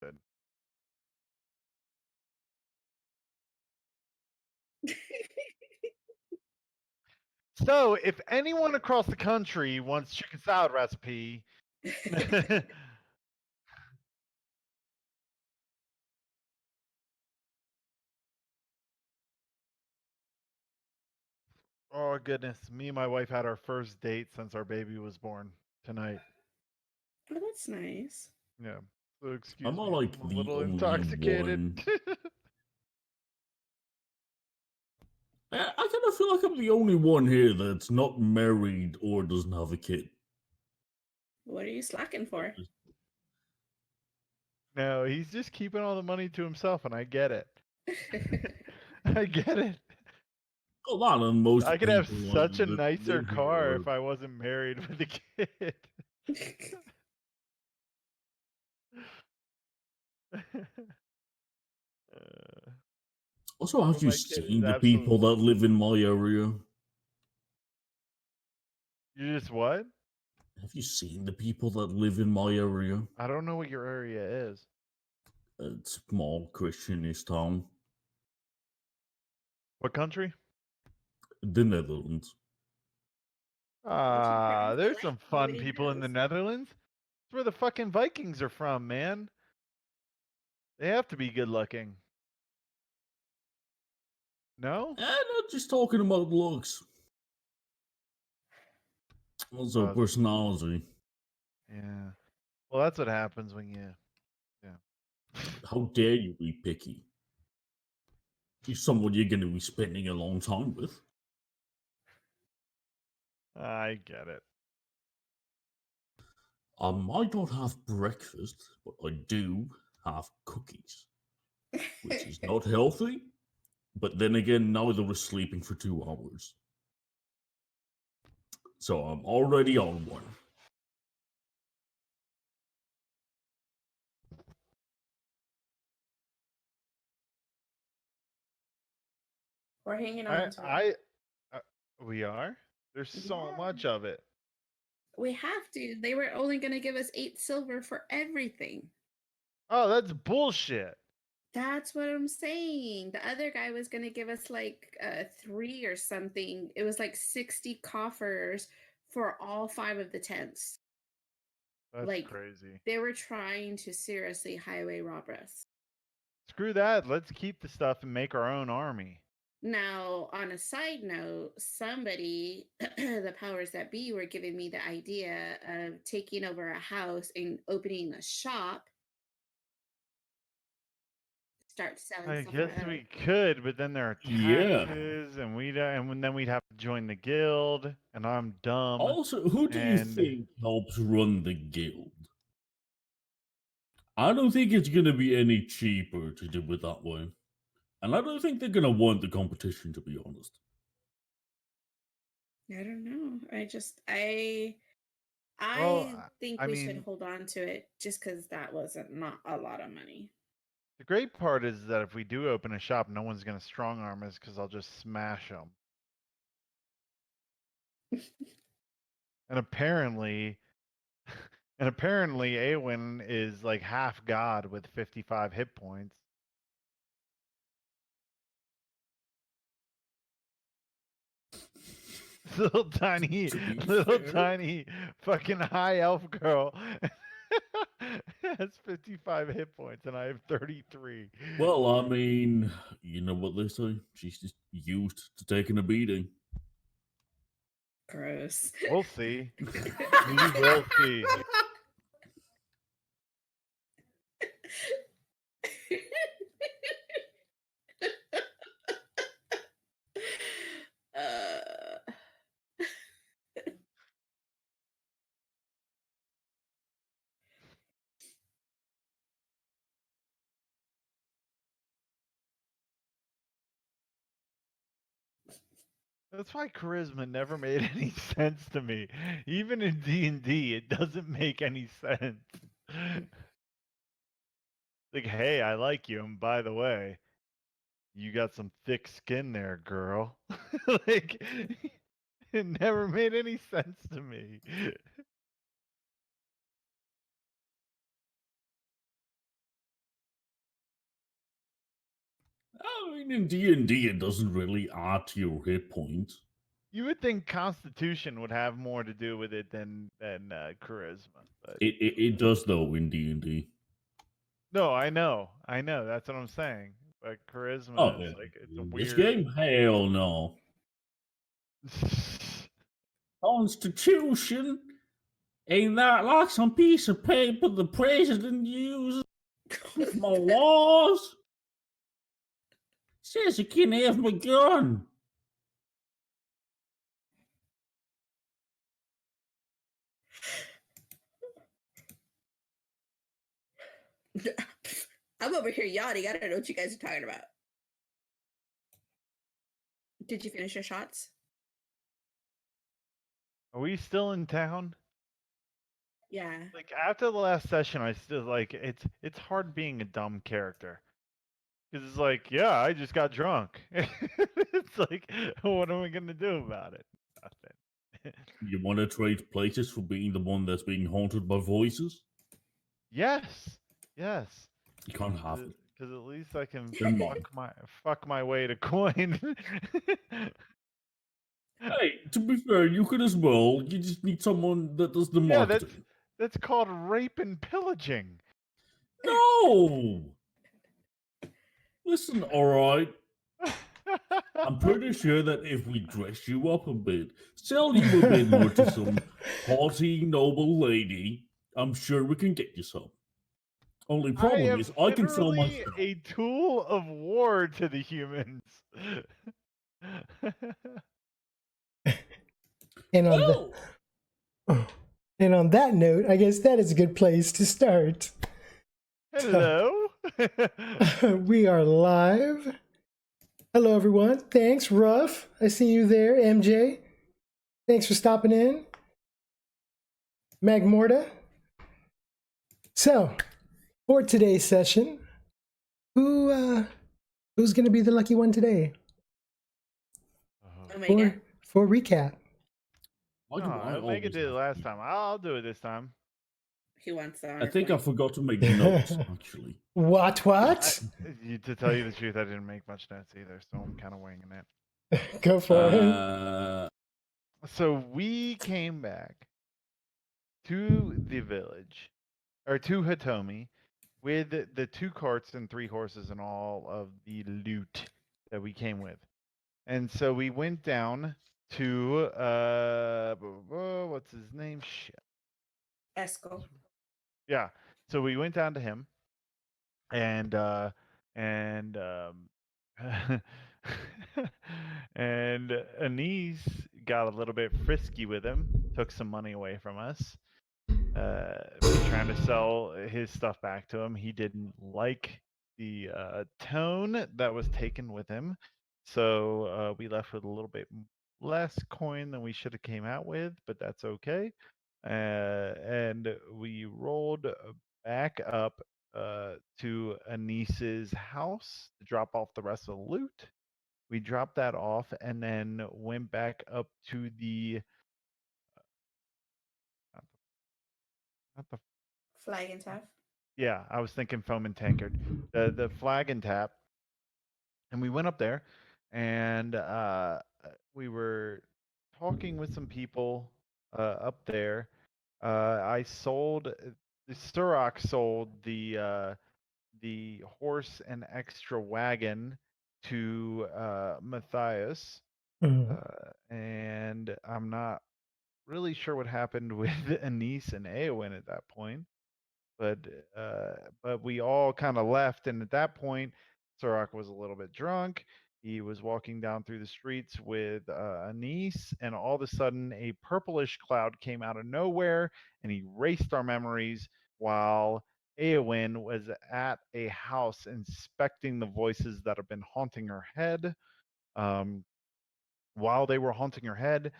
Good. So, if anyone across the country wants chicken salad recipe, oh goodness, me and my wife had our first date since our baby was born tonight. Oh, that's nice. Yeah. So excuse Am I me, like I'm a the little only intoxicated. one? I kind of feel like I'm the only one here that's not married or doesn't have a kid. What are you slacking for? No, he's just keeping all the money to himself, and I get it. I get it. A lot of most I could have people such a that nicer live car here. if I wasn't married with a kid. uh, Also, have but you my kid is seen the people absolutely. that live in my area? You just what? Have you seen the people that live in my area? I don't know what your area is. A small Christianish town, What country? the Netherlands. What you There's like? some fun Nobody people in the knows. Netherlands. That's where the fucking Vikings are from, man. They have to be good looking. No? And I'm not just talking about looks, also Uh, personality. yeah. Well, that's what happens when you. Yeah. How dare you be picky? She's someone you're going to be spending a long time with. I get it. I might not have breakfast, but I do have cookies, which is not healthy. But then again, neither was sleeping for 2 hours. So I'm already on one. We're hanging I. on to it. I. We are. There's so Yeah. much of it. We have to. They were only going to give us 8 silver for everything. Oh, that's bullshit. That's what I'm saying. The other guy was going to give us like 3 or something. It was like 60 coffers for all 5 of the tents. That's Like crazy. they were trying to seriously highway rob us. Screw that. Let's keep the stuff and make our own army. Now, on a side note, somebody, the powers that be, were giving me the idea of taking over a house and opening a shop, start selling I stuff guess around. we could, but then there are Yeah. taxes, and then we'd have to join the guild, and I'm dumb. Also, who do you And think helps run the guild? I don't think it's going to be any cheaper to do it that way. And I don't think they're going to want the competition, to be honest. I don't know. I well, think I we should mean, hold on to it just because that wasn't not a lot of money. the great part is that if we do open a shop, no one's gonna strong arm us because I'll just smash them. And apparently, Aewin is like half god with 55 hit points. little tiny, To be little fair, tiny, fucking high elf girl has 55 hit points, and I have 33. well, I mean, you know what they say. She's just used to taking a beating. Gross. We'll see. We will see. uh, That's why charisma never made any sense to me. Even in D&D, it doesn't make any sense. Like, hey, I like you, and by the way, you got some thick skin there, girl. Like, it never made any sense to me. I mean, in D&D, it doesn't really add to your hit points. You would think Constitution would have more to do with it than charisma, but It does though in D&D. no, I know. That's what I'm saying. But Oh, charisma is like it's a this weird. game? Hell no. Constitution? Ain't that like some piece of paper the president uses? My laws? Says you can't have my gun. I'm over here yawning. I don't know what you guys are talking about. Did you finish your shots? Are we still in town? Yeah. Like after the last session, I still like it's hard being a dumb character. Because it's like, yeah, I just got drunk. It's like, what am I gonna do about it? Nothing. You want to trade places for being the one that's being haunted by voices? Yes, yes. You can't have it. Because at least I can They're mine. fuck my way to coin. Hey, to be fair, you could as well. You just need someone that does the Yeah, marketing. that's called rape and pillaging. No! Listen, alright. I'm pretty sure that if we dress you up a bit, sell you a bit more to some haughty, noble lady, I'm sure we can get you some. Only problem is, I can sell literally myself. a tool of war to the humans. And on Oh! and on that note, I guess that is a good place to start. Hello. We are live. Hello, everyone. Thanks, Ruff. I see you there, MJ. Thanks for stopping in. Magmorta. So, for today's session, who's going to be the lucky one today? Omega. For recap. Omega did it last time. I'll do it this time. He wants that. I think I forgot to make notes, actually. What? To tell you the truth, I didn't make much notes either, so I'm kind of winging it. Go for it. So we came back to the village, or to Hitomi, with the 2 carts and 3 horses and all of the loot that we came with. And so we went down to what's his name? Shit. Esco. Yeah. So we went down to him, and and Annesse got a little bit frisky with him, took some money away from us. Trying to sell his stuff back to him. He didn't like the tone that was taken with him, so we left with a little bit less coin than we should have came out with, but that's okay. And we rolled back up to Annesse's house to drop off the rest of the loot. We dropped that off and then went back up to the not the Flag and Taff. yeah, I was thinking foam and tankard. The flag and tap. And we went up there and we were talking with some people up there. I sold the Sturrock sold the horse and extra wagon to Matthias. And I'm not really sure what happened with Annesse and Aewin at that point. But we all kind of left, and at that point, Sturrock was a little bit drunk. He was walking down through the streets with Annesse, and all of a sudden, a purplish cloud came out of nowhere and erased our memories while Aewin was at a house inspecting the voices that have been haunting her head. While they were haunting her head,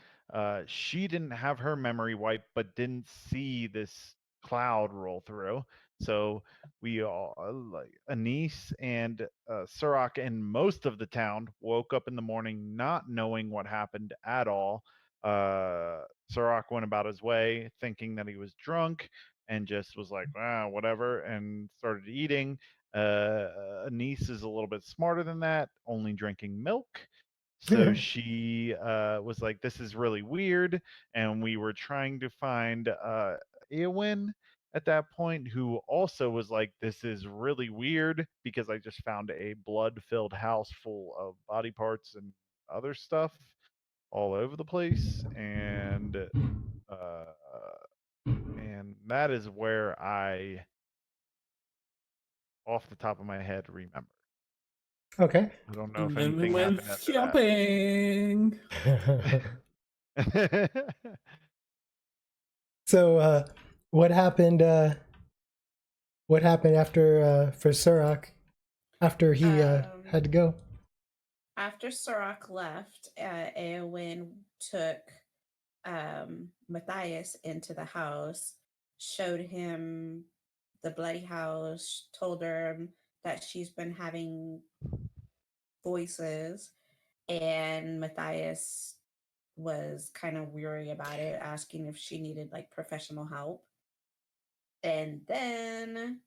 she didn't have her memory wiped, but didn't see this cloud roll through. So we all, like Annesse and Sturrock and most of the town, woke up in the morning not knowing what happened at all. Sturrock went about his way thinking that he was drunk and just was like, whatever, and started eating. Annesse is a little bit smarter than that, only drinking milk. So she was like, "This is really weird," and we were trying to find Aewin at that point, who also was like, "This is really weird because I just found a blood-filled house full of body parts and other stuff all over the place," and that is where I, off the top of my head, remember. Okay. I don't know if And then we anything went happened after shopping. that. So, what happened? What happened after for Surak after he had to go? After Surak left, Aewin took Matthias into the house, showed him the bloody house, told her that she's been having voices, and Matthias was kind of weary about it, asking if she needed like professional help. And then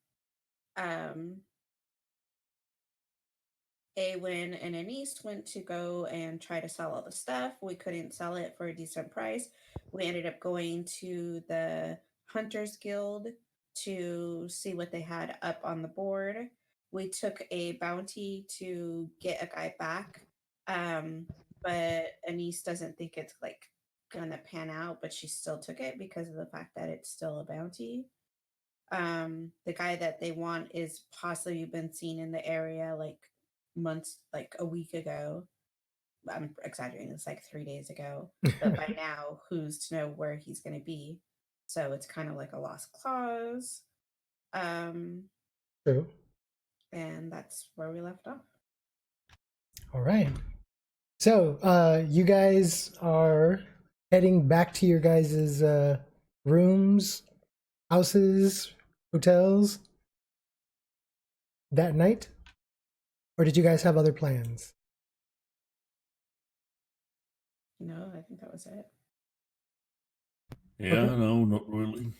Aewin and Annesse went to go and try to sell all the stuff. We couldn't sell it for a decent price. We ended up going to the Hunters Guild to see what they had up on the board. We took a bounty to get a guy back, but Annesse doesn't think it's like gonna pan out, but she still took it because of the fact that it's still a bounty. The guy that they want is possibly been seen in the area like months, like a week ago. I'm exaggerating, it's like 3 days ago, but by now who's to know where he's going to be? So it's kind of like a lost cause. True. And that's where we left off. All right. So, you guys are heading back to your guys' rooms, houses, hotels that night? Or did you guys have other plans? No, I think that was it. Yeah, Okay. no, not really.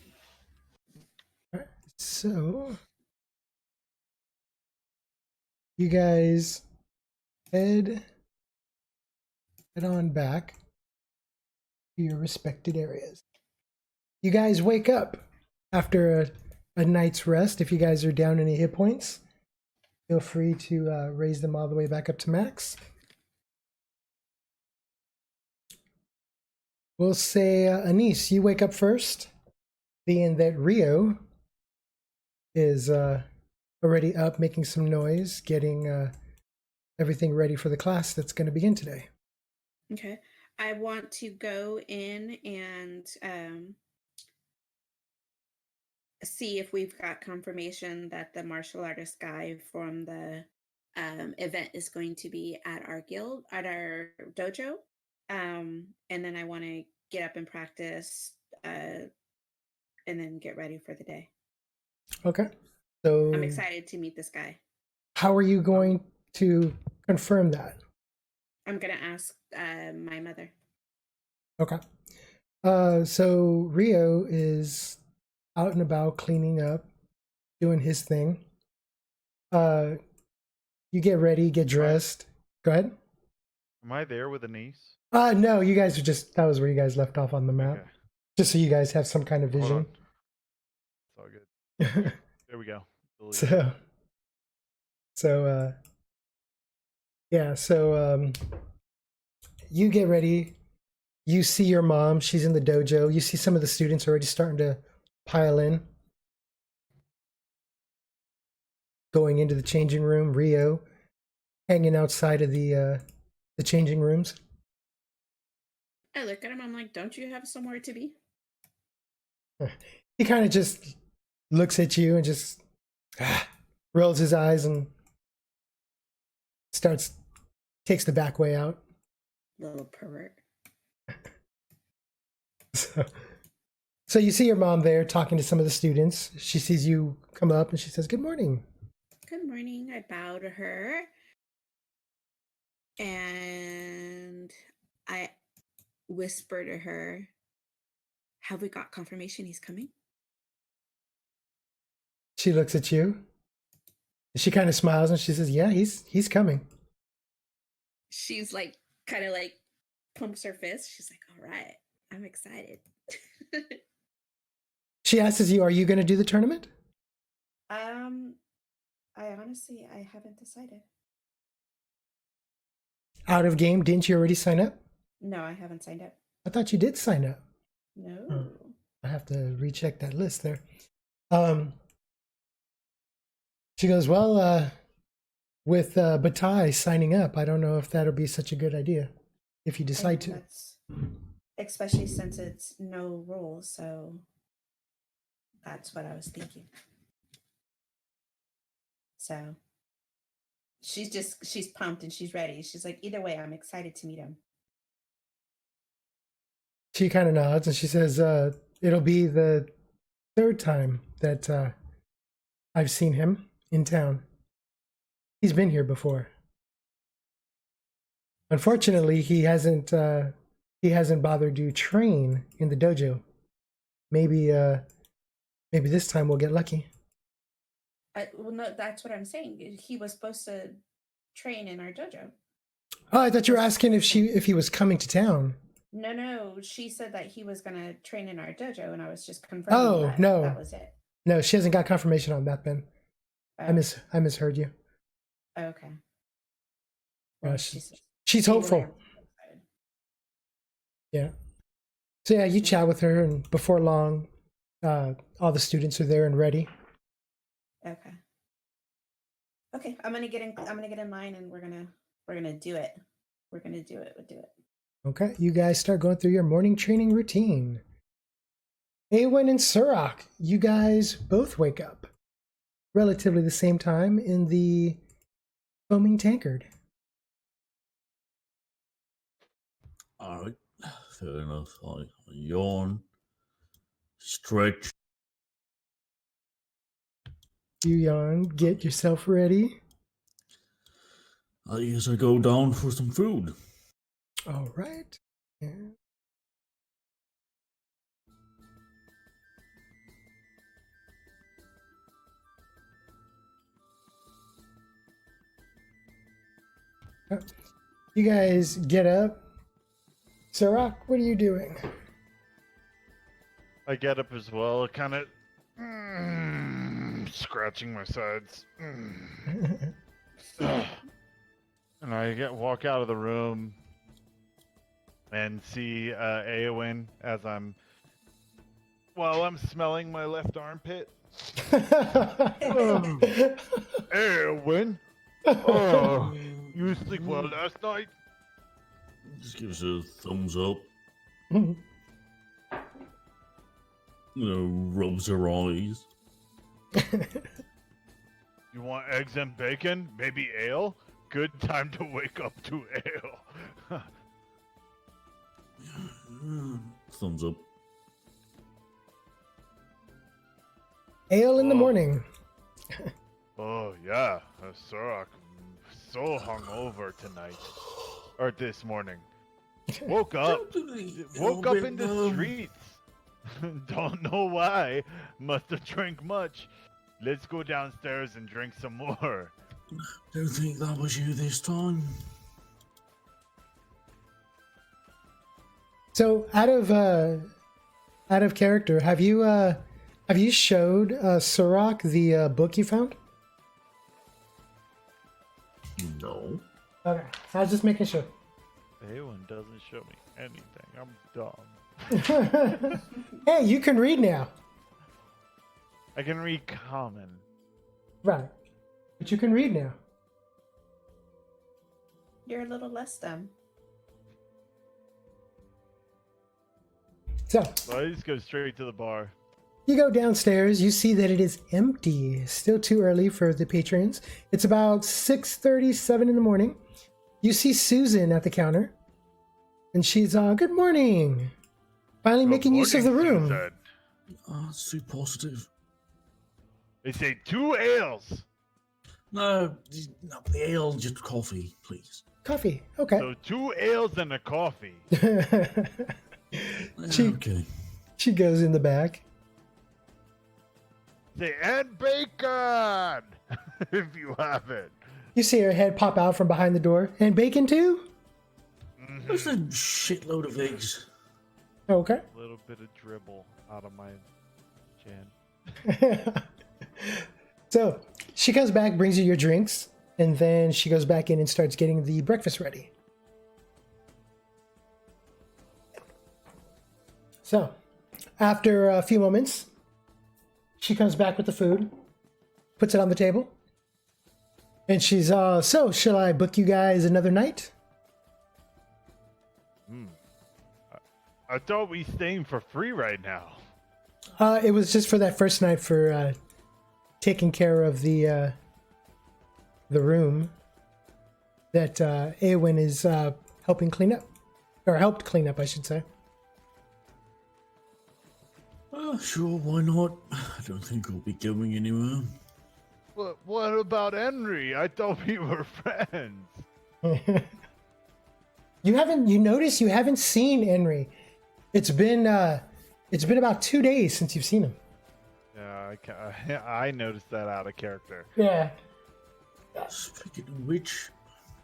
All right. So, you guys head on back to your respected areas. You guys wake up after a night's rest. If you guys are down any hit points, feel free to raise them all the way back up to max. We'll say, Annesse, you wake up first, being that Rio is already up, making some noise, getting everything ready for the class that's going to begin today. Okay. I want to go in and see if we've got confirmation that the martial artist guy from the event is going to be at our guild, at our dojo. And then I want to get up and practice and then get ready for the day. Okay. So I'm excited to meet this guy. how are you going to confirm that? I'm going to ask my mother. Okay. So Rio is out and about cleaning up, doing his thing. You get ready, get dressed. Go ahead. Am I there with Annesse? No, you guys are just, that was where you guys left off on the map. Okay. Just so you guys have some kind of Hold vision. on. It's all good. There we go. Delete. So you get ready. You see your mom. She's in the dojo. You see some of the students already starting to pile in. Going into the changing room. Rio hanging outside of the changing rooms. I look at him. I'm like, don't you have somewhere to be? He kind of just looks at you and just rolls his eyes and takes the back way out. Little pervert. So you see your mom there talking to some of the students. She sees you come up and she says, "Good morning." Good morning. I bow to her. And I whisper to her, have we got confirmation he's coming? She looks at you. She kind of smiles and she says, "Yeah, he's coming." She's like, kind of like, pumps her fist. She's like, "All right, I'm excited." She asks you, "Are you going to do the tournament?" I honestly, I haven't decided. Out of game, didn't you already sign up? No, I haven't signed up. I thought you did sign up. No. I have to recheck that list there. She goes, "Well, with Bataille signing up, I don't know if that'll be such a good idea if you decide to." Especially since it's no rules, so that's what I was thinking. So she's pumped and she's ready. She's like, either way, I'm excited to meet him. She kind of nods and she says, "It'll be the third time that I've seen him in town. He's been here before. Unfortunately, he hasn't bothered to train in the dojo. Maybe this time we'll get lucky." Well, no, that's what I'm saying. He was supposed to train in our dojo. Oh, I thought you were asking if he was coming to town. No. She said that he was going to train in our dojo, and I was just confirming that was it. No, she hasn't got confirmation on that, Ben. Oh. I misheard you. Okay. Well, she's hopeful. Yeah. So yeah, you chat with her, and before long, all the students are there and ready. Okay. I'm gonna get in line, and we're gonna do it. We'll do it. Okay, you guys start going through your morning training routine. Aewin and Surak, you guys both wake up relatively the same time in the foaming tankard. All right, fair enough. I yawn, stretch. You yawn, get yourself ready. I guess I go down for some food. All right. Yeah. You guys get up. Surak, what are you doing? I get up as well, kind of scratching my sides. And I walk out of the room and see Aewin while I'm smelling my left armpit. Aewin, oh, you sleep well last night? Just gives a thumbs up. Rubs her eyes. You want eggs and bacon? Maybe ale? Good time to wake up to ale. Thumbs up. Ale in the morning. Oh yeah, Surak, so hungover tonight, or this morning. Woke up in the streets. Don't know why. Must have drank much. Let's go downstairs and drink some more. Don't think that was you this time. So out of character, have you showed Surak the book you found? No. Okay, I was just making sure. Aewin doesn't show me anything. I'm dumb. Hey, you can read now. I can read common. Right. But you can read now. You're a little less dumb. So, I just go straight to the bar. you go downstairs, you see that it is empty. Still too early for the patrons. It's about 6:37 in the morning. You see Susan at the counter. And she's, good morning. Finally making use of the room. Susan. It's too positive. They say 2 ales. No, not the ale, just coffee, please. Coffee, okay. So 2 ales and a coffee. Okay. She goes in the back. Say, and bacon. if you have it. You see her head pop out from behind the door. And bacon too? There's a shitload of eggs. Okay. A little bit of dribble out of my chin. So she comes back, brings you your drinks, and then she goes back in and starts getting the breakfast ready. So after a few moments, she comes back with the food, puts it on the table, and she's so shall I book you guys another night? I thought we staying for free right now. It was just for that first night for taking care of the room that Aewin is helping clean up, or helped clean up, I should say. Sure, why not? I don't think we'll be going anywhere. What about Henry? I thought we were friends. You notice you haven't seen Henry. It's been about 2 days since you've seen him. Yeah, I noticed that out of character. Yeah. Speaking of which,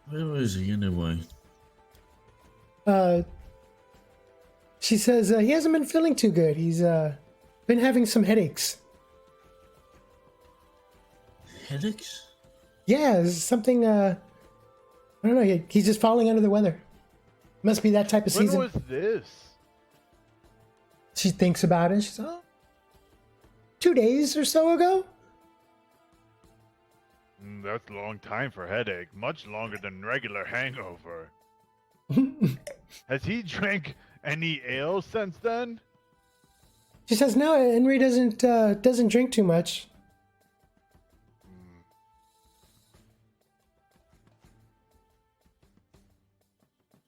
where is he anyway? She says he hasn't been feeling too good. He's been having some headaches. Headaches? Yeah, it's something. I don't know. He's just falling under the weather. Must be that type of season. When was this? She thinks about it. She's 2 days or so ago. That's a long time for headache. Much longer than regular hangover. Has he drank any ale since then? She says no. Henry doesn't drink too much.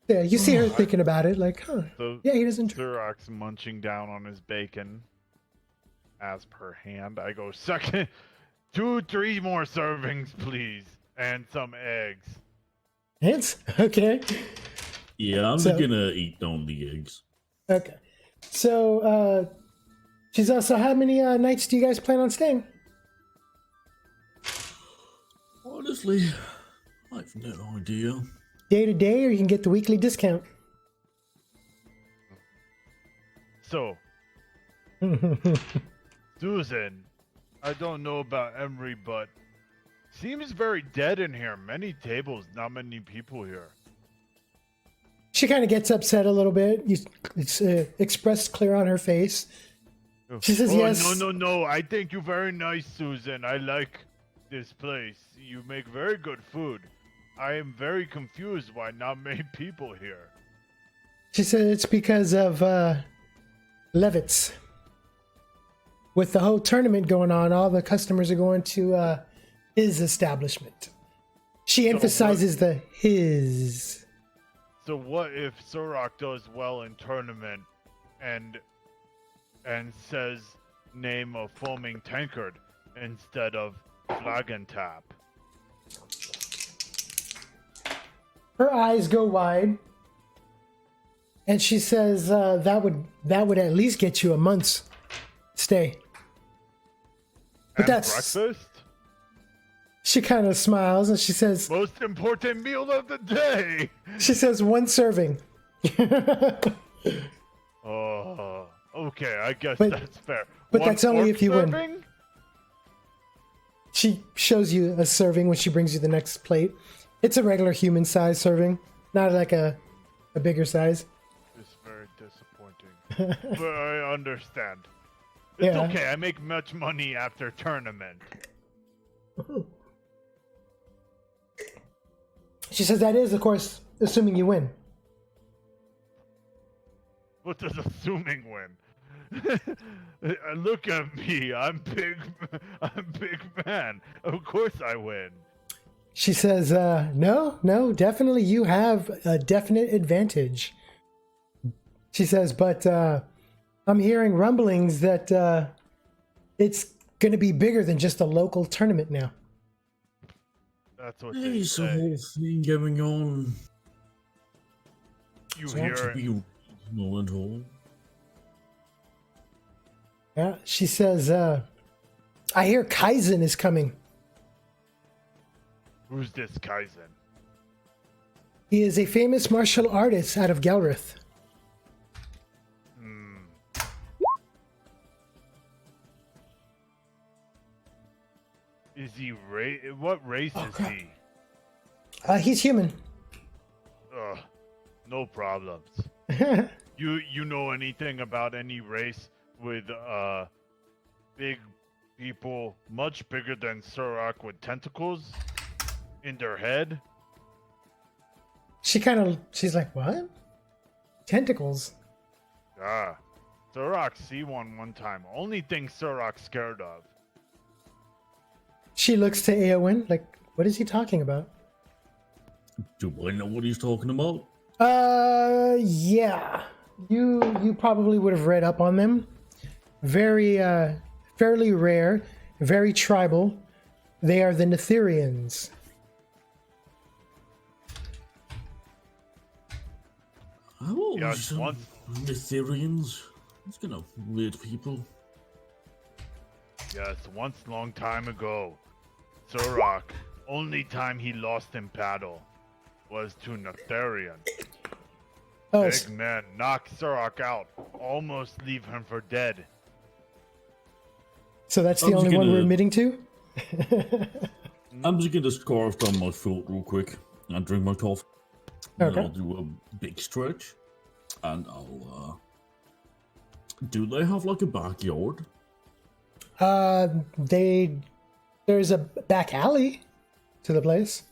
Yeah, you see her thinking about it, like, huh? So Yeah, he doesn't drink. Xerox munching down on his bacon. As per hand, I go, second, 2-3 more servings, please, and some eggs. It's okay. Yeah, I'm So- gonna eat down the eggs. Okay. So, she's also, how many nights do you guys plan on staying? Honestly, I've no idea. Day to day, or you can get the weekly discount. So, Susan, I don't know about Emery, but seems very dead in here. Many tables, not many people here. She kind of gets upset a little bit. It's expressed clear on her face. She says yes. No. I think you're very nice, Susan. I like this place. You make very good food. I am very confused why not many people here. She said it's because of Levitz. With the whole tournament going on, all the customers are going to his establishment. She emphasizes the his. So what if Sorok does well in tournament and says name of foaming tankard instead of flagon tap? Her eyes go wide, and she says that would at least get you a month's stay. But And that's breakfast? She kind of smiles and she says, Most important meal of the day. she says 1 serving. Oh, okay. I guess But- that's fair. but One that's only fork if you win. serving? She shows you a serving when she brings you the next plate. It's a regular human size serving, not like a bigger size. It's very disappointing. But I understand. It's Yeah. okay. I make much money after tournament. She says that is, of course, assuming you win. What does assuming win? Look at me. I'm big man. Of course I win. She says, no, definitely you have a definite advantage. She says, but I'm hearing rumblings that it's going to be bigger than just a local tournament now. That's what they There's a say. whole thing going on. You It's hear not to it? be reasonable at all. Yeah, she says, I hear Kaizen is coming. Who's this Kaizen? He is a famous martial artist out of Galrith. Hmm. Is he what race Oh, is crap. he? He's human. Ugh, no problems. You know anything about any race with big people much bigger than Surak with tentacles in their head? She's like, what? Tentacles? Ah, Surak see one time. Only thing Surak's scared of. She looks to Aewin, like, what is he talking about? Do I know what he's talking about? Yeah. You probably would have read up on them. Very, fairly rare, very tribal. They are the Netherians. Oh, Yes, some once- Netherians. It's kind of weird people. Yes, once long time ago, Surak, only time he lost in battle was to Netherian. Oh, Big man knocked Surak out, almost leave him for dead. so that's the I'm just only one we're gonna- admitting to? I'm just gonna scarf down my throat real quick and drink my coffee. Okay. Then I'll do a big stretch, and I'll. Do they have like a backyard? There's a back alley to the place.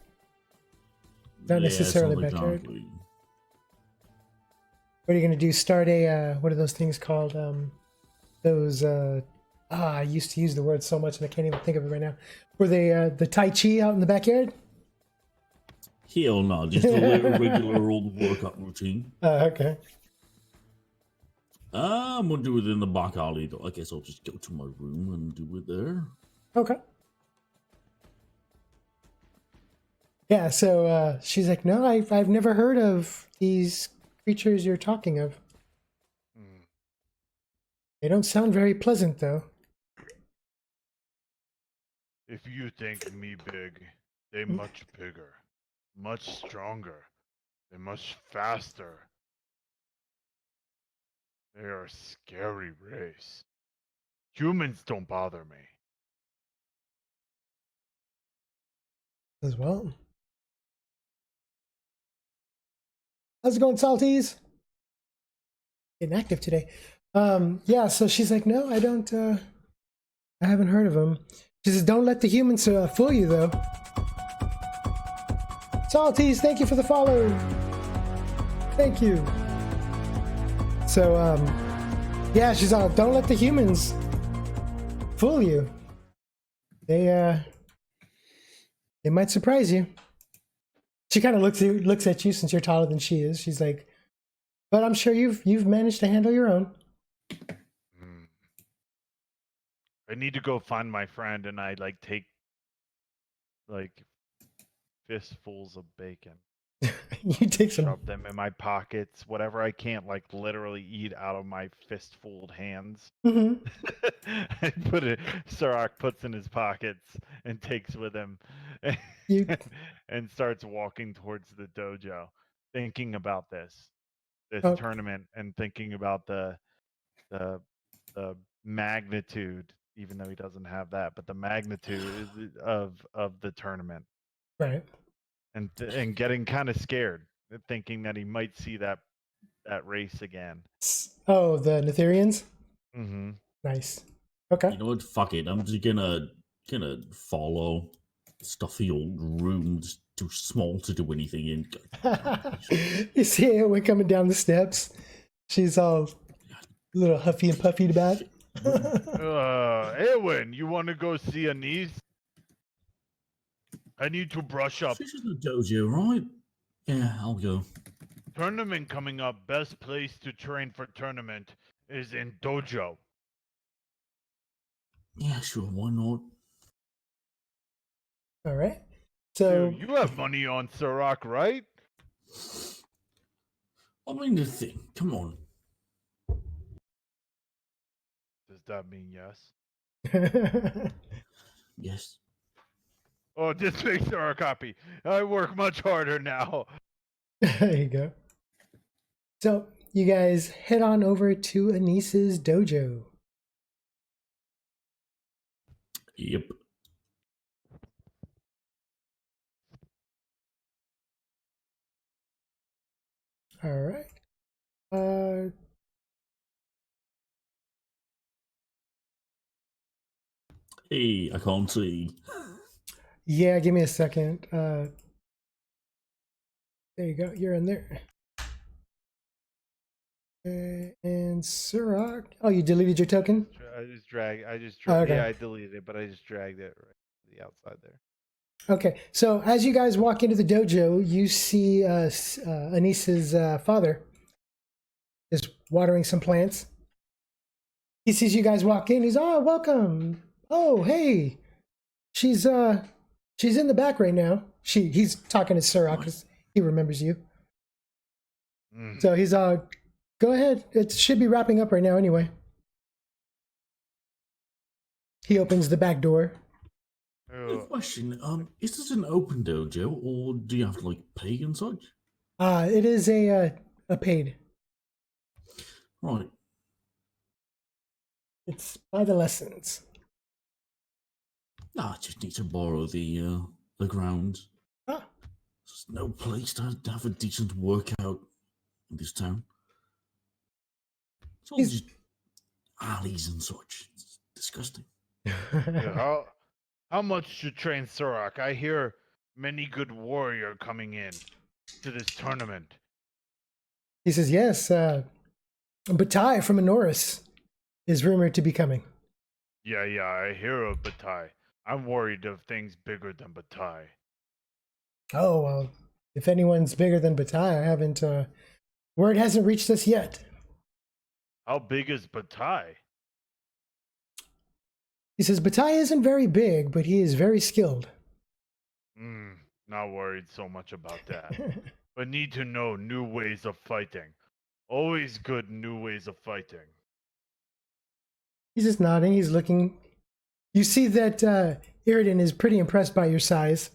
Not Yeah, it's necessarily not backyard. exactly- What are you gonna do? Start a what are those things called? Those I used to use the word so much and I can't even think of it right now. Were they the Tai Chi out in the backyard? Hell no, just a regular old workout routine. Okay. I'm gonna do it in the back alley though. I guess I'll just go to my room and do it there. Okay. Yeah, so she's like, no, I've never heard of these creatures you're talking of. Hmm. They don't sound very pleasant, though. If you think me big, they much bigger, much stronger, they much faster. They are a scary race. Humans don't bother me. As well. How's it going, Salties? Getting active today. Yeah, so she's like, no, I don't, I haven't heard of them. She says, don't let the humans fool you, though. Salties, thank you for the follow. Thank you. So, yeah, she's all, don't let the humans fool you. They might surprise you. She kind of looks at you since you're taller than she is. She's like, but I'm sure you've managed to handle your own. Hmm. I need to go find my friend, and I take fistfuls of bacon, You take some. shove them in my pockets, whatever I can't literally eat out of my fistfuled hands. Hmm. I put it. Surak puts in his pockets and takes with him, You- and starts walking towards the dojo, thinking about this Oh. tournament, and thinking about the magnitude, even though he doesn't have that, but the magnitude of the tournament, Right. and getting kind of scared, thinking that he might see that race again. Oh, the Netherians? Mm-hmm. Nice. Okay. You know what? Fuck it. I'm just gonna follow stuffy old rooms too small to do anything in. You see Aewin coming down the steps. She's all a little huffy and puffy about. Aewin, you want to go see Annesse? I need to brush up. This is the dojo, right? Yeah, I'll go. Tournament coming up. Best place to train for tournament is in dojo. Yeah, sure. Why not? All right. So Dude, you have money on Surak, right? I mean, the thing. Come on. Does that mean yes? Yes. Oh, this makes her a copy. I work much harder now. There you go. So you guys head on over to Annesse's dojo. Yep. All right. Hey, I can't see. Yeah, give me a second. There you go. You're in there. And Surak. Oh, you deleted your token? I just dragged. Okay. Yeah, I deleted it, but I just dragged it right to the outside there. Okay. So as you guys walk into the dojo, you see Anissa's father is watering some plants. He sees you guys walk in. He's, oh, welcome. Oh, hey. She's in the back right now. He's talking to Surak because he remembers you. So he's go ahead. It should be wrapping up right now anyway. He opens the back door. Good question. Is this an open dojo, or do you have to like pay and such? It is a paid. Right. It's by the lessons. I just need to borrow the grounds. Ah, There's no place to have a decent workout in this town. It's all He's- just alleys and such. It's disgusting. Yeah, how much to train Surak? I hear many good warrior coming in to this tournament. He says, yes, Batai from Anoris is rumored to be coming. Yeah, I hear of Batai. I'm worried of things bigger than Batai. Oh, well, if anyone's bigger than Batai, I haven't, word hasn't reached us yet. How big is Batai? He says, Batai isn't very big, but he is very skilled. Not worried so much about that. But need to know new ways of fighting. Always good new ways of fighting. He's just nodding. He's looking. You see that Iridan is pretty impressed by your size.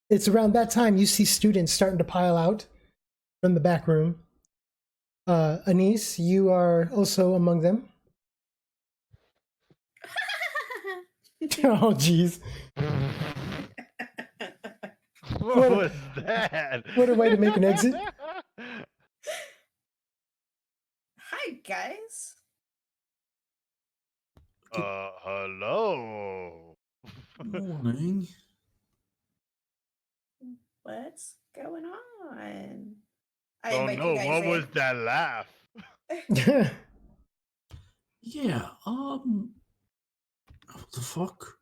It's around that time you see students starting to pile out from the back room. Annesse, you are also among them. Oh, jeez. What was that? What a way to make an exit. Hi, guys. Hello. Morning. What's going on? Don't invite know. you guys What in. was that laugh? Yeah, what the fuck?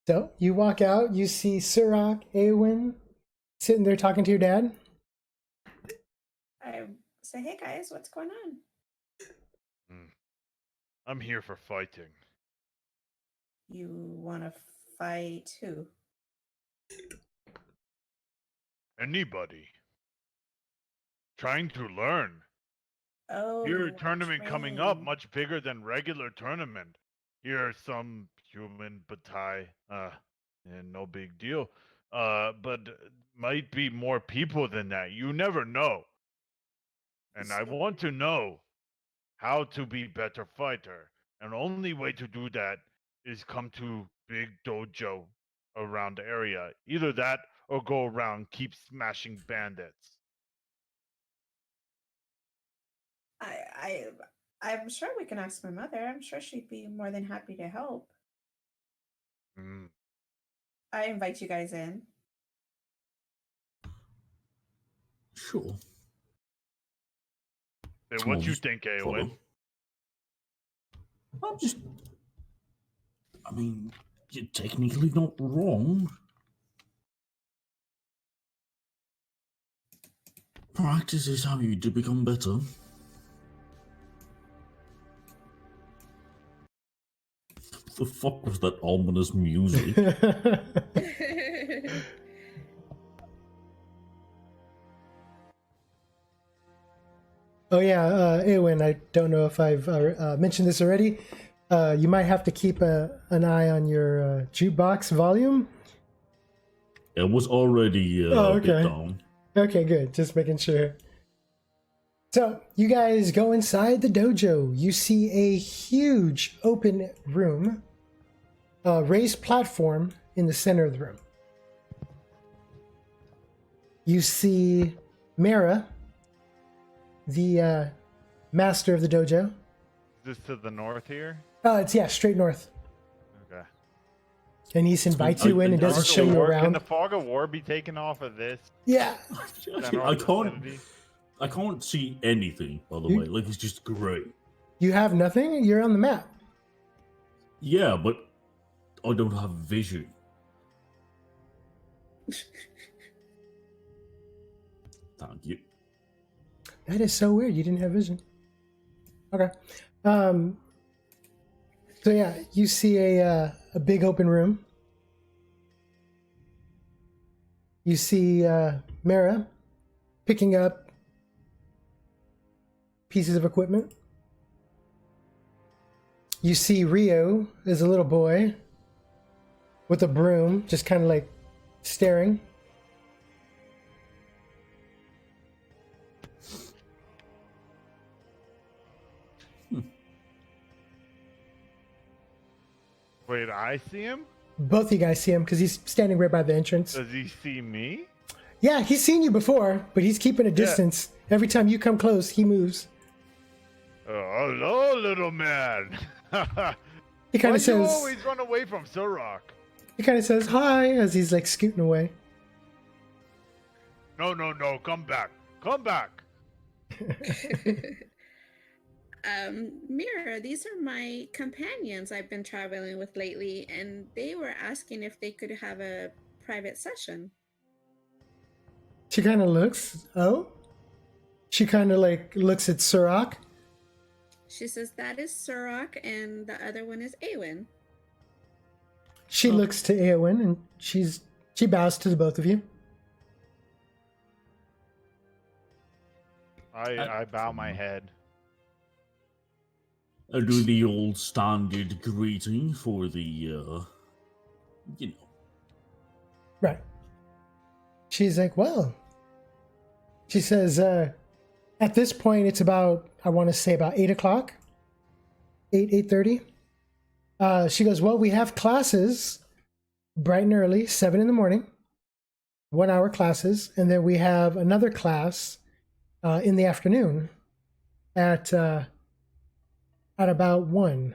So you walk out, you see Surak, Aewin sitting there talking to your dad. I say, hey guys, what's going on? I'm here for fighting. You want to fight who? Anybody. Trying to learn. Oh, Here, tournament coming up, train. much bigger than regular tournament. Here are some human Batai, and no big deal. But might be more people than that. You never know. And I want to know how to be better fighter. And only way to do that is come to big dojo around the area. Either that or go around keep smashing bandits. I'm sure we can ask my mother. I'm sure she'd be more than happy to help. I invite you guys in. Sure. Then Come what on, you just think, follow. Aewin? I mean, you're technically not wrong. Practice is how you do become better. What the fuck was that ominous music? Oh yeah, Aewin, I don't know if I've mentioned this already. You might have to keep an eye on your jukebox volume. It was already a bit down. Okay, good. Just making sure. So you guys go inside the dojo. You see a huge open room, a raised platform in the center of the room. You see Mara, the master of the dojo. Is this to the north here? It's straight north. Okay. And he invites you in and doesn't show you Can around. the fog of war be taken off of this? Yeah. I can't see anything, by the way. Like, it's just grey. You have nothing? You're on the map. Yeah, but I don't have vision. Thank you. That is so weird. You didn't have vision. Okay. So yeah, you see a big open room. You see Mara picking up pieces of equipment. You see Rio as a little boy with a broom, just kind of like staring. Wait, I see him? Both of you guys see him because he's standing right by the entrance. Does he see me? Yeah, he's seen you before, but he's keeping a distance. Every time you come close, he moves. Hello, little man. He kind Why of says, you always run away from Surrock? he kind of says hi as he's like scooting away. No, come back. Come back. Mira, these are my companions I've been traveling with lately, and they were asking if they could have a private session. She kind of looks. Oh? She kind of like looks at Surrock. She says that is Surrock, and the other one is Aewin. She looks to Aewin and she bows to the both of you. I bow my head. I do the old standard greeting for the, Right. She's like, well. She says, at this point, it's about, I want to say about 8 o'clock. 8:30. She goes, well, we have classes bright and early, 7 in the morning. 1 hour classes. And then we have another class in the afternoon at about 1.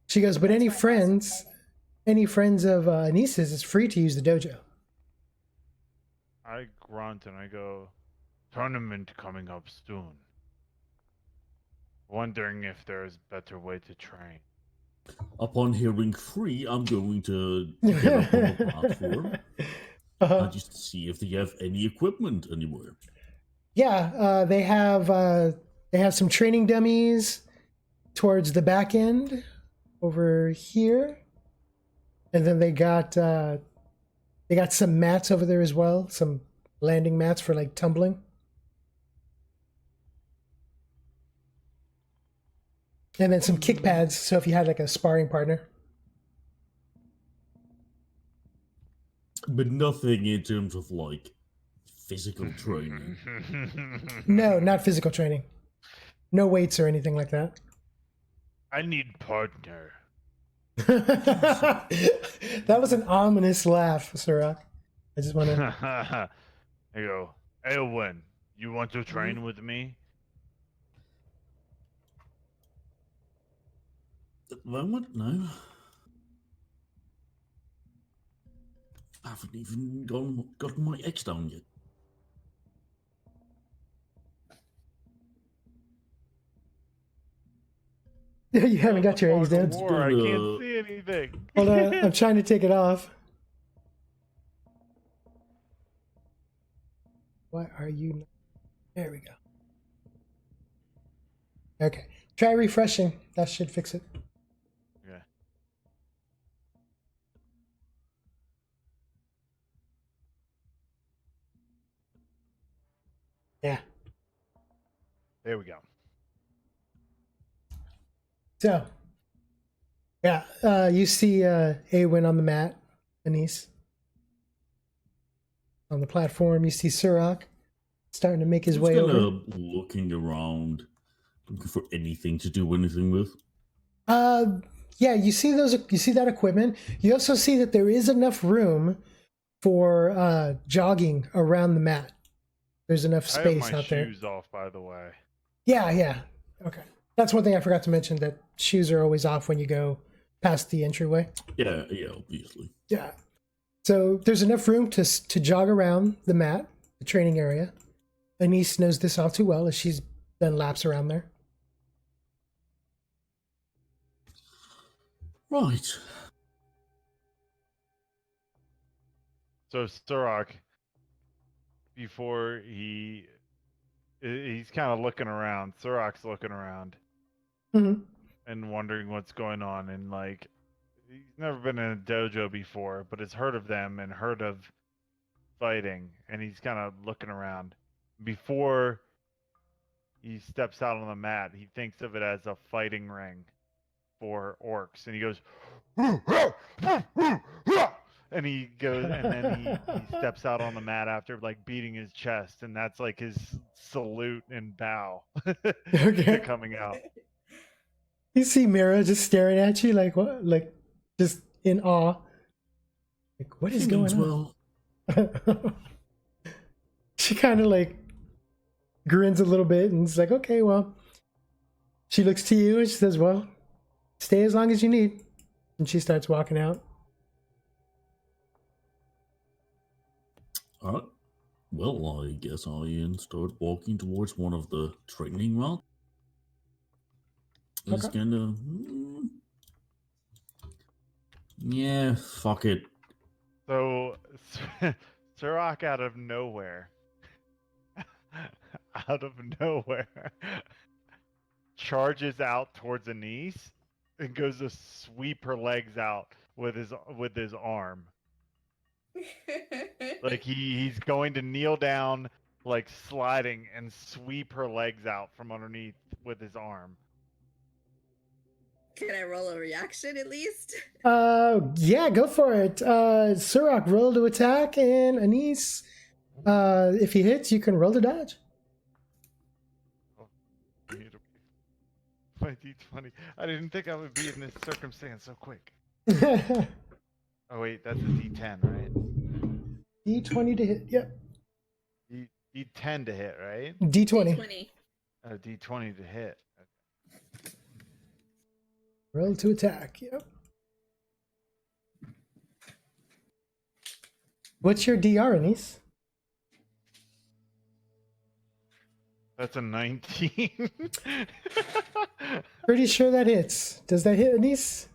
She goes, but any friends of Annesse's is free to use the dojo. I grunt and I go, tournament coming up soon. Wondering if there's better way to train. Upon hearing free, I'm going to get up on the platform and just see if they have any equipment anywhere. Yeah, they have some training dummies towards the back end over here, and then they got some mats over there as well, some landing mats for like tumbling. And then some kick pads, so if you had like a sparring partner. But nothing in terms of like physical training. No, not physical training. No weights or anything like that. I need partner. That was an ominous laugh, Surrock. I just want to. I go, Aewin, you want to train with me? At the moment, no. I haven't even gotten my X down yet. You haven't got your eggs down. War, I can't see anything. Hold on, I'm trying to take it off. Why are you not? There we go. Okay. Try refreshing. That should fix it. Yeah. Yeah. There we go. So, yeah, you see Aewin on the mat, Annesse. On the platform, you see Surak starting to make his way Kind over. of looking around, looking for anything to do anything with. Yeah, you see that equipment. You also see that there is enough room for jogging around the mat. There's enough I have space my out there. shoes off, by the way. Yeah. Okay. That's one thing I forgot to mention, that shoes are always off when you go past the entryway. Yeah, obviously. Yeah. So there's enough room to jog around the mat, the training area. Annesse knows this all too well as she's done laps around there. Right. So Surak, before he's kind of looking around. Surak's looking around Mm-hmm. and wondering what's going on, and like he's never been in a dojo before, but has heard of them and heard of fighting, and he's kind of looking around. Before he steps out on the mat, he thinks of it as a fighting ring for orcs, and he goes, and he goes, and then he steps out on the mat after like beating his chest, and that's like his salute and bow Okay. to coming out. You see Mira just staring at you like what? Like just in awe. Like, what is He going means on? well. She kind of like grins a little bit and is like, okay, well. She looks to you and she says, well, stay as long as you need. And she starts walking out. Alright. Well, I guess I start walking towards one of the training routes. It's Okay. gonna. Yeah, fuck it. So Surak out of nowhere, charges out towards Annesse and goes to sweep her legs out with his arm. Like he's going to kneel down, like sliding, and sweep her legs out from underneath with his arm. Can I roll a reaction at least? Yeah, go for it. Surak, roll to attack, and Annesse, if he hits, you can roll to dodge. My D20. I didn't think I would be in this circumstance so quick. Oh wait, that's a D10, right? D20 to hit. Yep. D10 to hit, right? D20. 20. Oh, D20 to hit. Roll to attack. Yep. What's your DR, Annesse? That's a 19. Pretty sure that hits. Does that hit, Annesse?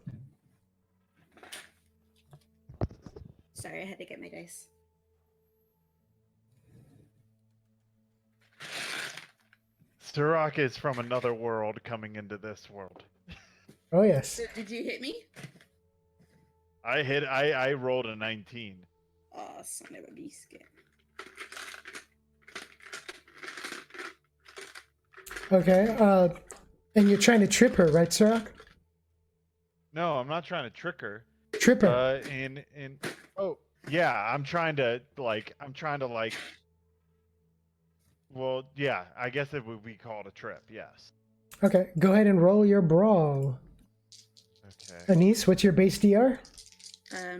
Sorry, I had to get my dice. Surak is from another world coming into this world. Oh, yes. So, did you hit me? I rolled a 19. Oh, son of a biscuit. Okay. And you're trying to trip her, right, Surak? No, I'm not trying to trick her. Trip her. Oh, yeah, I'm trying to well, yeah, I guess it would be called a trip, yes. Okay. Go ahead and roll your brawl. Okay. Annesse, what's your base DR?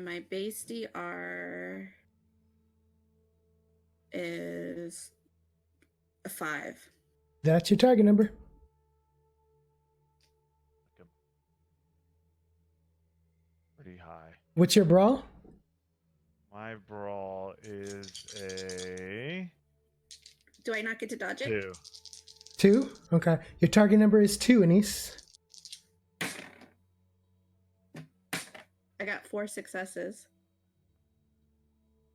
My base DR is a 5. That's your target number. Pretty high. What's your brawl? My brawl is a Do I not get to dodge it? 2. 2? Okay. Your target number is 2, Annesse. I got 4 successes.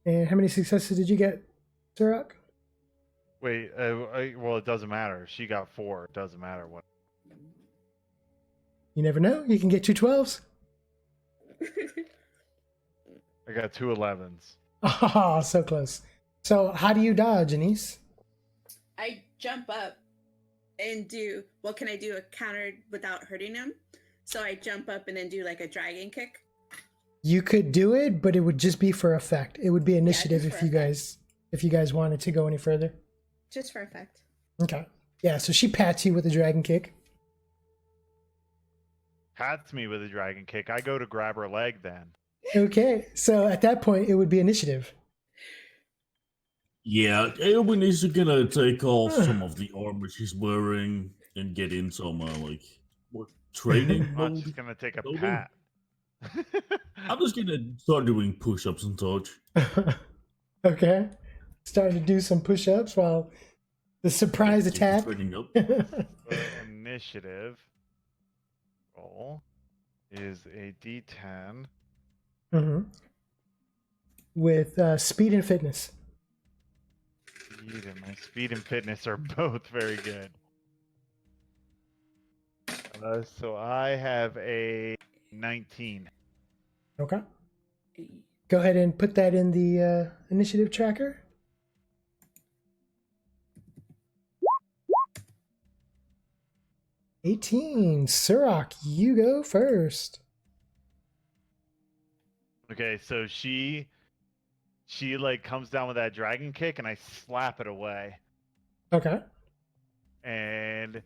And how many successes did you get, Surak? Wait, well, it doesn't matter. She got 4. It doesn't matter what. You never know. You can get 2 12s. I got 2 11s. Oh, so close. So how do you dodge, Annesse? I jump up and do what can I do a counter without hurting him? So I jump up and then do like a dragon kick. You could do it, but it would just be for effect. It would be initiative just if for you guys wanted to go any further. Just for effect. Okay. Yeah, so she pats you with a dragon kick. Pats me with a dragon kick. I go to grab her leg then. Okay, so at that point it would be initiative. Yeah, Aewin is gonna take off some of the armor she's wearing and get in some like more training I'm mode. just gonna take a Loading. pat. I'm just gonna start doing push-ups and such. Okay. Starting to do some push-ups while the surprise Keep attack. training up. The initiative roll is a D10. Mhm. With speed and fitness. My speed and fitness are both very good. So I have a 19. Okay. Go ahead and put that in the initiative tracker. $18. Surak, you go first. Okay, so she like comes down with that dragon kick and I slap it away. Okay. And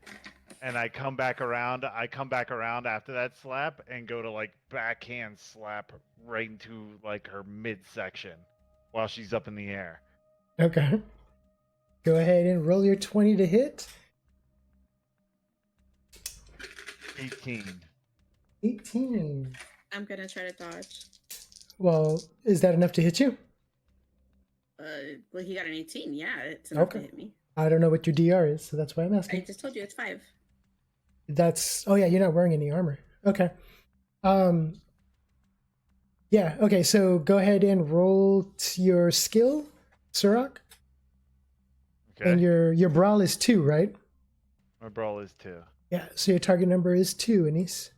I come back around after that slap and go to like backhand slap right into like her midsection while she's up in the air. Okay. Go ahead and roll your 20 to hit. 18. 18. I'm gonna try to dodge. Well, is that enough to hit you? Well, he got an 18. Yeah, it's enough to Okay. hit me. I don't know what your DR is, so that's why I'm I asking. just told you it's 5. That's oh yeah, you're not wearing any armor. Okay. Yeah, okay, so go ahead and roll your skill, Surak. Okay. And your brawl is 2, right? My brawl is 2. Yeah, so your target number is 2, Annesse.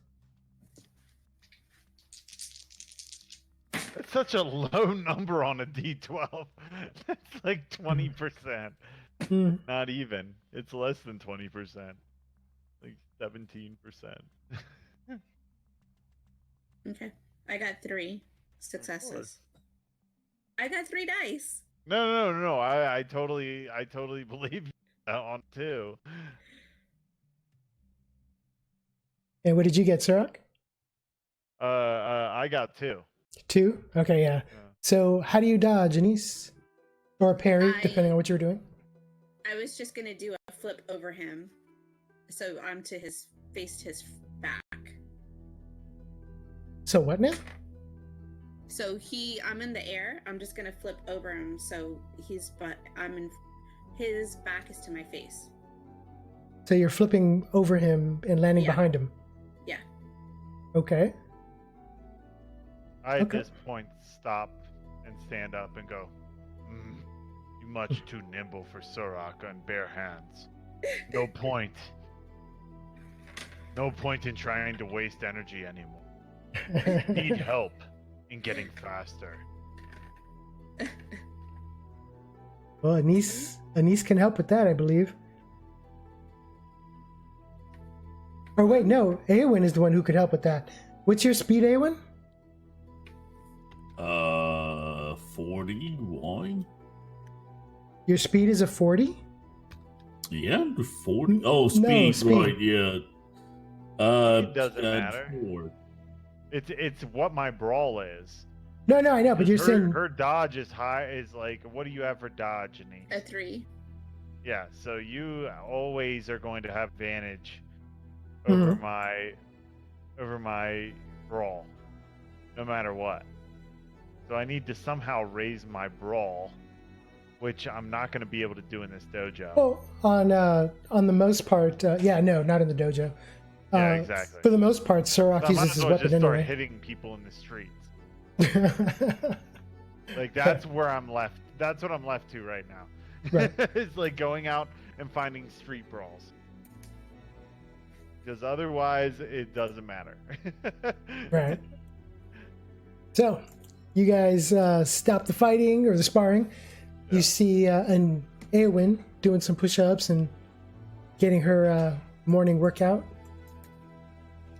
That's such a low number on a D12. That's like 20%. Mm. Not even. It's less than 20%. Like 17%. Okay. I got 3 successes. I got 3 dice. No. I totally believe that on 2. And what did you get, Surak? I got 2. 2? Okay, yeah. So how do you dodge, Annesse? Or parry, depending on what you're doing. I was just gonna do a flip over him, so I'm to his face to his back. So what now? So I'm in the air. I'm just gonna flip over him, so his back is to my face. So you're flipping over him and landing Yeah. behind him. Yeah. Okay. I at Okay. this point stop and stand up and go, "You much too nimble for Surak on bare hands. No point. No point in trying to waste energy anymore. Need help in getting faster." Well, Annesse can help with that, I believe. Or wait, no, Aewin is the one who could help with that. What's your speed, Aewin? 41. Your speed is a 40? Yeah, 40. Oh, speed, speed. right? Yeah. It doesn't matter. 4. It's what my brawl is. No, I know, but you're Her- saying her dodge is high. Is like, what do you have for dodge, A Annesse? 3. Yeah, so you always are going to have advantage Mhm. over my brawl, no matter what. So I need to somehow raise my brawl, which I'm not going to be able to do in this dojo. well, on the most part, yeah, no, not in the dojo. Yeah, exactly. For the most part, Surak So I might uses as his well weapon just start anyway. hitting people in the streets. Like that's where I'm left. That's what I'm left to right now. Right. It's like going out and finding street brawls. Because otherwise, it doesn't matter. Right. So, you guys stop the fighting or the sparring. Yeah. You see an Aewin doing some push-ups and getting her morning workout.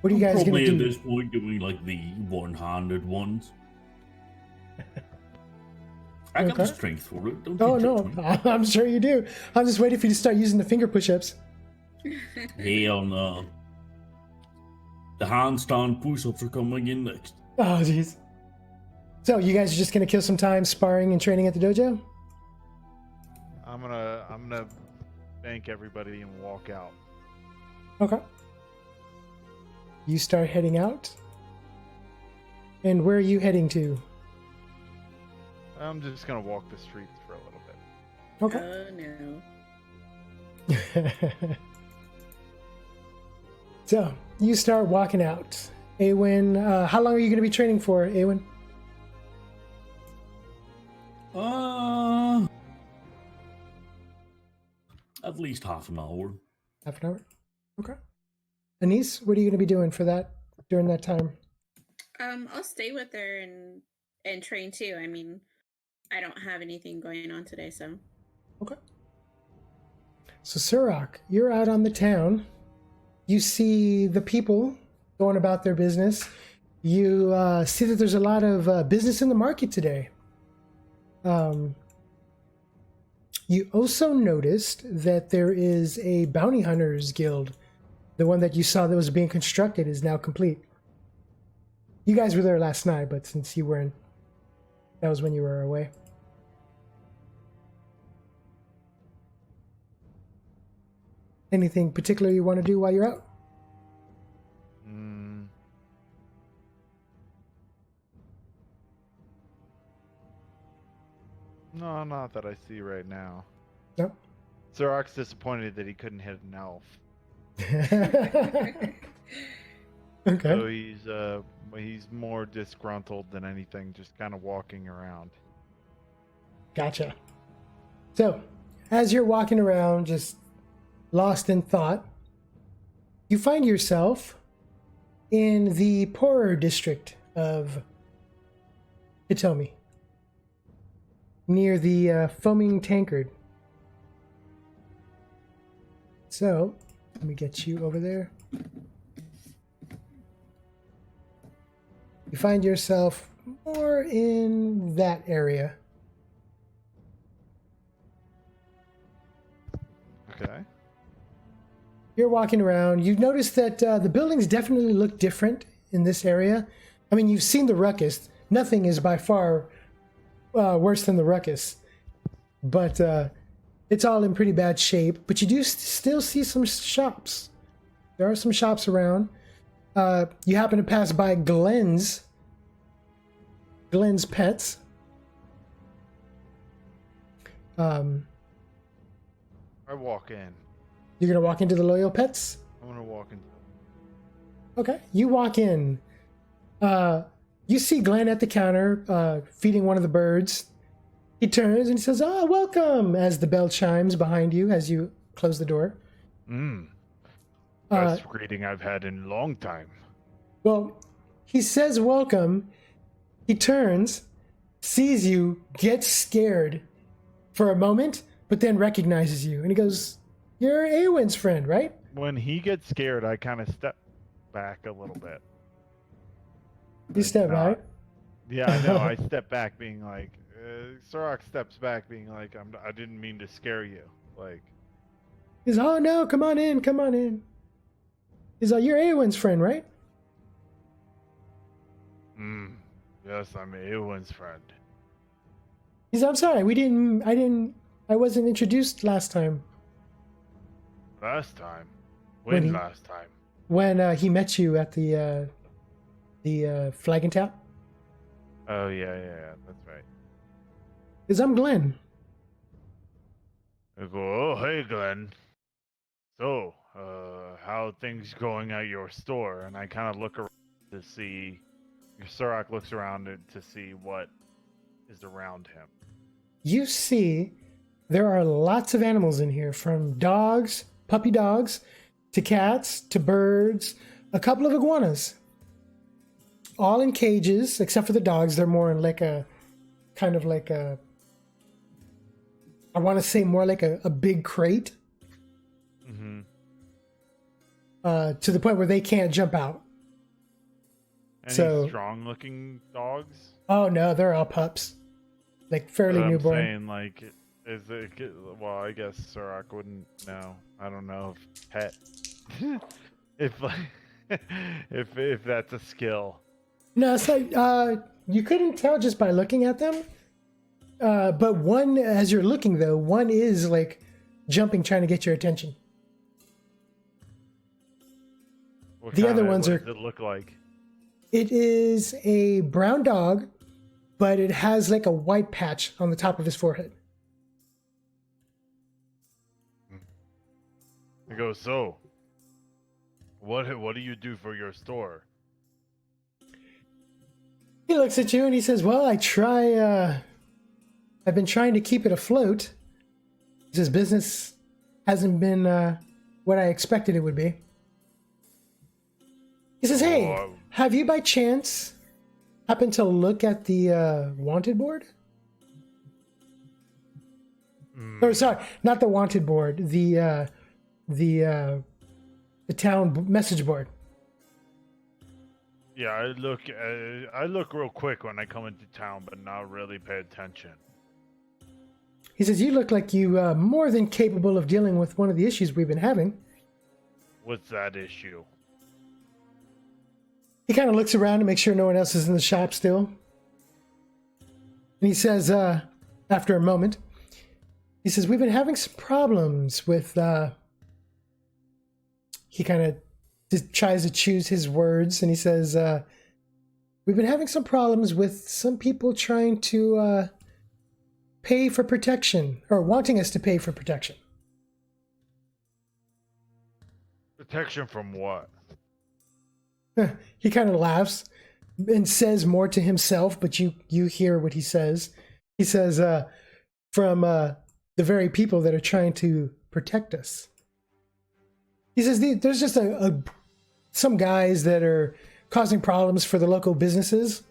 What are you guys Probably gonna do? at this point doing like the one-handed ones. I got the Okay. strength for it. Don't Oh you no, judge me. I'm sure you do. I'm just waiting for you to start using the finger push-ups. Hell no. The handstand push-ups are coming in next. Oh jeez. So you guys are just gonna kill some time sparring and training at the dojo? I'm gonna thank everybody and walk out. Okay. You start heading out. And where are you heading to? I'm just gonna walk the streets for a little bit. Okay. Oh no. So you start walking out. Aewin, how long are you going to be training for, Aewin? At least half an hour. Half an hour. Okay. Annesse, what are you going to be doing for that during that time? I'll stay with her and train too. I mean, I don't have anything going on today, so. Okay. So Surak, you're out on the town. You see the people going about their business. You see that there's a lot of business in the market today. You also noticed that there is a bounty hunters guild. The one that you saw that was being constructed is now complete. You guys were there last night, but since you weren't, that was when you were away. Anything particular you want to do while you're out? No, not that I see right now. No. Surak's disappointed that he couldn't hit an elf. Okay. So he's more disgruntled than anything, just kind of walking around. Gotcha. So, as you're walking around, just lost in thought, you find yourself in the poorer district of Hitomi, near the foaming tankard. So, let me get you over there. You find yourself more in that area. Okay. You're walking around. You notice that the buildings definitely look different in this area. I mean, you've seen the ruckus. Nothing is by far worse than the ruckus. But it's all in pretty bad shape. But you do still see some shops. There are some shops around. You happen to pass by Glenn's Pets. I walk in. You're gonna walk into the Loyal Pets? I'm gonna walk in. Okay, you walk in. You see Glenn at the counter, feeding one of the birds. He turns and he says, "Ah, welcome!" as the bell chimes behind you as you close the door. Best greeting I've had in a long time. Well, he says welcome. He turns, sees you, gets scared for a moment, but then recognizes you. And he goes, "You're Aewin's friend, right?" When he gets scared, I kind of step back a little bit. You step Not- back. Yeah, I know. I step back, being like, Surak steps back, being like, I didn't mean to scare you. Like, He's, "Oh no, come on in, come on in." He's like, "You're Aewin's friend, right?" yes, I'm Aewin's friend. He's, "I'm sorry, I wasn't introduced last time." Last time? When When he- last time? When he met you at the Flag and Tap. Oh, yeah, that's right. Because I'm Glenn. I go, oh, hey, Glenn. So, how are things going at your store? And I kind of look around to see. Surak looks around to see what is around him. You see, there are lots of animals in here, from dogs, puppy dogs, to cats, to birds, a couple of iguanas. All in cages, except for the dogs. They're more in like I want to say more like a big crate. Mm-hmm. to the point where they can't jump out. Any So- strong-looking dogs? Oh no, they're all pups, like fairly But I'm newborn. saying, like, is it? Well, I guess Surak wouldn't know. I don't know if pet, if like, if that's a skill. No, it's like you couldn't tell just by looking at them. But one, as you're looking though, one is like jumping, trying to get your attention. What The other ones what are- does it look like? It is a brown dog, but it has like a white patch on the top of his forehead. I go, so what do you do for your store? He looks at you and he says, "Well, I've been trying to keep it afloat. He says business hasn't been what I expected it would be." He says, "Hey, Oh, have you by chance happened to look at the wanted board? Or sorry, not the wanted board, the town message board." Yeah, I look real quick when I come into town, but not really pay attention. He says, "You look like you more than capable of dealing with one of the issues we've been having." What's that issue? He kind of looks around to make sure no one else is in the shop still. And he says, after a moment, he says, "We've been having some problems with," he kind of just tries to choose his words, and he says, "We've been having some problems with some people trying to pay for protection, or wanting us to pay for protection." Protection from what? He kind of laughs and says more to himself, but you hear what he says. He says, "From the very people that are trying to protect us." He says, "There's just some guys that are causing problems for the local businesses."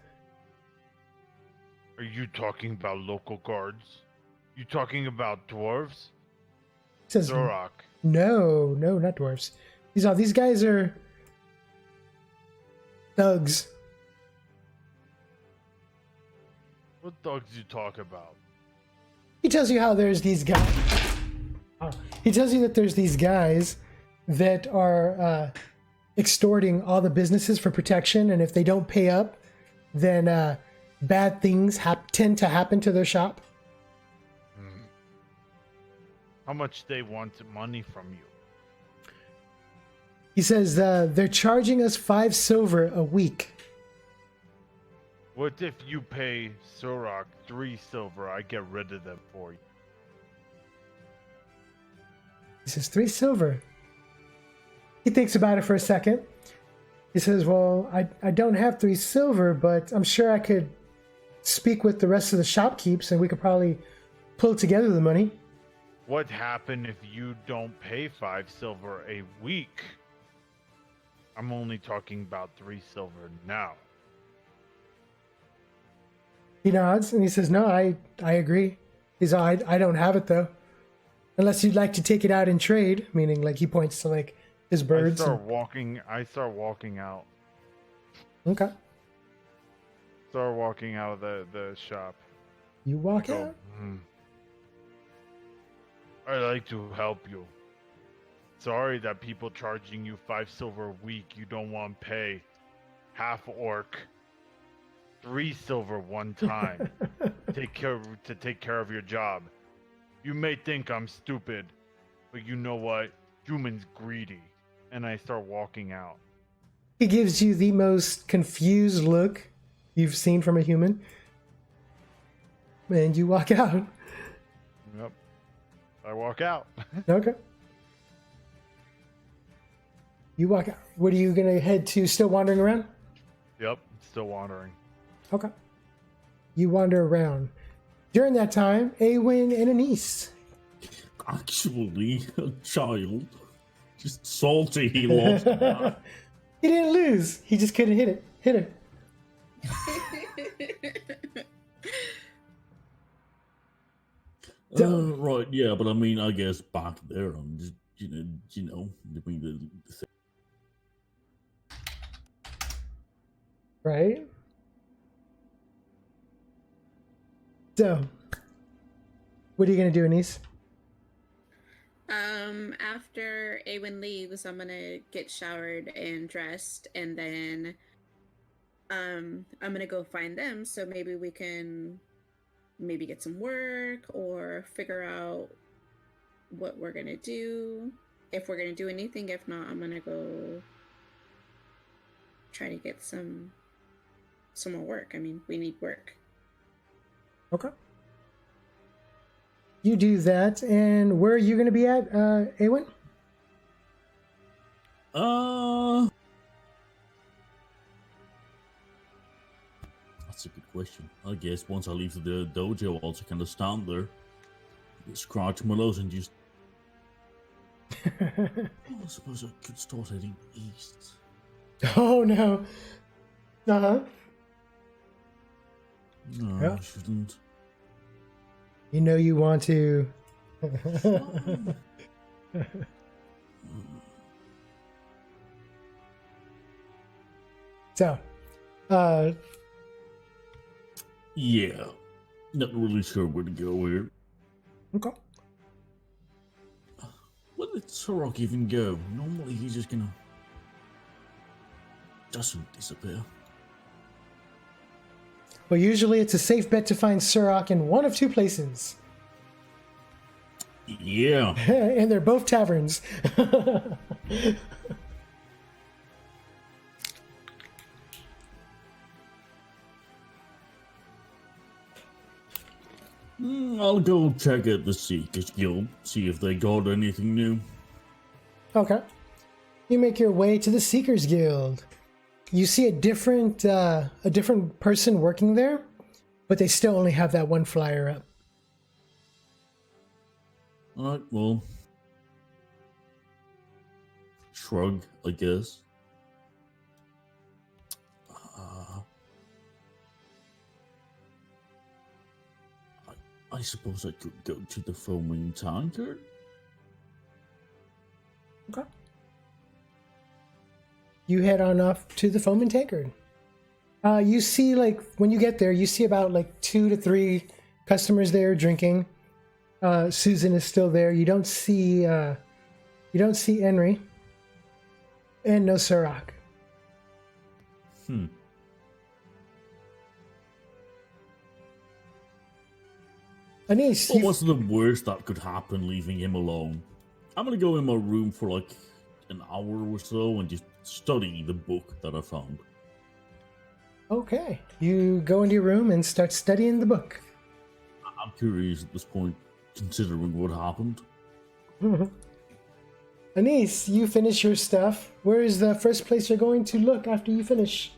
Are you talking about local guards? You talking about dwarves? He says, Zorak. No, not dwarves. These guys are thugs. What dogs you talk about? He tells you how there's these guys. He tells you that there's these guys that are extorting all the businesses for protection, and if they don't pay up, then bad things tend to happen to their shop. How much they want money from you? He says they're charging us 5 silver a week. What if you pay Zorak 3 silver? I get rid of them for you. He says 3 silver. He thinks about it for a second. He says, "Well, I don't have 3 silver, but I'm sure I could speak with the rest of the shopkeepers and we could probably pull together the money." What happened if you don't pay 5 silver a week? I'm only talking about 3 silver now. He nods and he says, "No, I agree." He's all, I don't have it though. Unless you'd like to take it out in trade," meaning like he points to like his birds. I start walking out. Okay. Start walking out of the shop. You walk Go, out. I'd like to help you. Sorry that people charging you 5 silver a week you don't want to pay. Half orc. 3 silver one time. take care of your job. You may think I'm stupid, but you know what? Humans greedy. And I start walking out. He gives you the most confused look you've seen from a human. And you walk out. Yep. I walk out. Okay. You walk out. What are you going to head to? Still wandering around? Yep. Still wandering. Okay. You wander around. During that time, Aewin and Annesse. Actually, a child. Just salty he lost. that. He didn't lose. He just couldn't hit it. Hit it. Right, yeah, but I mean, I guess back there, I'm just, I mean, Right? So, what are you going to do, Annesse? After Aewin leaves, I'm gonna get showered and dressed, and then I'm gonna go find them. So maybe we can get some work or figure out what we're gonna do, if we're gonna do anything. If not, I'm gonna go try to get some more work. I mean, we need work. Okay. You do that, and where are you going to be at, Aewin? That's a good question. I guess once I leave the dojo, I'll just kind of stand there, scratch my nose, and just. I suppose I could start heading east. Oh, no. Uh-huh. No, Yeah. I shouldn't. You know you want to. So, Yeah, not really sure where to go here. okay. Where did Sorok even go? Normally he's just gonna doesn't disappear. Well, usually it's a safe bet to find Surok in one of two places. Yeah. And they're both taverns. I'll go check out the Seekers Guild, see if they got anything new. Okay. You make your way to the Seekers Guild. You see a different person working there, but they still only have that one flyer up. Alright, well. Shrug, I guess. I suppose I could go to the Foaming Tankard. Okay. You head on off to the Foaming Tankard. You see, like, when you get there, you see about, like, 2 to 3 customers there drinking. Susan is still there. You don't see Henry. And no Surok. Annesse, What's the worst that could happen leaving him alone? I'm gonna go in my room for like an hour or so and just study the book that I found. Okay. You go into your room and start studying the book. I'm curious at this point, considering what happened. Annesse, you finish your stuff. Where is the first place you're going to look after you finish?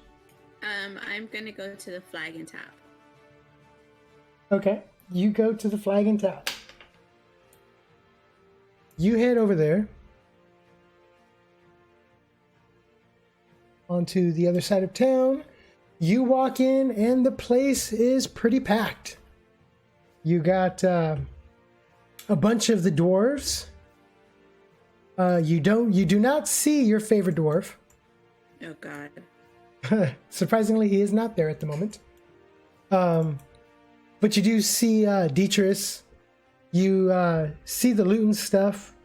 I'm gonna go to the Flag and Tap. Okay. You go to the Flag and Tap. You head over there. Onto the other side of town. You walk in and the place is pretty packed. You got a bunch of the dwarves. You do not see your favorite dwarf. Oh God. Surprisingly, he is not there at the moment. But you do see Dietrich. You see the Luton stuff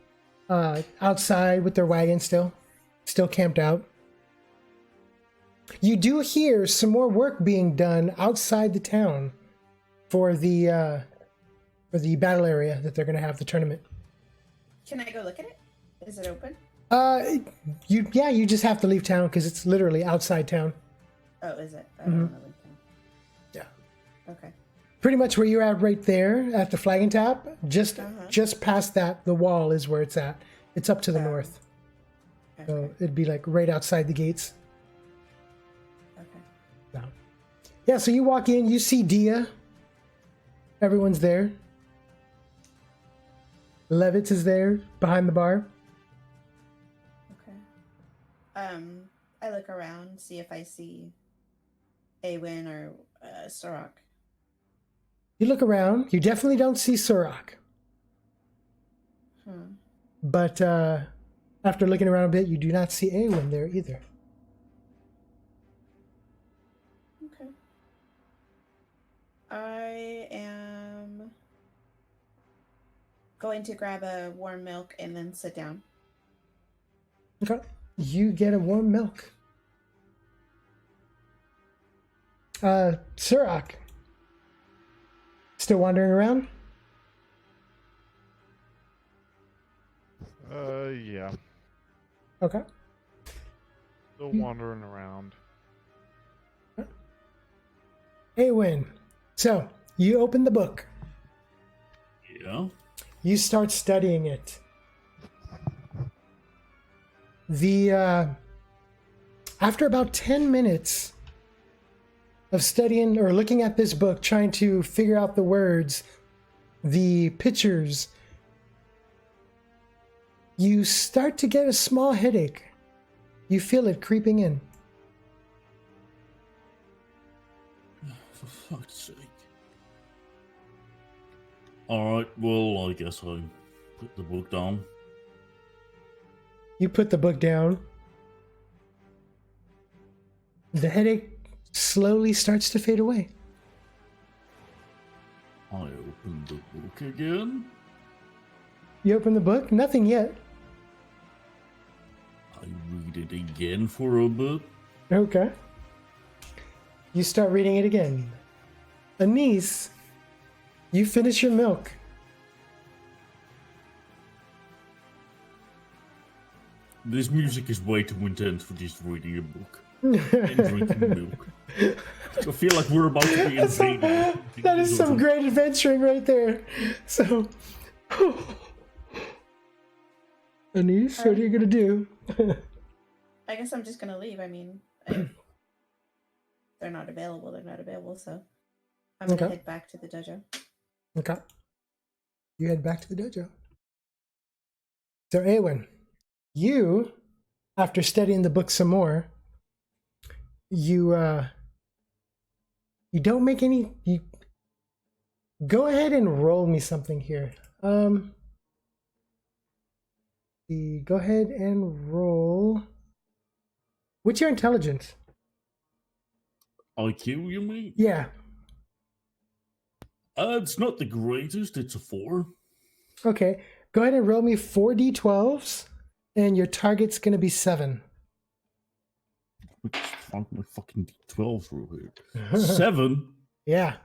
outside with their wagon still camped out. You do hear some more work being done outside the town for the battle area that they're going to have the tournament. Can I go look at it? Is it open? You just have to leave town because it's literally outside town. Oh, is it? I don't want to leave town. Yeah. Okay. Pretty much where you're at right there at the Flag and Tap, just past that, the wall is where it's at. It's up to the north. Okay. So it'd be like right outside the gates. Okay. No. Yeah, so you walk in, you see Dia. Everyone's there. Levitz is there behind the bar. Okay. I look around, see if I see Aewin or Sorok. You look around, you definitely don't see Surok. But after looking around a bit, you do not see Aewin there either. Okay. I am going to grab a warm milk and then sit down. Okay. You get a warm milk. Surak. Still wandering around? Yeah. Okay. Still wandering around. Aewin. So, you open the book. Yeah. You start studying it. After about 10 minutes of studying or looking at this book, trying to figure out the words, the pictures, you start to get a small headache. You feel it creeping in. For fuck's sake. Alright, well, I guess I put the book down. You put the book down. The headache slowly starts to fade away. I open the book again. You open the book, nothing yet. I read it again for a bit. Okay. You start reading it again. Annesse, you finish your milk. This music is way too intense for just reading a book and drinking milk. I feel like we're about to be invaded. That is some great adventuring right there. So, Annesse, what are you gonna do? I guess I'm just gonna leave. I mean, if they're not available, they're not available. So I'm gonna Okay. head back to the dojo. Okay. You head back to the dojo. So, Aewin, you, after studying the book some more, you don't make any. You go ahead and roll me something here. Go ahead and roll. What's your intelligence? IQ, you mean? Yeah. It's not the greatest, it's a 4. Okay. Go ahead and roll me 4d12s, and your target's gonna be 7. Which found my fucking D12 through here. 7? Yeah.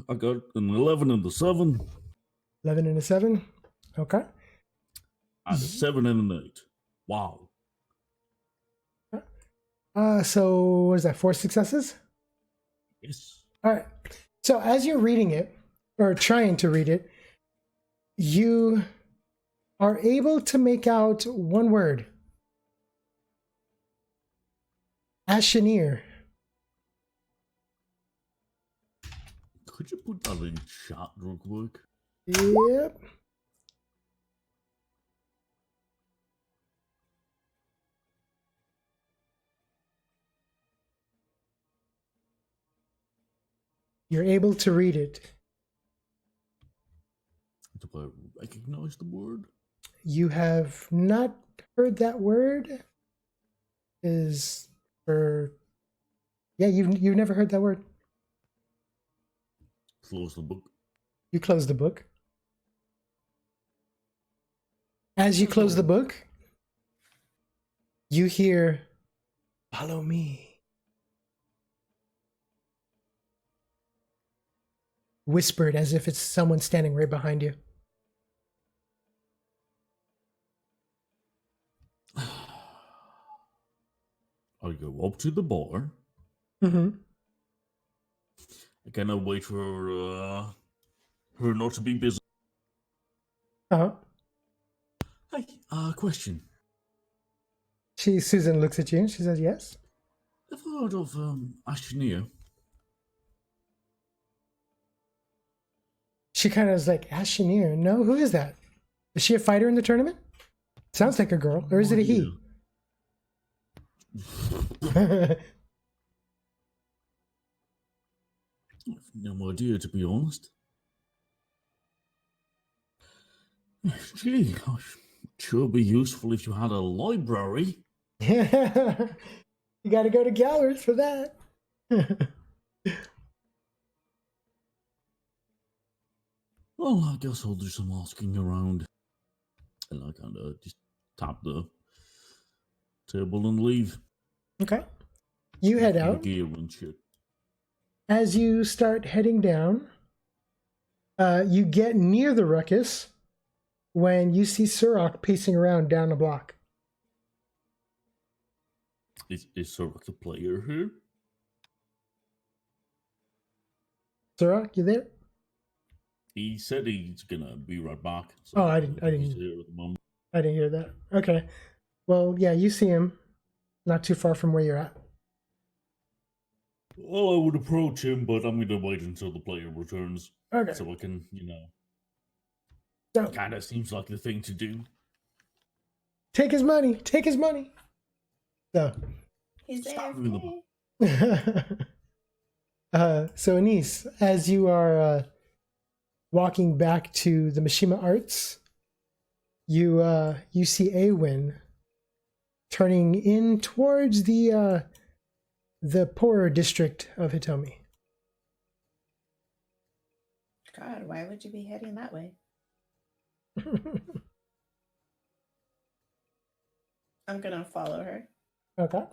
I got an 11 and a 7. 11 and a 7. Okay. And a 7 and an 8. Wow. So what is that? 4 successes? Yes. All right. So as you're reading it, or trying to read it, you are able to make out one word. Ashenir. Could you put that in chat real quick? Yep. You're able to read it. Do I recognize the word? You have not heard that word. Is for you've never heard that word. Close the book. You close the book. As you close the book, you hear, "Follow me." Whispered as if it's someone standing right behind you. I go up to the bar. Mm-hmm. I cannot wait for her not to be busy. Uh-huh. Hey, question. Susan looks at you and she says, "Yes." Have you heard of Ashenir? She kind of is like, "Ashenir? No, who is that? Is she a fighter in the tournament? Sounds like a girl, or is it a he?" I've no idea, to be honest. Gee, sure be useful if you had a library. You got to go to Galrith for that. Well, I guess I'll do some asking around. And I kind of just tap the table and leave. Okay. You head My out. gear and shit. As you start heading down, you get near the ruckus when you see Surok pacing around down the block. Is Sorok the player here? Surok, you there? He said he's gonna be right back. So Oh, I didn't he's here at the moment. I didn't hear that. Okay. Well, yeah, you see him not too far from where you're at. Well, I would approach him, but I'm gonna wait until the player returns. Okay. So I can, So, kind of seems like the thing to do. take his money. Take his money. So, He's Stop AFK. moving the so Annesse, as you are walking back to the Mishima Arts, you see Aewin turning in towards the poorer district of Hitomi. God, why would you be heading that way? I'm gonna follow her. Okay.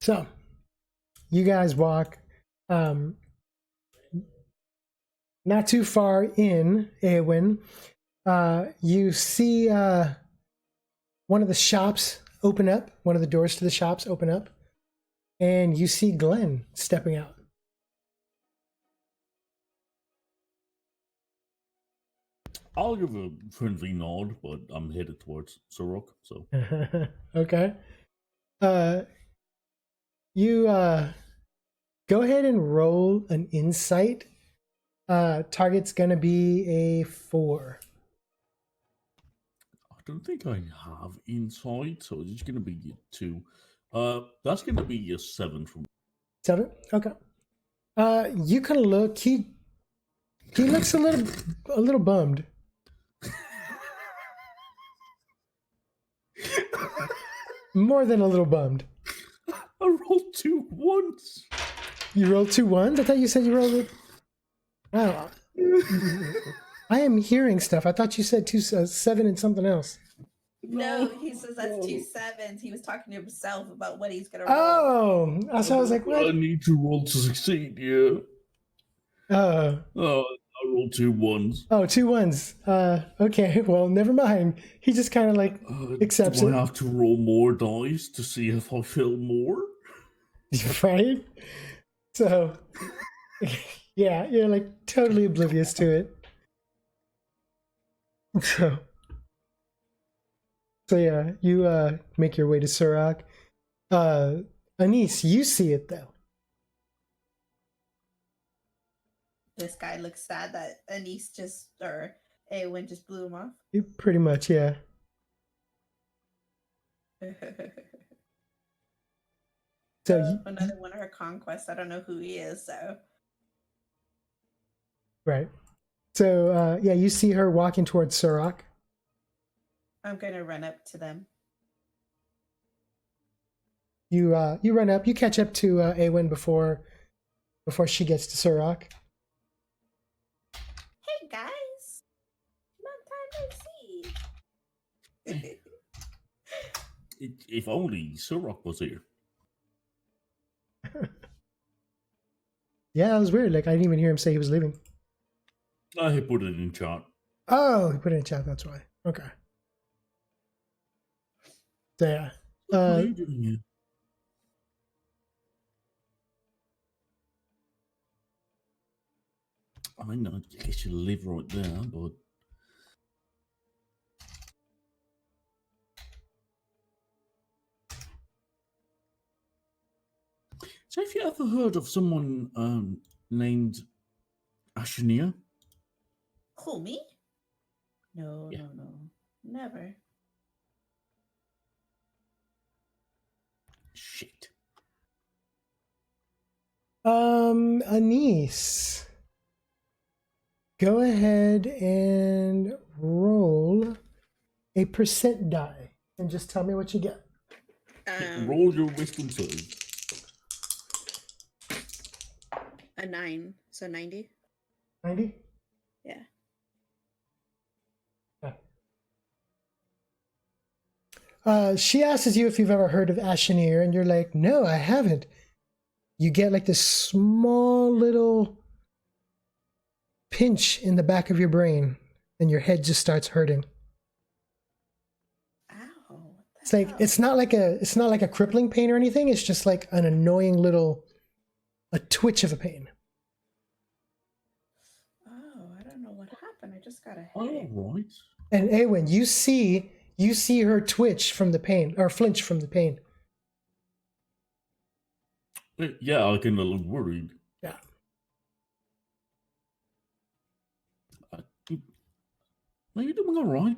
So, you guys walk not too far in Aewin. You see one of the shops open up, one of the doors to the shops open up, and you see Glenn stepping out. I'll give a friendly nod, but I'm headed towards Sorok, so Okay. You go ahead and roll an insight. Target's gonna be a 4. I don't think I have insight, so it's gonna be a 2. That's gonna be a 7 from 7? Okay. You can look. He looks a little bummed. More than a little bummed. I rolled 2 once. You rolled 2 1s? I thought you said you rolled it. I don't know. I am hearing stuff. I thought you said 7 and something else. No, he says that's 2 7s. He was talking to himself about what he's gonna roll. Oh, so I was like, I what? need to roll to succeed, yeah. I rolled 2 1s. Oh, 2 1s. Okay, well, never mind. He just kind of like accepts do it. I have to roll more dice to see if I feel more? Right? So, yeah, you're like totally oblivious to it. So yeah, you make your way to Surok. Annesse, you see it though. This guy looks sad that Annesse or Aewin just blew him off. You pretty much, yeah. So another one of her conquests. I don't know who he is, so. Right. So yeah, you see her walking towards Surok. I'm gonna run up to them. You run up. You catch up to Aewin before she gets to Surok. Hey guys, long time no see. If only Sorok was here. Yeah, that was weird. Like I didn't even hear him say he was leaving. I put it in chat. Oh, he put it in chat. That's why. Okay. So yeah. What are you doing here? I mean, I guess you live right there, but so have you ever heard of someone named Ashania? Who, me? No, Yeah. no, never. Shit. Annesse, go ahead and roll a percent die and just tell me what you get. Roll your wisdom save. A 9, so 90. 90? Yeah. She asks you if you've ever heard of Ashenir, and you're like, no, I haven't. You get like this small little pinch in the back of your brain, and your head just starts hurting. Ow. What the It's like hell? it's not like a crippling pain or anything. It's just like an annoying a twitch of a pain. Oh, I don't know what happened. I just got a All headache. right. And Aewin, you see her twitch from the pain or flinch from the pain. Yeah, I can look worried. Yeah. Are you doing all right?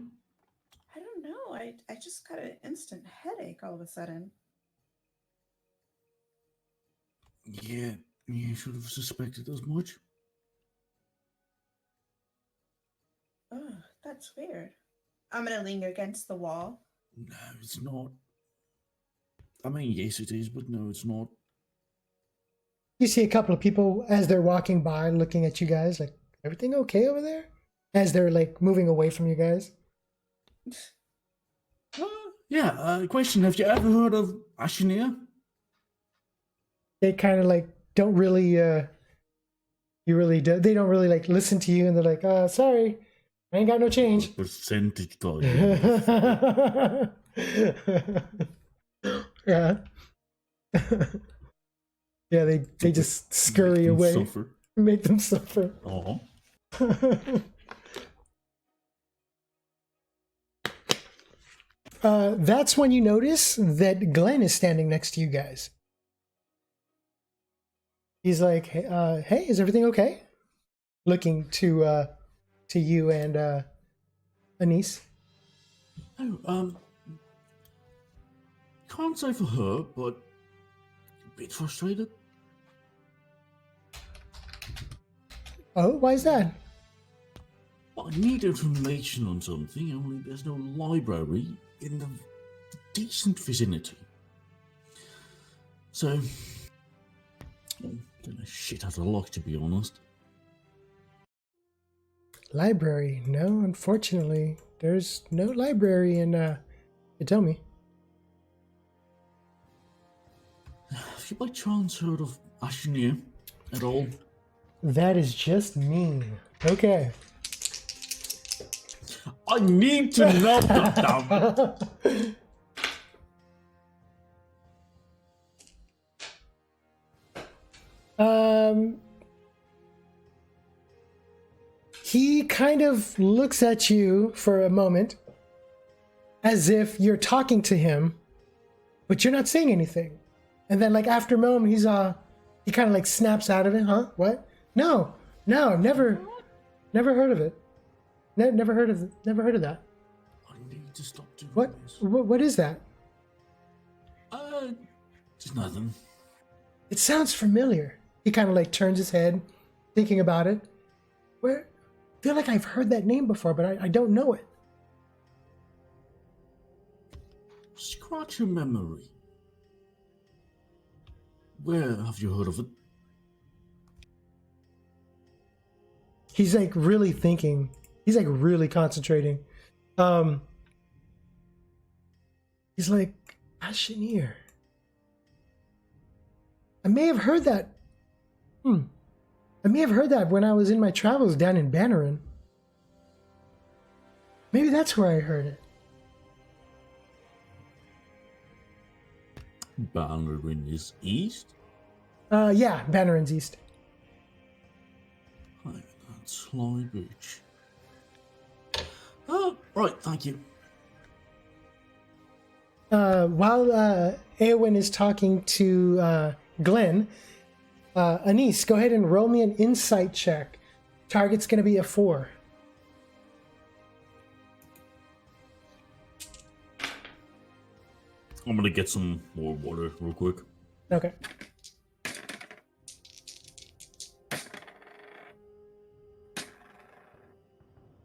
I don't know. I just got an instant headache all of a sudden. Yeah, you should have suspected as much. Oh, that's weird. I'm gonna lean against the wall. No, it's not. I mean, yes, it is, but no, it's not. You see a couple of people as they're walking by looking at you guys like, everything okay over there? As they're like moving away from you guys. Yeah, question, have you ever heard of Ashenir? They kind of like don't really they don't really like listen to you, and they're like, sorry, I ain't got no change. Percentage die. Yeah. Yeah, they just scurry away. Suffer. Make them suffer. Uh-huh. That's when you notice that Glenn is standing next to you guys. He's like, hey, is everything okay? Looking to you and Annesse. Oh, can't say for her, but a bit frustrated. Oh, why is that? I need information on something, only there's no library in the decent vicinity. So, don't know shit out of luck, to be honest. Library? No, unfortunately, there's no library in Hitomi. Have you by chance heard of Ashenir at all? That is just me. Okay. I need to know, goddammit! He kind of looks at you for a moment as if you're talking to him, but you're not saying anything. And then like after a moment, he kind of like snaps out of it. Huh? What? No, never heard of it. Never heard of that. I need to stop doing this. What is that? Just nothing. It sounds familiar. He kind of like turns his head, thinking about it. I feel like I've heard that name before, but I don't know it. Scratch your memory. Where have you heard of it? He's like really thinking. He's like really concentrating. He's like, Ashenir. I may have heard that. I may have heard that when I was in my travels down in Bannerin. Maybe that's where I heard it. Bannerin is east? Yeah, Bannerin's east. Oh, that sly bitch. Oh, right, thank you. While Aewin is talking to Glenn, Annesse, go ahead and roll me an insight check. Target's going to be a 4. I'm gonna get some more water real quick. Okay.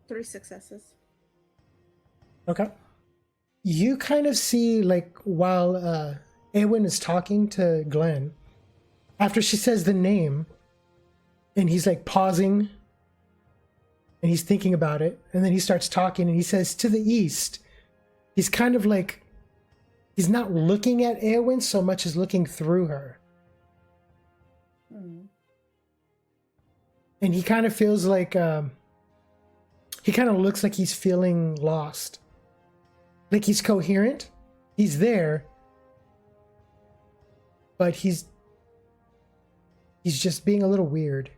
Three successes. Okay. you kind of see, like, while Aewin is talking to Glenn, after she says the name, and he's like pausing, and he's thinking about it, and then he starts talking, and he says, to the east. He's kind of like, he's not looking at Aewin so much as looking through her. And he kind of feels like, he kind of looks like he's feeling lost. Like he's coherent, he's there, but he's just being a little weird.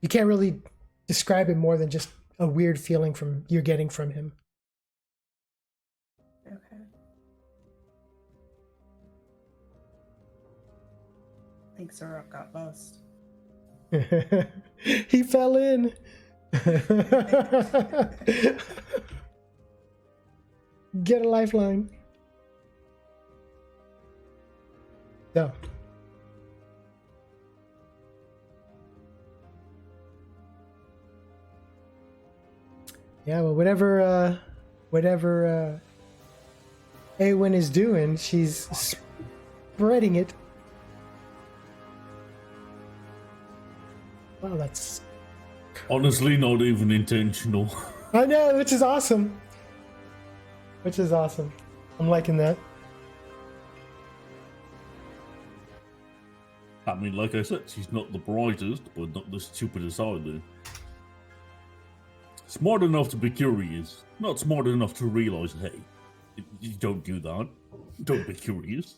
You can't really describe it more than just a weird feeling you're getting from him. Okay. I think Sorok got lost. He fell in. Get a lifeline. No. Yeah, well, whatever Aewin is doing, she's spreading it. Wow, that's Honestly, not even intentional. I know, which is awesome. Which is awesome. I'm liking that. I mean, like I said, she's not the brightest, but not the stupidest either. Smart enough to be curious, not smart enough to realize, hey, you don't do that. Don't be curious.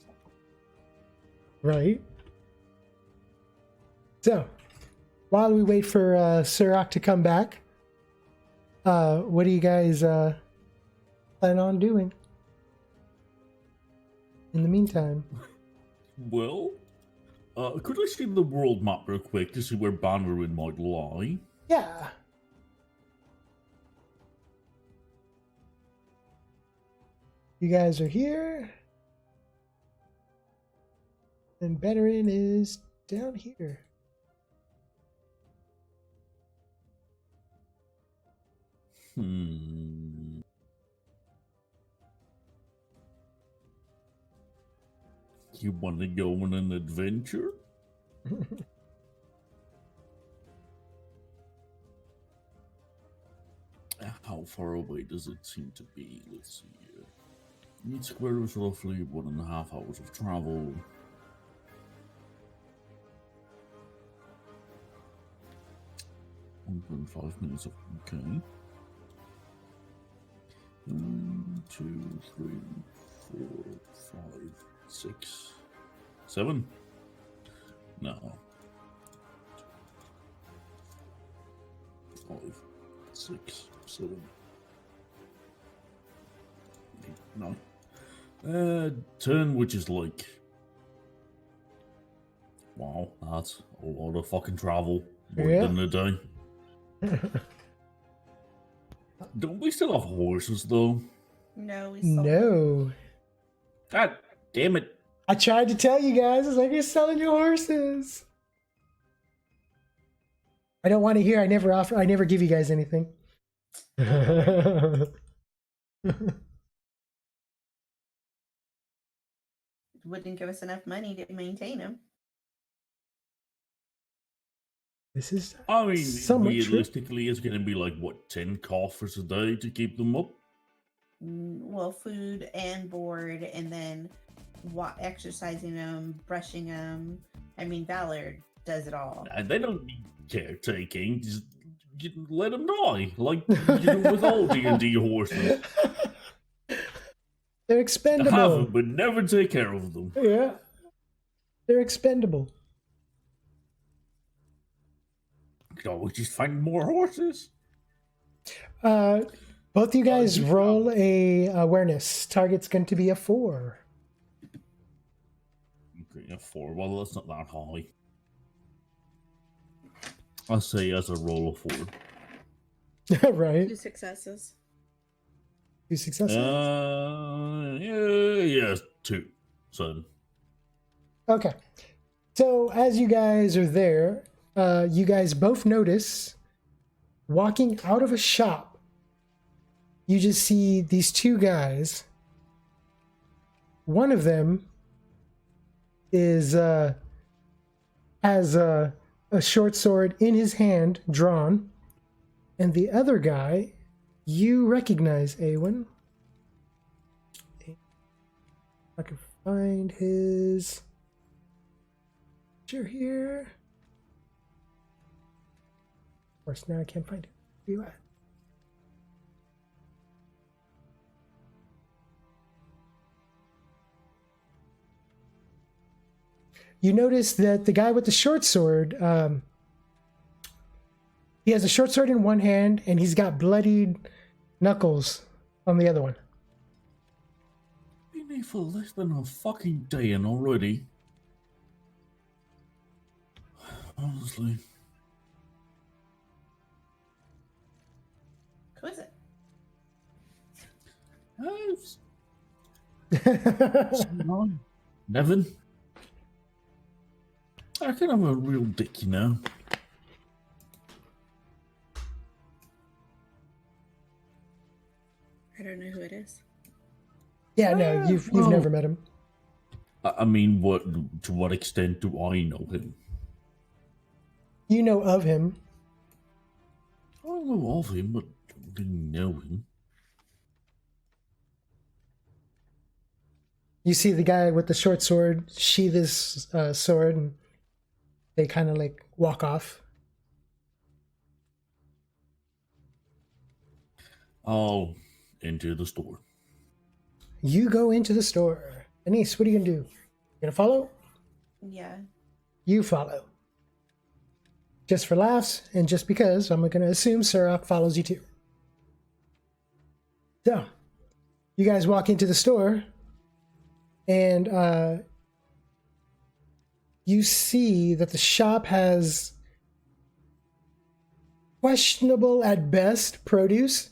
Right. So, while we wait for Sorok to come back, what do you guys plan on doing in the meantime? Well, could I see the world map real quick to see where Bannerin might lie? Yeah. You guys are here. And Bannerin is down here. You want to go on an adventure? How far away does it seem to be? Let's see here. Each square is roughly 1.5 hours of travel. One 5 minutes of okay. 1, 2, 3, 4, 5, 6, 7. No. 5, 6, 7, 8, 9. 10, which is like, wow, that's a lot of fucking travel. More than a day. Don't we still have horses though? No, we sold them. No. God damn it. I tried to tell you guys. I was like, you're selling your horses. I don't want to hear. I never give you guys anything. Wouldn't give us enough money to maintain them. This is I mean, somewhat realistically, it's going to be like, what, 10 coffers a day to keep them up? Well, food and board, and then exercising them, brushing them. I mean, Valor does it all. And they don't need caretaking. Just let them die, like you do with all D&D horses. They're expendable. Have them, but never take care of them. Yeah. They're expendable. You can always just find more horses. Both you guys roll a awareness. Target's going to be a 4. Okay, a 4. Well, that's not that high. I'll say as a roll of 4. Right. 2 successes. 2 successes. Yeah, 2. So. Okay. So as you guys are there, you guys both notice walking out of a shop you just see these two guys. One of them is has a short sword in his hand, drawn, and the other guy you recognize, Aewin. If I can find his picture here. Of course, now I can't find it. Where you at? You notice that the guy with the short sword, he has a short sword in one hand and he's got bloodied knuckles on the other one. Been here for less than a fucking day and already. Honestly. Who is it? Nevin. I reckon I'm a real dick, you know. I don't know who it is. Yeah, no, you've well, never met him. I mean, to what extent do I know him? You know of him. I know of him, but I didn't know him. You see the guy with the short sword sheath his sword, and they kind of like walk off. I'll enter the store. You go into the store. Annesse, what are you gonna do? You gonna follow? Yeah. You follow. Just for laughs, and just because, I'm gonna assume Surok follows you too. So, you guys walk into the store, and you see that the shop has questionable at best produce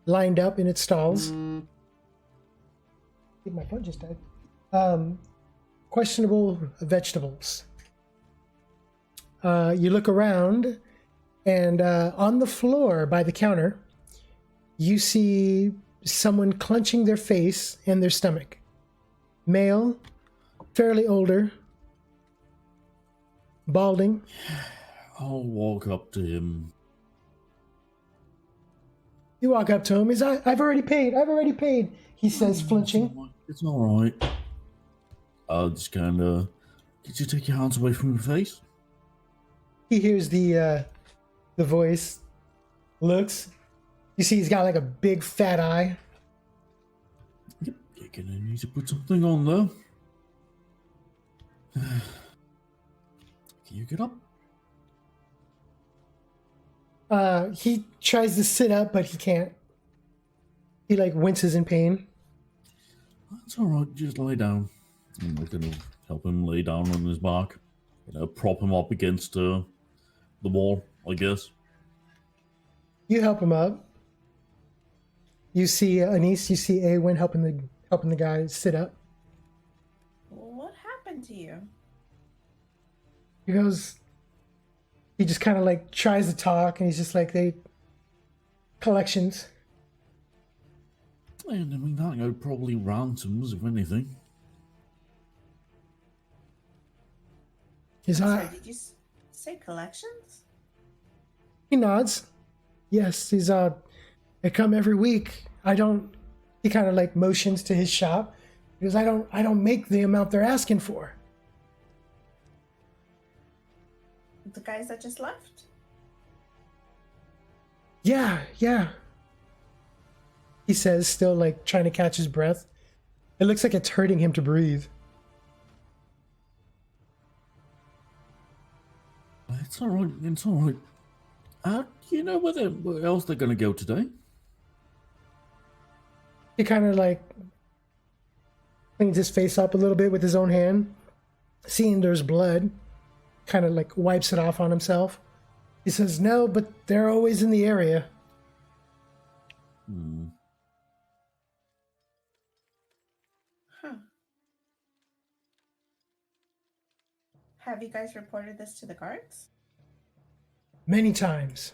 lined up in its stalls. I think my phone just died. Questionable vegetables. You look around, and on the floor by the counter, you see someone clenching their face and their stomach. Male, fairly older, balding. I'll walk up to him. You walk up to him. He's, I've already paid, he says, flinching. It's alright. I'll just kind of... Did you take your hands away from your face? He hears the voice, looks. You see he's got like a big fat eye. Yep, you're gonna need to put something on though. Can you get up? He tries to sit up, but he can't. He like winces in pain. That's alright, just lay down. I'm gonna help him lay down on his back. You know, prop him up against the wall, I guess. You help him up. You see Annesse, you see Aewin helping the guy sit up. What happened to you? He goes, he just kind of like tries to talk, and he's just like, collections. And I mean, that go probably ransoms, if anything. His Sorry, eye, did you say collections? he nods. Yes, he's they come every week. He kind of like motions to his shop. He goes, I don't make the amount they're asking for. The guys that just left? Yeah. He says, still like trying to catch his breath. It looks like it's hurting him to breathe. It's alright, it's alright. You know where else they're gonna go today? He kind of like cleans his face up a little bit with his own hand, seeing there's blood, kind of like wipes it off on himself. He says, no, but they're always in the area. Huh. Have you guys reported this to the guards? Many times.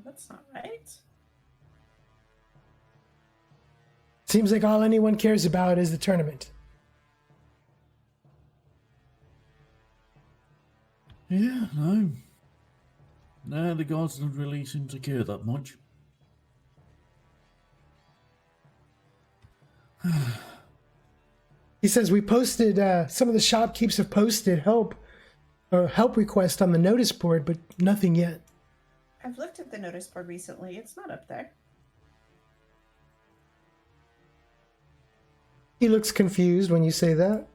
Well, that's not right. Seems like all anyone cares about is the tournament. Yeah, no. No, the gods don't really seem to care that much. He says we posted, some of the shopkeepers have posted help request on the notice board, but nothing yet. I've looked at the notice board recently. It's not up there. He looks confused when you say that.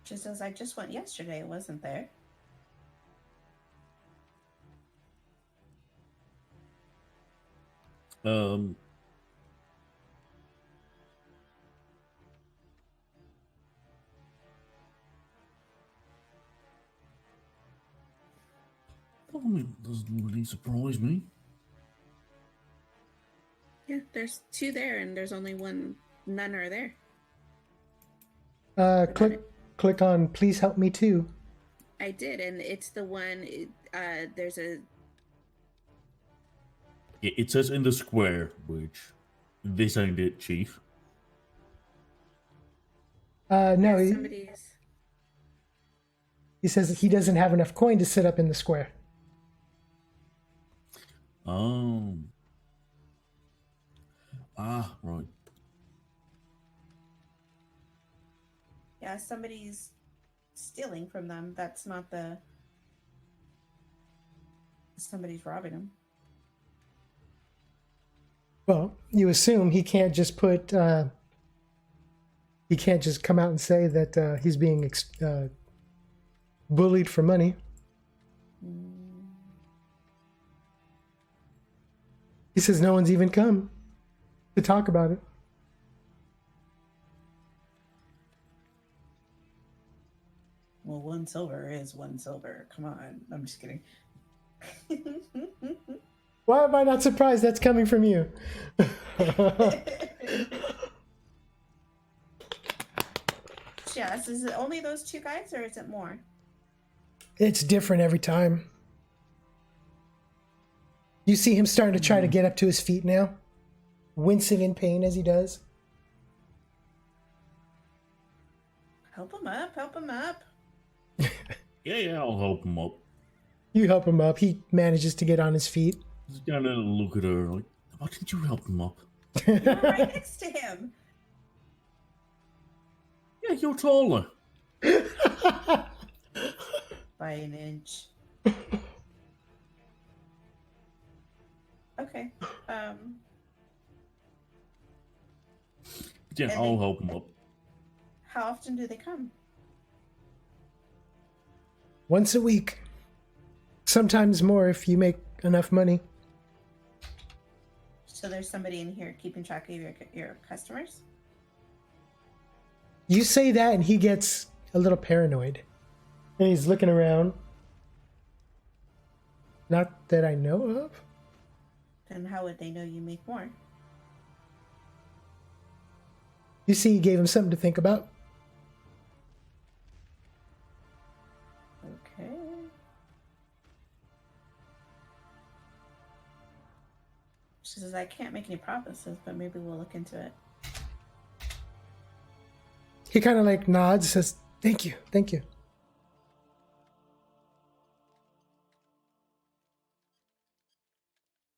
Just as I just went yesterday, it wasn't there. I mean, it doesn't really surprise me. Yeah, there's 2 there, and there's only none are there. Click on please help me too. I did, and it's the one. There's a. It says in the square, which this ain't it, Chief. No, Somebody's. he says he doesn't have enough coin to sit up in the square. Oh. Ah, right. Yeah, somebody's stealing from them. That's not the. Somebody's robbing them. Well, you assume he can't just put. He can't just come out and say that he's being bullied for money. He says no one's even come to talk about it. Well, 1 silver is 1 silver. Come on. I'm just kidding. Why am I not surprised that's coming from you? Jess, is it only those 2 guys or is it more? It's different every time. You see him starting to try to get up to his feet now, wincing in pain as he does. Help him up. Help him up. Yeah, I'll help him up. You help him up. He manages to get on his feet. Just gonna look at her like, why didn't you help him up? You're right next to him. Yeah, you're taller. By an inch. Okay. Yeah, And I'll they- help him up. How often do they come? Once a week. Sometimes more if you make enough money. So there's somebody in here keeping track of your customers? You say that and he gets a little paranoid. And he's looking around. Not that I know of. Then how would they know you make more? You see, he gave him something to think about. Okay. She says, I can't make any promises, but maybe we'll look into it. He kind of like nods, says, thank you, thank you.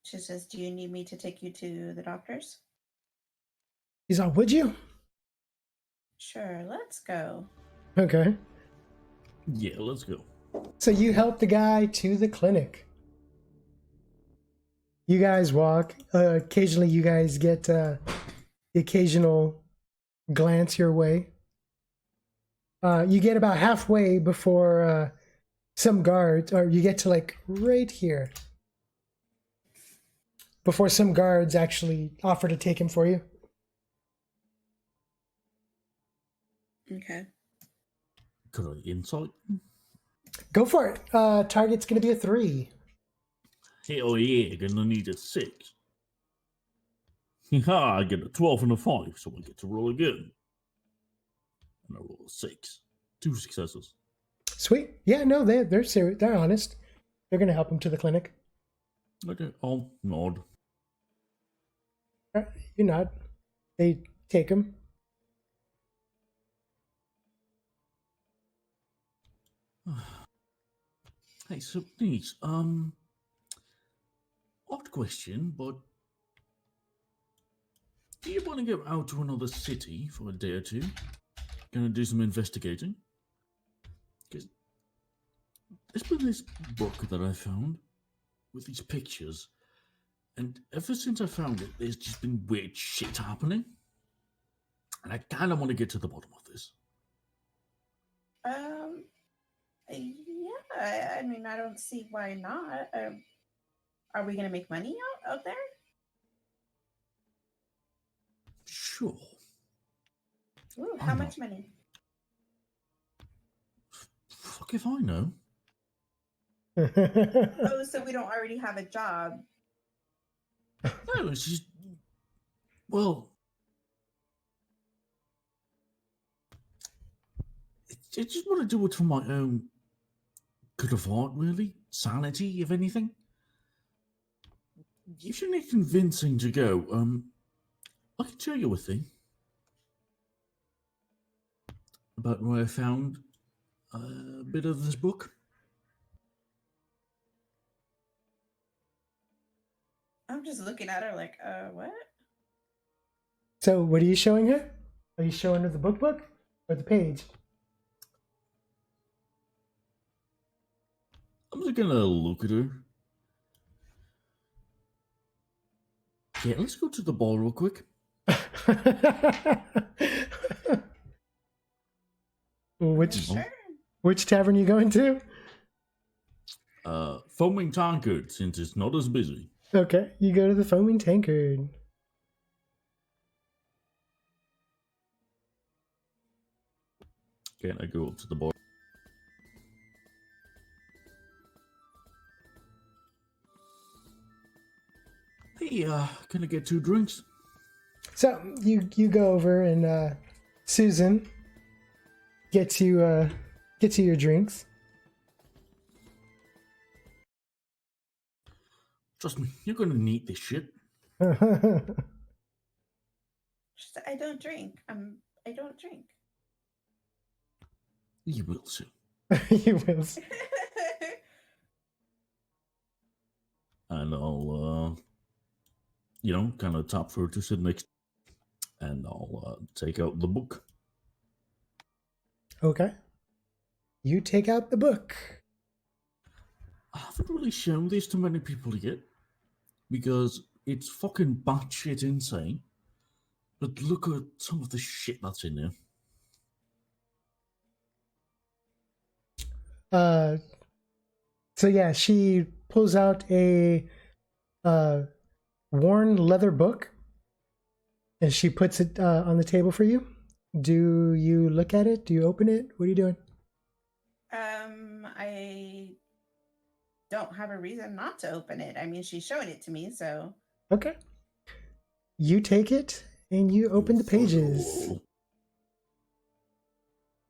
She says, do you need me to take you to the doctors? He's all, would you? Sure, let's go. Okay. Yeah, let's go. So you help the guy to the clinic. You guys walk. Occasionally you guys get the occasional glance your way. You get about halfway before some guards, or you get to like right here. Before some guards actually offer to take him for you. Okay. Could I insight? Go for it. Target's going to be a 3. Hell yeah, gonna need a 6. Ha! I get a 12 and a 5, so I get to roll again. And I roll a 6. 2 successes. Sweet. Yeah, no, they're serious. They're honest. They're going to help him to the clinic. Okay, I'll nod. You nod. They take him. Hey, so please, odd question, but do you want to go out to another city for a day or two? Gonna do some investigating? Because there's been this book that I found with these pictures, and ever since I found it, there's just been weird shit happening. And I kind of want to get to the bottom of this. Yeah, I mean, I don't see why not. Are we going to make money out there? Sure. Ooh, I how know. much money? Fuck if I know. Oh, so we don't already have a job. No, it's just... Well... I just want to do it for my own good of heart, really. Sanity, if anything. If you need convincing to go, I can show you a thing. About where I found a bit of this book. I'm just looking at her like, what? So, what are you showing her? Are you showing her the book or the page? I'm just gonna look at her. Yeah, let's go to the ball real quick. Sure. Which tavern are you going to? Foaming Tankard, since it's not as busy. Okay, you go to the Foaming Tankard. Okay, I go up to the bar. Hey, can I get 2 drinks? So you go over and Susan gets you your drinks. Trust me, you're gonna need this shit. She said, I don't drink. I don't drink. You will soon. You will. And I'll, kind of tap for her to sit next. And I'll take out the book. Okay. You take out the book. I haven't really shown this to many people yet. Because it's fucking batshit insane. But look at some of the shit that's in there. So yeah, she pulls out a worn leather book and she puts it on the table for you. Do you look at it? Do you open it? What are you doing? I don't have a reason not to open it. I mean, she's showing it to me, so. Okay. You take it and you open the pages.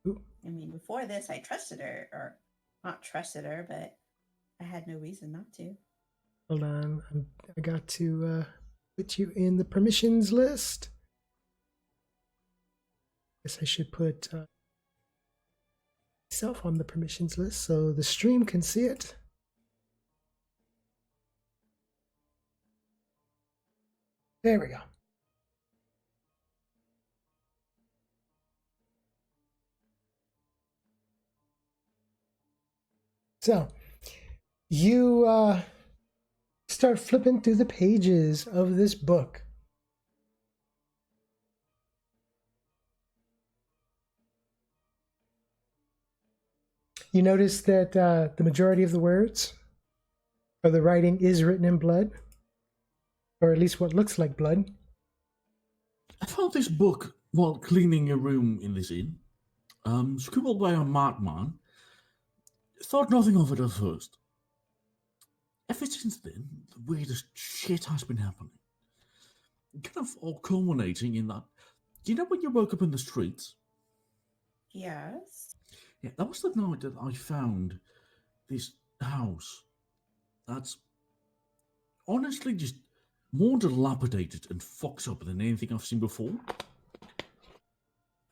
I mean, before this, I trusted her, or not trusted her, but I had no reason not to. Hold on. I got to put you in the permissions list. Guess I should put myself on the permissions list so the stream can see it. There we go. So you start flipping through the pages of this book. You notice that the majority of the words or the writing is written in blood, or at least what looks like blood. I found this book while cleaning a room in this inn. Scribbled by a madman. Thought nothing of it at first. Ever since then, the weirdest shit has been happening. Kind of all culminating in that. You know when you woke up in the streets? Yes. Yeah, that was the night that I found this house that's honestly just more dilapidated and fucked up than anything I've seen before.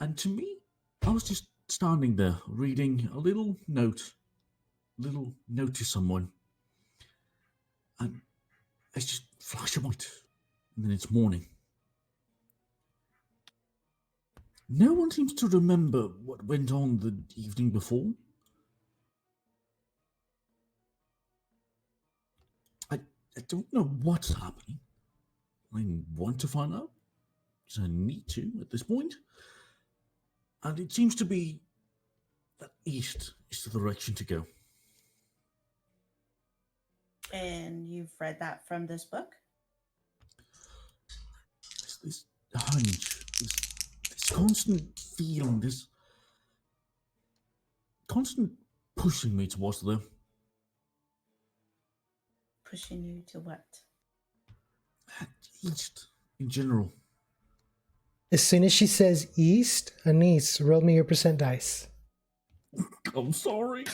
And to me, I was just standing there reading a little note to someone, and it's just flash of white, and then it's morning. No one seems to remember what went on the evening before. I don't know what's happening. I want to find out, because I need to at this point. And it seems to be that east is the direction to go. And you've read that from this book? This hunch, this constant feeling, this constant pushing me towards there. Pushing you to what? East, in general. As soon as she says east, Annesse, roll me your percent dice. I'm sorry.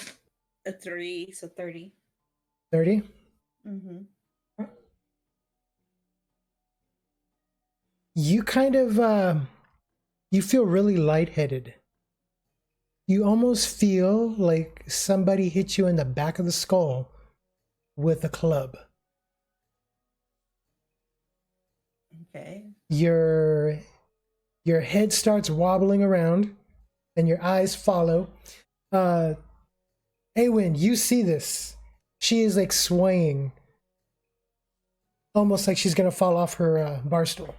A 3, so 30. 30? Mm-hmm. You kind of, you feel really lightheaded. You almost feel like somebody hit you in the back of the skull with a club. Okay. Your head starts wobbling around and your eyes follow. Aewin, you see this. She is like swaying, almost like she's gonna fall off her bar stool.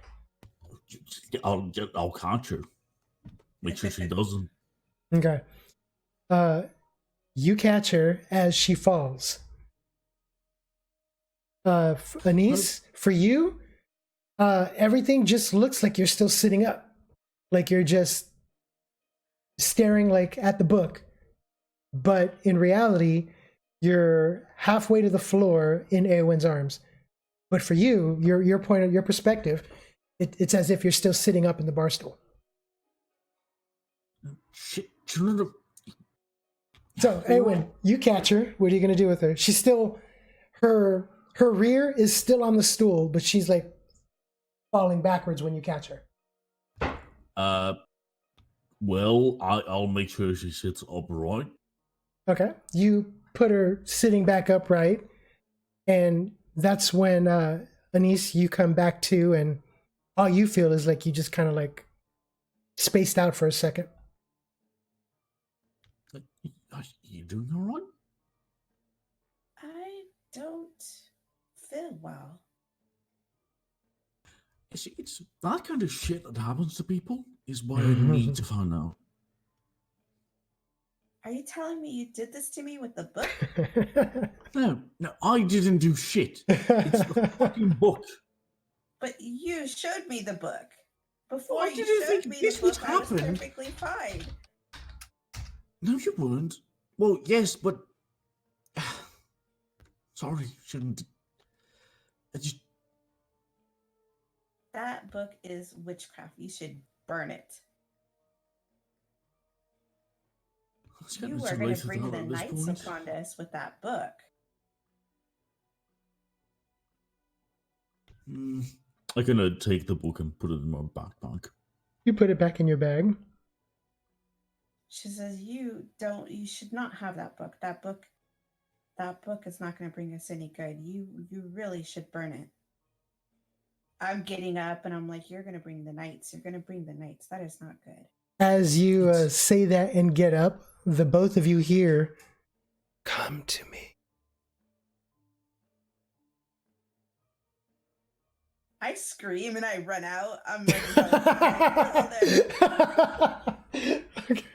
I'll catch her. Make sure she doesn't. Okay. You catch her as she falls. Annesse, for you, everything just looks like you're still sitting up. Like you're just staring like at the book. But in reality, you're halfway to the floor in Aewin's arms. But for you, your point of your perspective, it's as if you're still sitting up in the bar stool. Shit. So, Aewin, you catch her. What are you going to do with her? She's still, her rear is still on the stool, but she's like falling backwards when you catch her. Well, I'll make sure she sits upright. Okay. You put her sitting back upright, and that's when, Annesse, you come back to, and all you feel is like you just kind of like spaced out for a second. You doing all right? I don't feel well. See, it's that kind of shit that happens to people is why I need to find out. Are you telling me you did this to me with the book? No, I didn't do shit. It's the fucking book. But you showed me the book. Before I you didn't showed think me this the book, would I was happen. perfectly fine. No, you weren't. Well, yes, but sorry, shouldn't. I just That book is witchcraft. You should burn it. was You getting are too going late to for bring that the at this knights point. upon us with that book. I'm gonna take the book and put it in my backpack. You put it back in your bag. She says, you should not have that book. That book is not going to bring us any good. You really should burn it. I'm getting up and I'm like, you're going to bring the knights. You're going to bring the knights. That is not good. As you say that and get up, the both of you hear, "Come to me." I scream and I run out. I'm ready. Okay.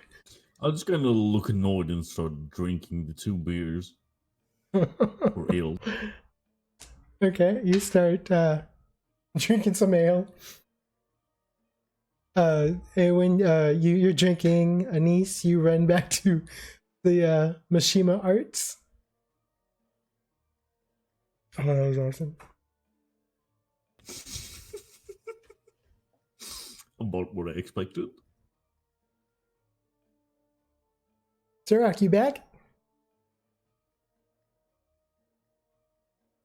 I'm just gonna look annoyed and start drinking the 2 beers or ale. Okay, you start drinking some ale. Aewin, you're drinking. Annesse, you run back to the Mishima Arts. Oh, that was awesome. About what I expected. Sirach, you back?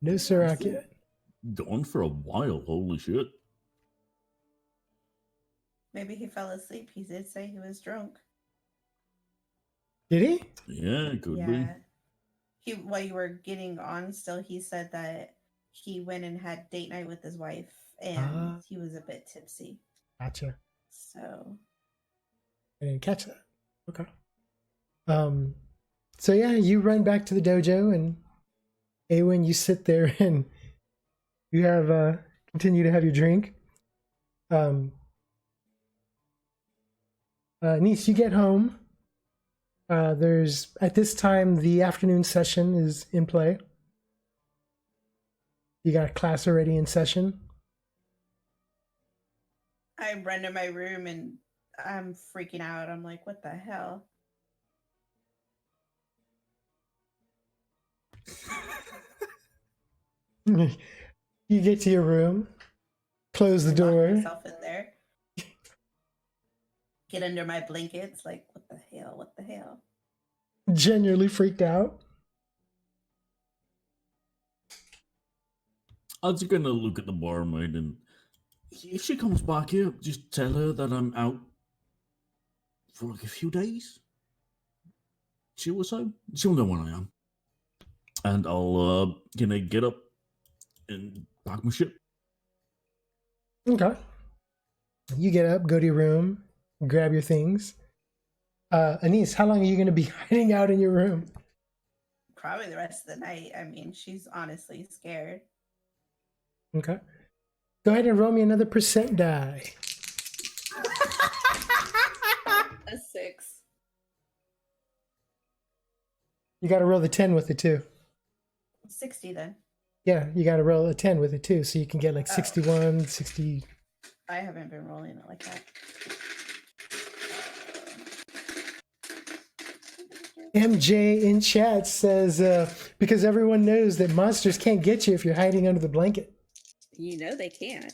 No Sirach yet. Gone for a while, holy shit. Maybe he fell asleep. He did say he was drunk. Did he? Yeah, it could be. While you were getting on still, he said that he went and had date night with his wife and he was a bit tipsy. Gotcha. So I didn't catch that. Okay. So yeah, you run back to the dojo, and Aewin, you sit there and you have continue to have your drink. Annesse, you get home. There's at this time the afternoon session is in play. You got class already in session. I run to my room and I'm freaking out. I'm like, what the hell? You get to your room, close the Lock door. myself in there. Get under my blankets. Like, what the hell? What the hell? Genuinely freaked out. I was gonna look at the barmaid, and if she comes back here, just tell her that I'm out for like a few days. She'll know when I am. And I'll get up and pack my shit. Okay. You get up, go to your room, grab your things. Annesse, how long are you going to be hiding out in your room? Probably the rest of the night. I mean, she's honestly scared. Okay. Go ahead and roll me another percent die. A 6. You got to roll the 10 with it too. 60 then. Yeah, you got to roll a 10 with it too, so you can get like 61, 60. I haven't been rolling it like that. MJ in chat says, because everyone knows that monsters can't get you if you're hiding under the blanket. You know they can't.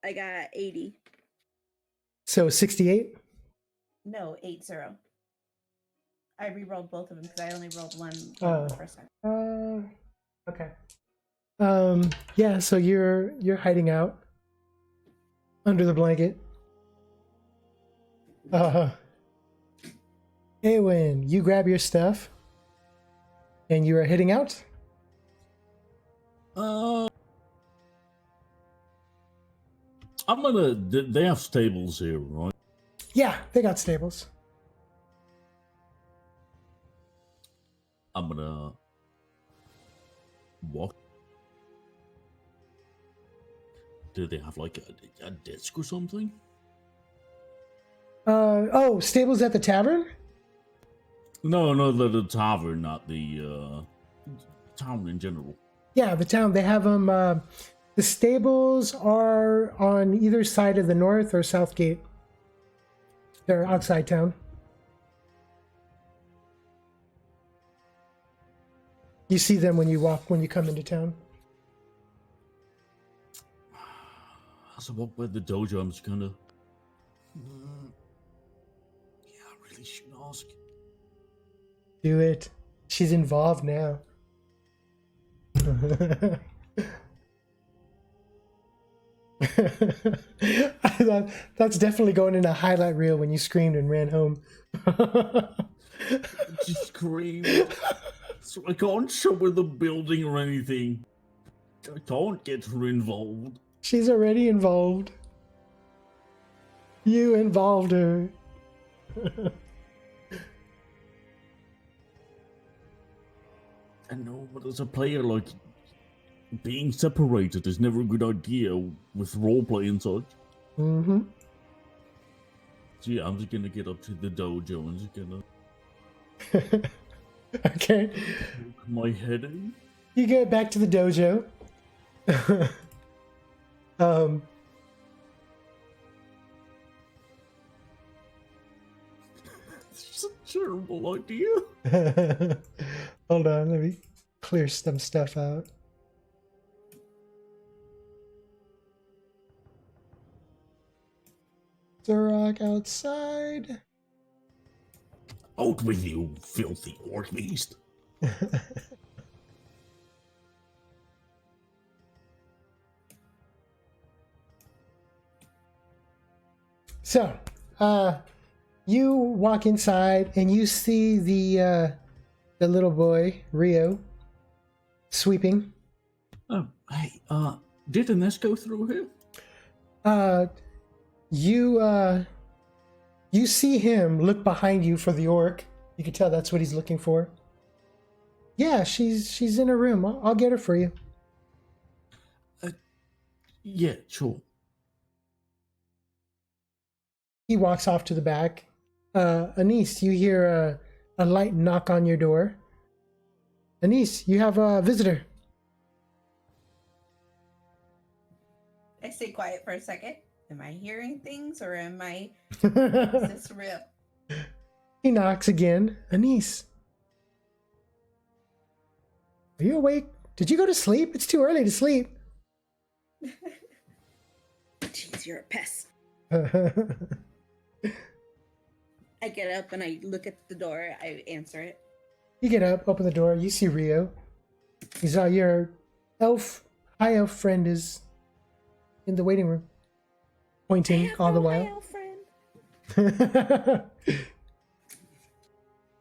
I got 80. So 68? No, 80. I re-rolled both of them because I only rolled one the first time. Okay. Yeah, so you're hiding out under the blanket. Aewin, you grab your stuff and you are heading out. I'm gonna. They have stables here, right? Yeah, they got stables. I'm gonna walk. Do they have like a desk or something? Oh, stables at the tavern? No, the tavern, not the town in general. Yeah, the town. They have them. The stables are on either side of the north or south gate. They're outside town. You see them when you come into town. As I walk by the dojo, I'm just gonna. Yeah, I really should ask. Do it. She's involved now. I thought that's definitely going in a highlight reel when you screamed and ran home. Just scream. So I can't show her the building or anything. I can't get her involved. She's already involved. You involved her. I know, but as a player, like, being separated is never a good idea with roleplay and such. Mm-hmm. So yeah, I'm just gonna get up to the dojo and just gonna... Okay. Poke my head in. You get back to the dojo. It's a terrible idea. Hold on, let me clear some stuff out. Zorak outside. Out with you, filthy orc beast. So, you walk inside and you see the little boy Rio sweeping. Oh, hey, did Annesse go through here? You see him look behind you for the orc. You can tell that's what he's looking for. Yeah, she's in her room. I'll get her for you. Yeah, sure. He walks off to the back. Annesse, you hear a light knock on your door. Annesse, you have a visitor. I stay quiet for a second. Am I hearing things or is this real? He knocks again. Annesse, are you awake? Did you go to sleep? It's too early to sleep. Jeez, you're a pest. I get up and I look at the door. I answer it. You get up, open the door. You see Rio. He's your high elf friend is in the waiting room, pointing all the while. Friend.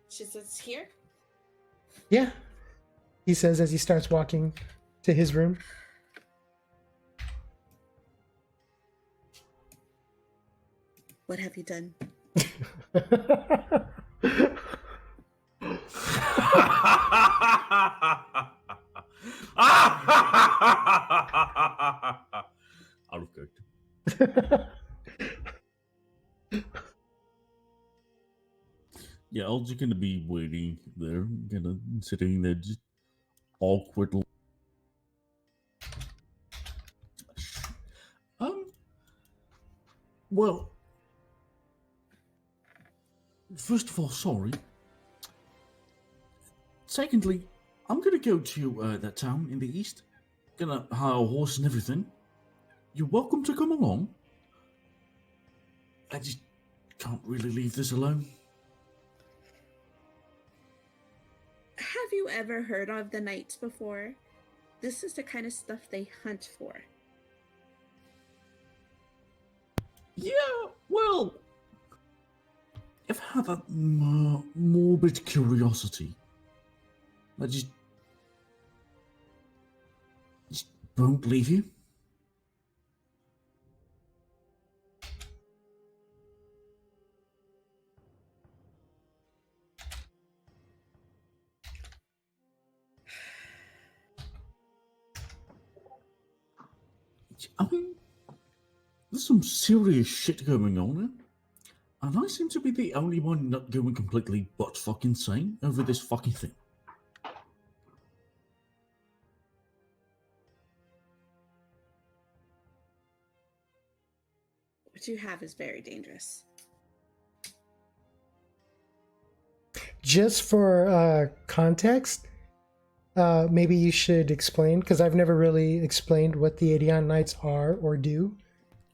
She says, "Here." Yeah, he says as he starts walking to his room. What have you done? Out of character. Yeah, I'm just gonna be waiting there, sitting there, just awkward. Well, first of all, sorry. Secondly, I'm gonna go to that town in the east. Gonna hire a horse and everything. You're welcome to come along. I just can't really leave this alone. Have you ever heard of the Knights before? This is the kind of stuff they hunt for. Yeah, well, I've had that morbid curiosity. I just won't leave you. I mean, there's some serious shit going on here. And I seem to be the only one not going completely butt fucking sane over this fucking thing. What you have is very dangerous. Just for context, maybe you should explain, because I've never really explained what the Aedion Knights are or do.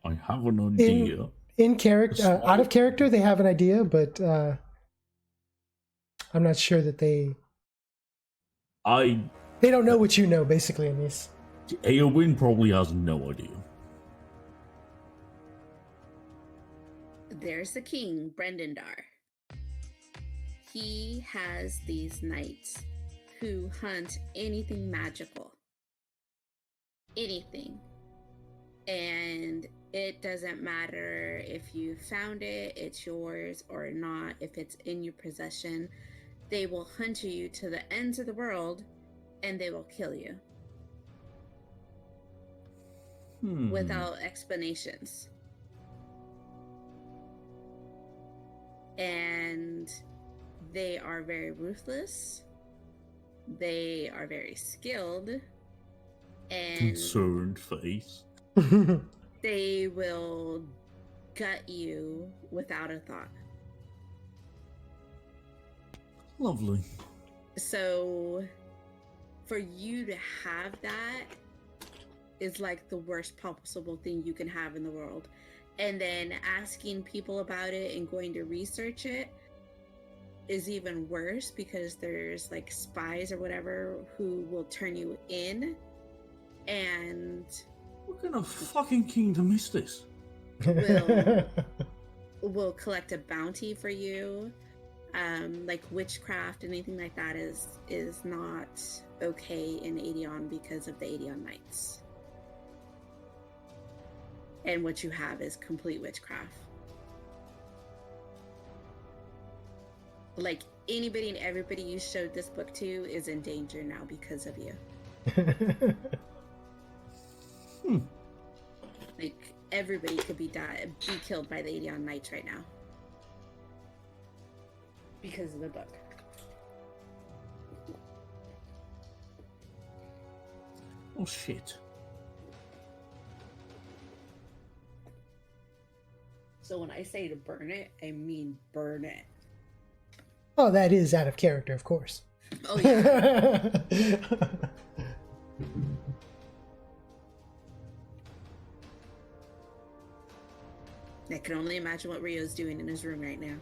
I have an idea. In character, out of character, they have an idea, but I'm not sure that they don't know what you know, basically, in these. Aewin probably has no idea. There's the king, Brendandar. He has these knights who hunt anything magical. Anything. And it doesn't matter if you found it, it's yours or not, if it's in your possession. They will hunt you to the ends of the world and they will kill you. Without explanations. And they are very ruthless. They are very skilled. And Concerned face. they will gut you without a thought. Lovely. So for you to have that is like the worst possible thing you can have in the world. And then asking people about it and going to research it, is even worse because there's like spies or whatever who will turn you in, and What kind of fucking kingdom is this? will collect a bounty for you. Like witchcraft, anything like that is not okay in Aedion because of the Aedion Knights. And what you have is complete witchcraft. Like anybody and everybody you showed this book to is in danger now because of you. Like everybody could be killed by the Aedion Knights right now. Because of the book. Oh shit. So when I say to burn it, I mean burn it. Oh, that is out of character, of course. Oh yeah. I can only imagine what Rio's doing in his room right now.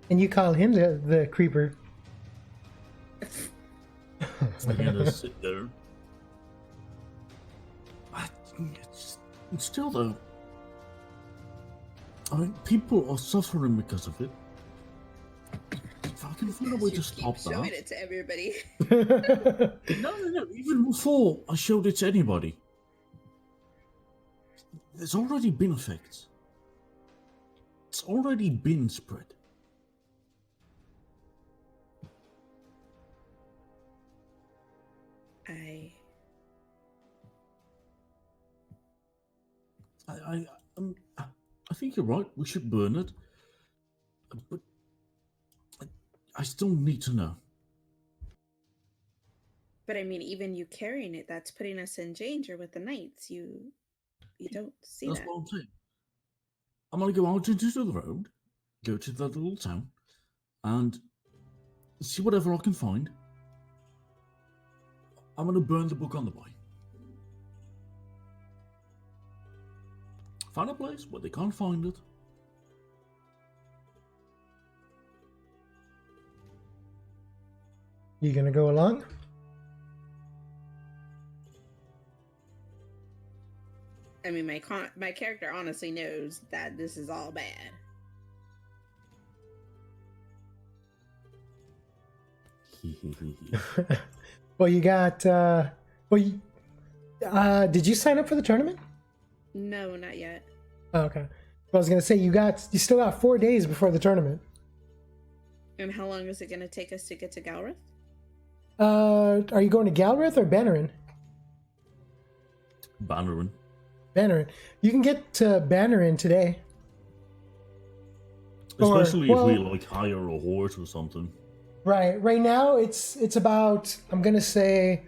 And you call him the creeper. I gotta sit there. It's still though. I mean, people are suffering because of it. If I can find a way to stop that. Showing it to everybody. No. Even before I showed it to anybody, there's already been effects. It's already been spread. I think you're right. We should burn it, but I still need to know. But I mean, even you carrying it, that's putting us in danger with the knights. You don't see That's that. what I'm saying. I'm gonna go out into the road, go to that little town, and see whatever I can find. I'm gonna burn the book on the way. Find a place where they can't find it. You gonna go along? I mean, my character honestly knows that this is all bad. Well, you got. Did you sign up for the tournament? No, not yet. Oh, okay. Well, I was gonna say you still got 4 days before the tournament. And how long is it going to take us to get to Galrith? Are you going to Galrith or Bannerin? Bannerin. Bannerin. You can get to Bannerin today. Especially if we like hire a horse or something. Right. Right now it's about, I'm gonna say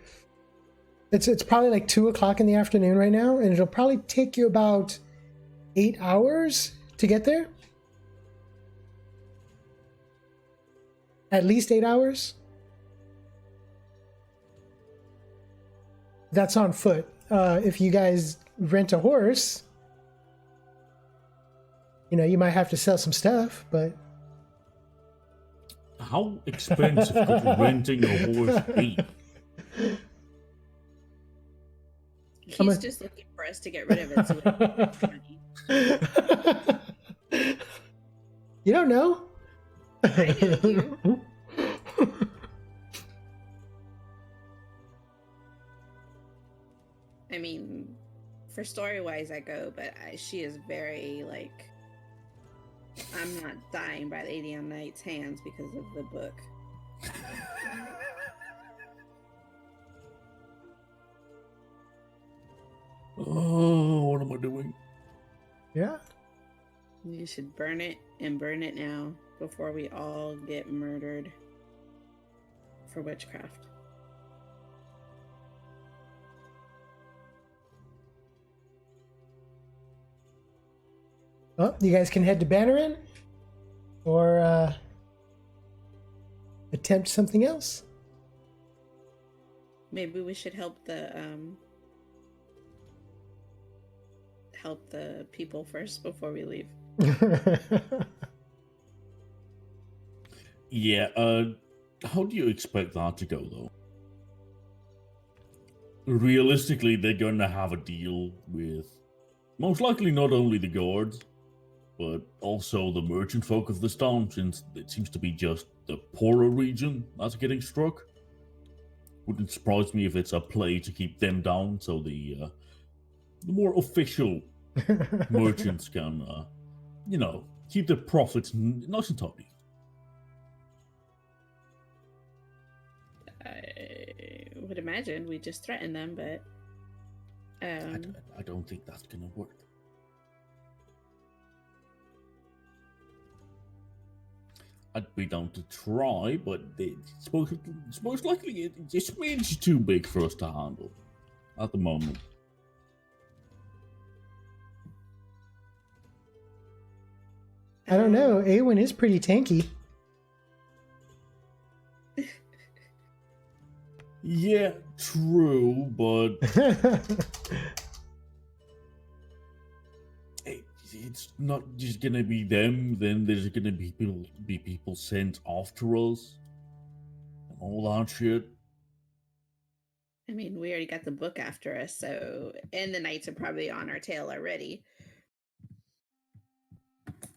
it's probably like 2:00 in the afternoon right now, and it'll probably take you about 8 hours to get there. At least 8 hours. That's on foot. If you guys rent a horse, you might have to sell some stuff, but... How expensive could renting a horse be? He's just looking for us to get rid of it so we can get money. You don't know. I know you. I mean, for story-wise, I go, but she is very, like... I'm not dying by the Aedion Knight's hands because of the book. Oh, what am I doing? Yeah. You should burn it and burn it now before we all get murdered for witchcraft. Well, you guys can head to Bannerin or attempt something else. Maybe we should help the help the people first before we leave. Yeah, how do you expect that to go, though? Realistically, they're gonna have a deal with most likely not only the guards, but also the merchant folk of this town, since it seems to be just the poorer region that's getting struck. Wouldn't surprise me if it's a play to keep them down, so the more official merchants can, keep their profits nice and tidy. I would imagine we just threaten them, but I don't think that's gonna work. I'd be down to try, but it's most likely it's a smidge too big for us to handle at the moment. I don't know. Aewin is pretty tanky. Yeah, true, but it's not just gonna be them. Then there's gonna be people sent after us and all that shit. I mean, we already got the book after us, so and the knights are probably on our tail already.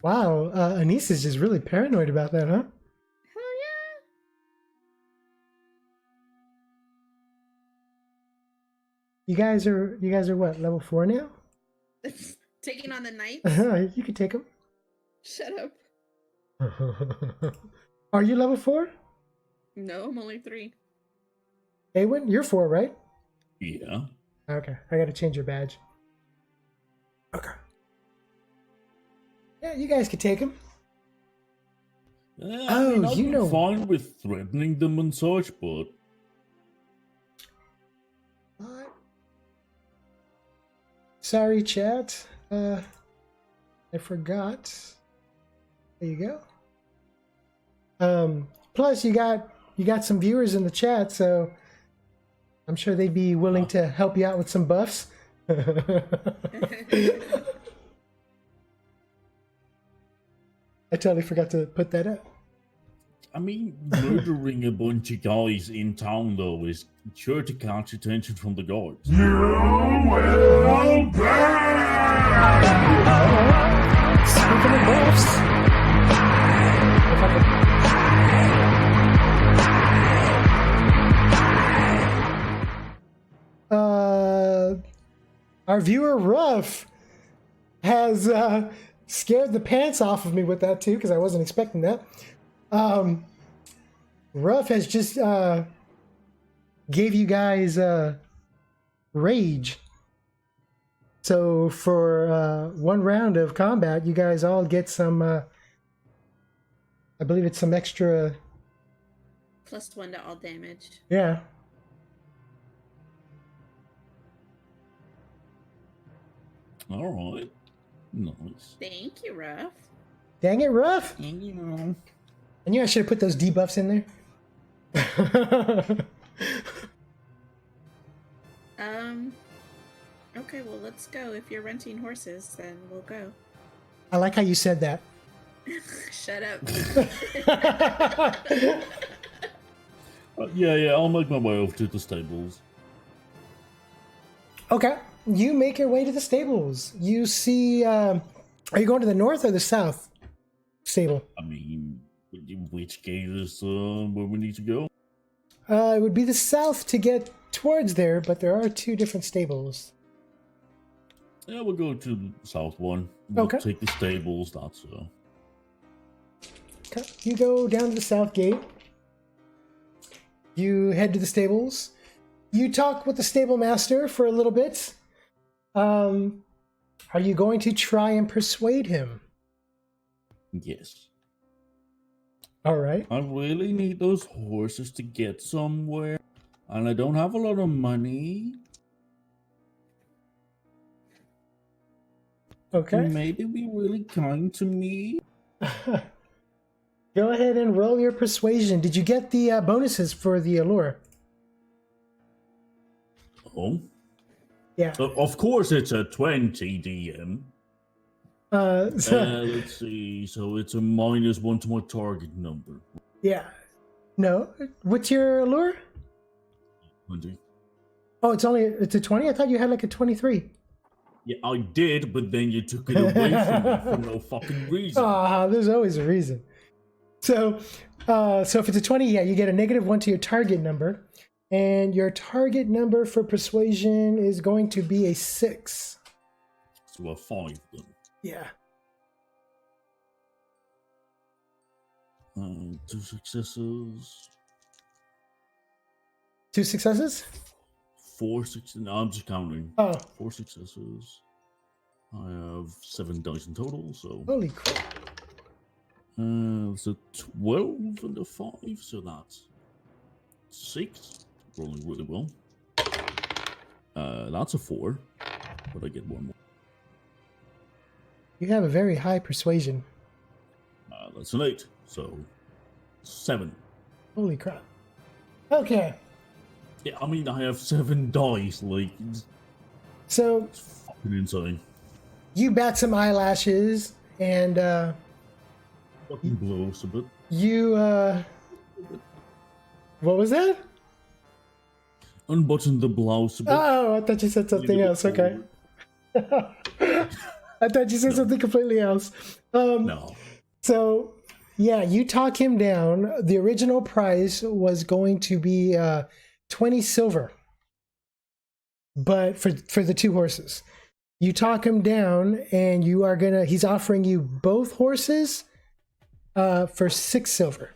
Wow, Annesse is just really paranoid about that, huh? Hell You guys are what, level 4 now? yeah! Taking on the knights? You could take them. Shut up. Are you level 4? No, I'm only 3. Aewin, you're 4, right? Yeah. Okay, I gotta change your badge. Okay. Yeah, you guys could take him. Yeah, Oh, I'd you be know- fine with threatening them and such, but What? Sorry, chat. I forgot. There you go. Plus, you got some viewers in the chat, so I'm sure they'd be willing to help you out with some buffs. I totally forgot to put that up. I mean, murdering a bunch of guys in town, though, is sure to catch attention from the guards. You will burn! Speaking of buffs, if I could... our viewer Ruff has scared the pants off of me with that too, because I wasn't expecting that. Ruff has just gave you guys rage. So for one round of combat, you guys all get some, I believe it's some extra... +1 to all damage. Yeah. All right. Nice. Thank you, Ruff. Dang it, Ruff! And, you know, I knew I should have put those debuffs in there. Okay, well, let's go. If you're renting horses, then we'll go. I like how you said that. Shut up. yeah, I'll make my way over to the stables. Okay, you make your way to the stables. You see, are you going to the north or the south stable? I mean, which gate is where we need to go? It would be the south to get towards there, but there are 2 different stables. Yeah, we'll go to the south one. We'll Okay. take the stables, that's Okay. You go down to the south gate. You head to the stables. You talk with the stable master for a little bit. Are you going to try and persuade him? yes. All right. I really need those horses to get somewhere, and I don't have a lot of money. Okay. Maybe be really kind to me. Go ahead and roll your persuasion. Did you get the bonuses for the allure? Oh, Yeah. Of course, it's a 20 DM. Let's see. So it's a -1 to my target number. Yeah. No. What's your allure? 20. Oh, it's a 20? I thought you had like a 23. Yeah, I did, but then you took it away from me for no fucking reason. There's always a reason. So if it's a 20, yeah, you get a -1 to your target number. And your target number for persuasion is going to be a 6. So a 5 then. Yeah. 2 successes. 2 successes? 4 successes. No, I'm just counting. Oh. 4 successes. I have 7 dice in total, so. Holy crap. It's a 12 and a 5, so that's 6. Rolling really well. That's a 4, but I get 1 more. You have a very high persuasion. That's an 8, so 7. Holy crap. Okay. Yeah, I mean, I have 7 dice, like, So it's fucking insane. you bat some eyelashes and Fucking blows a bit. you what was that? Unbutton the blouse a bit. Oh, I thought you said something else. Okay. I thought you said something completely else. No. So, yeah, you talk him down. The original price was going to be 20 silver, but for the 2 horses. You talk him down, and he's offering you both horses for 6 silver.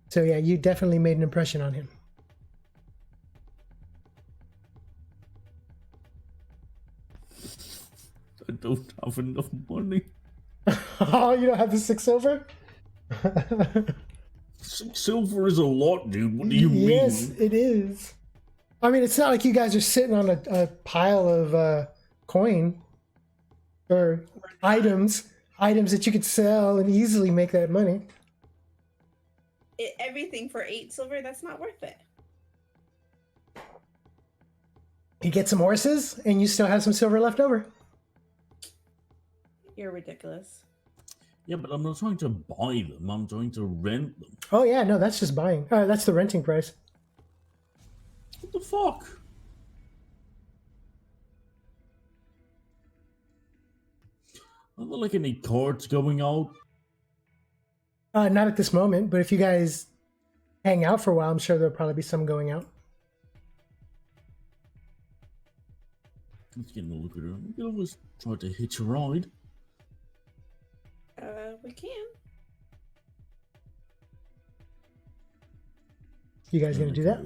So yeah, you definitely made an impression on him. I don't have enough money. Oh, you don't have the 6 silver? 6 silver is a lot, dude. What do you mean? Yes, it is. I mean, it's not like you guys are sitting on a pile of coin or items that you could sell and easily make that money. Everything for 8 silver, that's not worth it. You get some horses, and you still have some silver left over. You're ridiculous. Yeah, but I'm not trying to buy them. I'm trying to rent them. Oh yeah, no, that's just buying. That's the renting price. What the fuck? Are there like any cards going out? Not at this moment, but if you guys hang out for a while, I'm sure there'll probably be some going out. Let's get a look at her. We can always try to hitch a ride. We can. You guys gonna do that?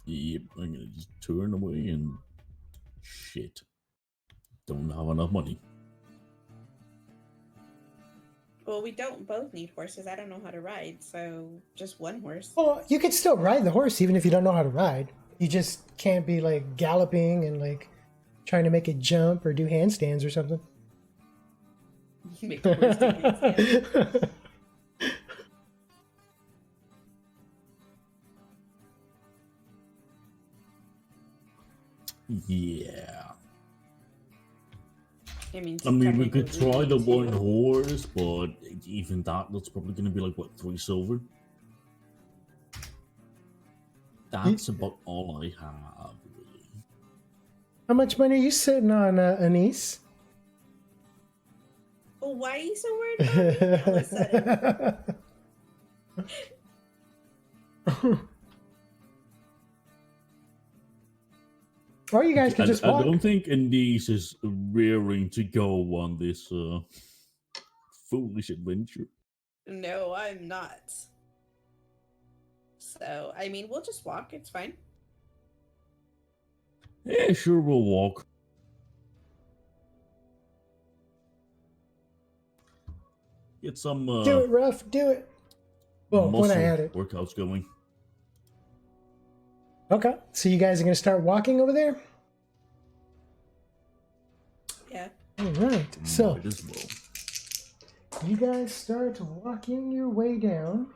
Yep, I'm gonna just turn away and shit. Don't have enough money. Well, we don't both need horses. I don't know how to ride, so just one horse. Well, you could still ride the horse even if you don't know how to ride. You just can't be like galloping and like trying to make it jump or do handstands or something. Make the horse do handstands. Yeah. I mean, we could try the one horse, but even that's probably going to be like, what, 3 silver? That's about all I have, really. How much money are you sitting on, Annesse? Well, why are you so worried about me all of a sudden? Or you guys could just walk. I don't think Annesse is rearing to go on this foolish adventure. No, I'm not. So, I mean, we'll just walk. It's fine. Yeah, sure, we'll walk. Get some Do it, Ruff. Do it. Well, when I had it. Workouts going. Okay. So you guys are going to start walking over there? All right. So Might as well. you guys start walking your way down.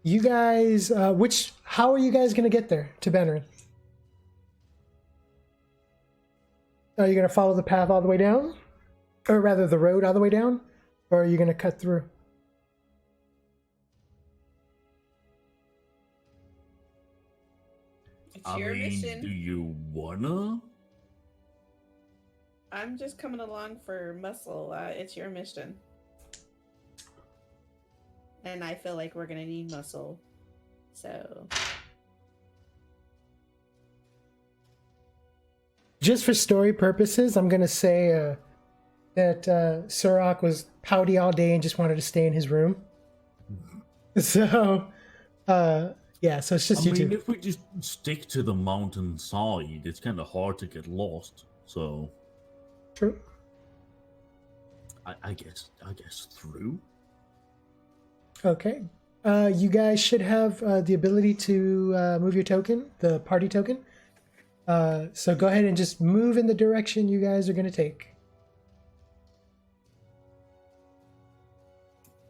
You guys, how are you guys going to get there to Benrin? Are you going to follow the path all the way down? Or rather, the road all the way down? Or are you going to cut through? It's your do mission. you wanna? I'm just coming along for muscle. It's your mission. And I feel like we're going to need muscle. So... Just for story purposes, I'm going to say that Surak was pouty all day and just wanted to stay in his room. So, yeah, so it's just you two. If we just stick to the mountainside, it's kind of hard to get lost. So, True. I guess through. Okay. You guys should have the ability to move your token, the party token. So go ahead and just move in the direction you guys are going to take.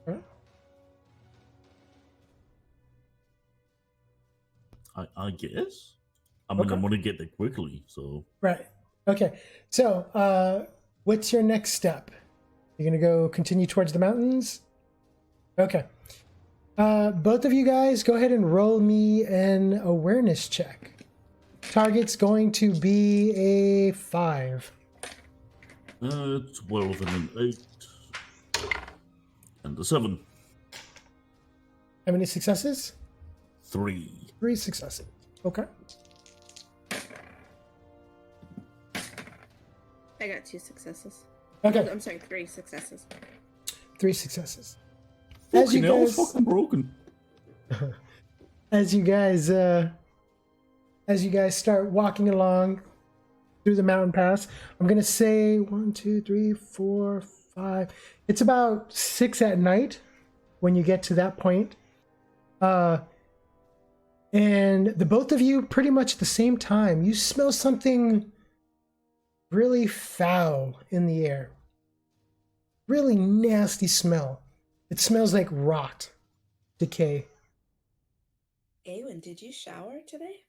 All right. I guess. I mean, Okay. I'm gonna get there quickly, so. Right. Okay. So, what's your next step? You're going to go continue towards the mountains? Okay. Both of you guys, go ahead and roll me an awareness check. Target's going to be a 5. 12 and an 8. And a 7. How many successes? 3. 3 successes. Okay. I got 2 successes. Okay. I'm sorry, 3 successes. 3 successes. Fucking hell, it's fucking broken. As you guys start walking along through the mountain pass, I'm gonna say 1, 2, 3, 4, 5. It's about 6 at night when you get to that point. And the both of you, pretty much at the same time, you smell something really foul in the air. Really nasty smell. It smells like rot, decay. Aewin, did you shower today?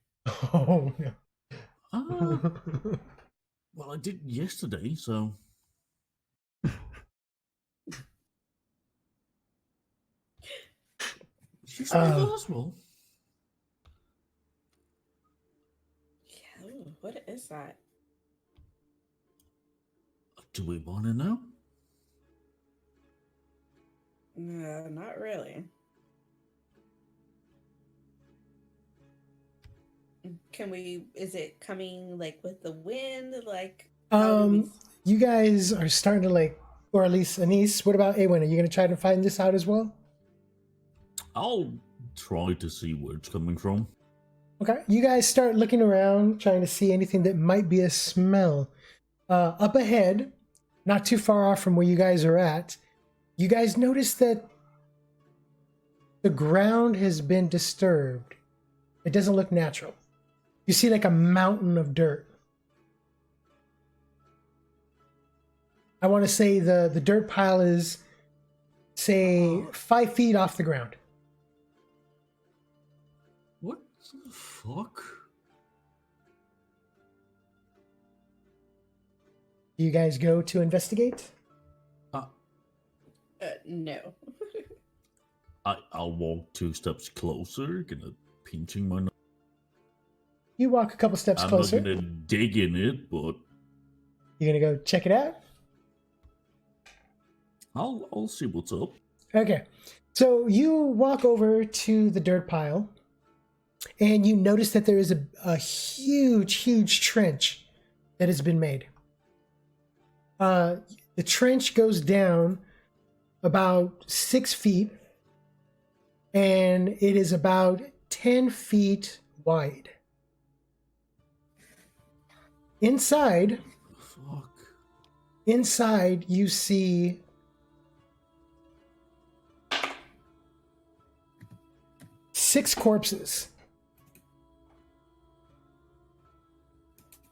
Oh no. Well, I did yesterday, so. She's as well. Yeah, ooh, what is that? Do we want to know? No, not really. Can we, is it coming like with the wind? Like, how do we... You guys are starting to like, or at least Annesse, what about Aewin? Are you going to try to find this out as well? I'll try to see where it's coming from. Okay. You guys start looking around, trying to see anything that might be a smell. Up ahead, not too far off from where you guys are at, you guys notice that the ground has been disturbed. It doesn't look natural. You see like a mountain of dirt. I want to say the dirt pile is, say, 5 feet off the ground. What the fuck? Do you guys go to investigate? No. I'll walk 2 steps closer, gonna pinching my nose. You walk a couple steps closer. I'm not gonna dig in it, but You're gonna go check it out? I'll see what's up. Okay. So you walk over to the dirt pile and you notice that there is a huge trench that has been made. The trench goes down about 6 feet and it is about 10 feet wide. Inside you see six corpses.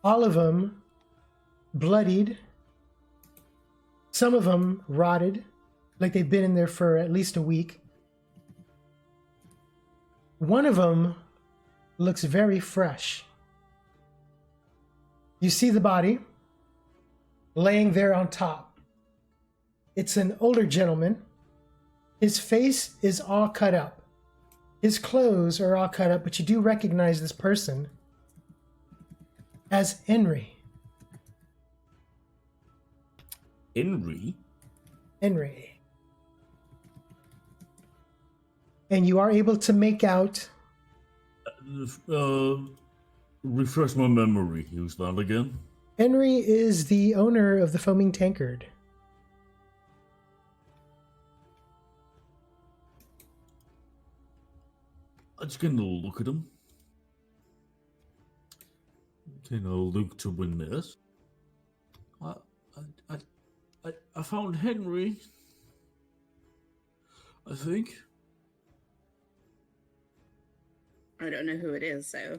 All of them bloodied Some of them rotted, like they've been in there for at least a week. One of them looks very fresh. You see the body laying there on top. It's an older gentleman. His face is all cut up. His clothes are all cut up, but you do recognize this person as Henry. Henry? Henry. And you are able to make out... Refresh my memory. Who's that again? Henry is the owner of the Foaming Tankard. I'm just gonna look at him. Gonna look to Annesse. I found Henry. I think. I don't know who it is, so.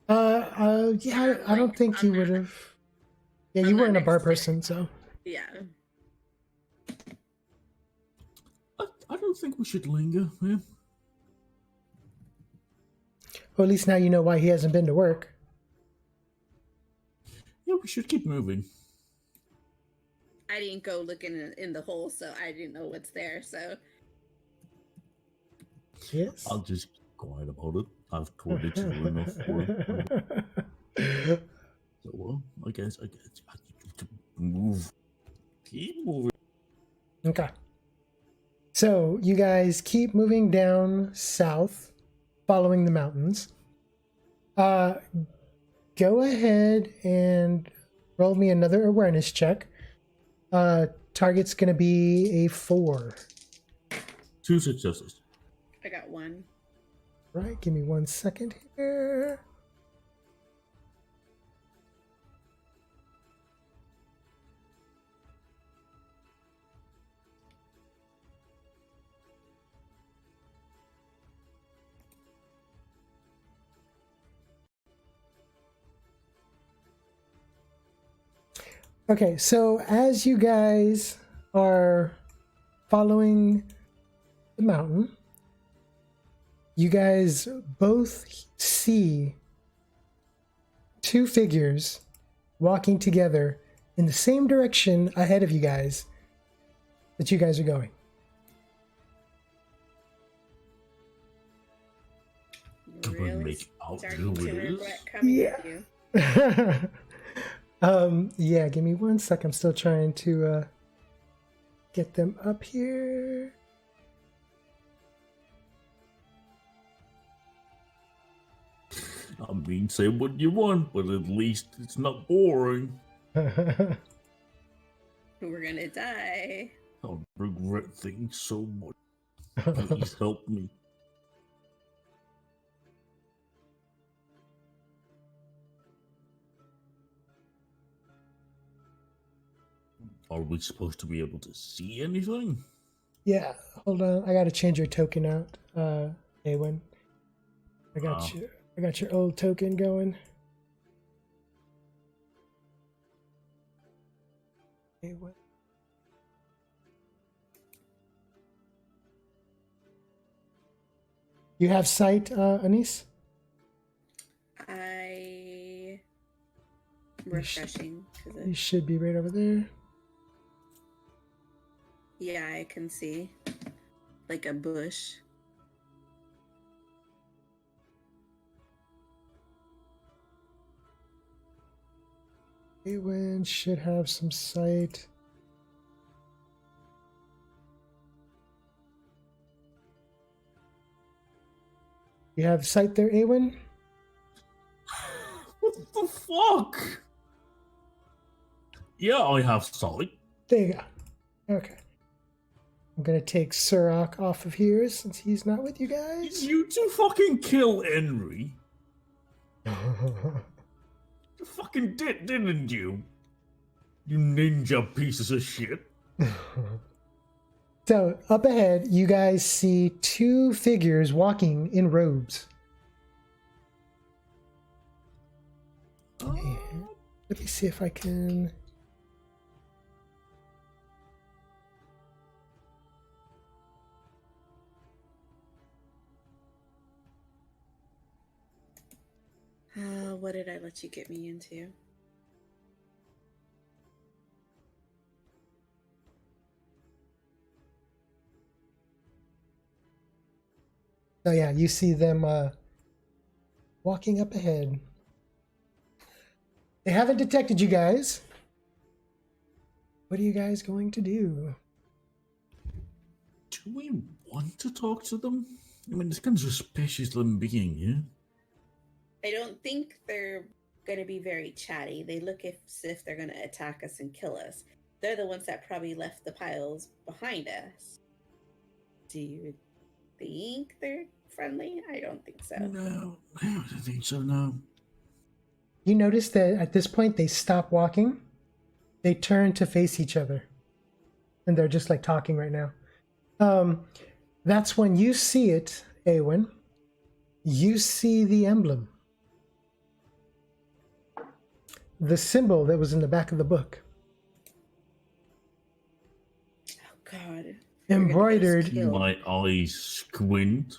Yeah, I don't think you would have. Yeah, you I'm not weren't a bar next to it. person, so. Yeah. I don't think we should linger, man. Well, at least now you know why he hasn't been to work. Yeah, we should keep moving. I didn't go looking in the hole, so I didn't know what's there, so. Yes. I'll just keep quiet about it. I've told it to you enough for it. So, well, I guess I need to move. Keep moving. Okay. So you guys keep moving down south, following the mountains. Go ahead and roll me another awareness check. Target's going to be a 4. 2 successes. I got one. Right, give me 1 second here. Okay, so as you guys are following the mountain, you guys both see 2 figures walking together in the same direction ahead of you guys that you guys are going. Can we Really make out starting who to it is? regret coming Yeah. with you. Yeah, give me 1 sec. I'm still trying to get them up here. I mean, say what you want, but at least it's not boring. We're gonna die. I regret things so much. Please help me. Are we supposed to be able to see anything? Yeah, hold on. I gotta change your token out, Aewin. I got your old token going. Aewin. You have sight, Annesse? I refreshing. 'Cause You should be right over there. yeah, I can see like a bush. Aewin should have some sight. You have sight there, Aewin? What the fuck? Yeah, I have sight. There you go. Okay. I'm gonna take Surak off of here since he's not with you guys. You two fucking kill Henry. You fucking did, didn't you? You ninja pieces of shit. So, up ahead, you guys see 2 figures walking in robes. And let me see if I can what did I let you get me into? So yeah, you see them walking up ahead. They haven't detected you guys. What are you guys going to do? Do we want to talk to them? I mean, it's kind of suspicious them being here. I don't think they're going to be very chatty. They look as if they're going to attack us and kill us. They're the ones that probably left the piles behind us. Do you think they're friendly? I don't think so. No, I don't think so, no. You notice that at this point they stop walking. They turn to face each other. And they're just like talking right now. That's when you see it, Aewin. You see the emblem. The symbol that was in the back of the book. Oh, God. Embroidered. My eyes squint.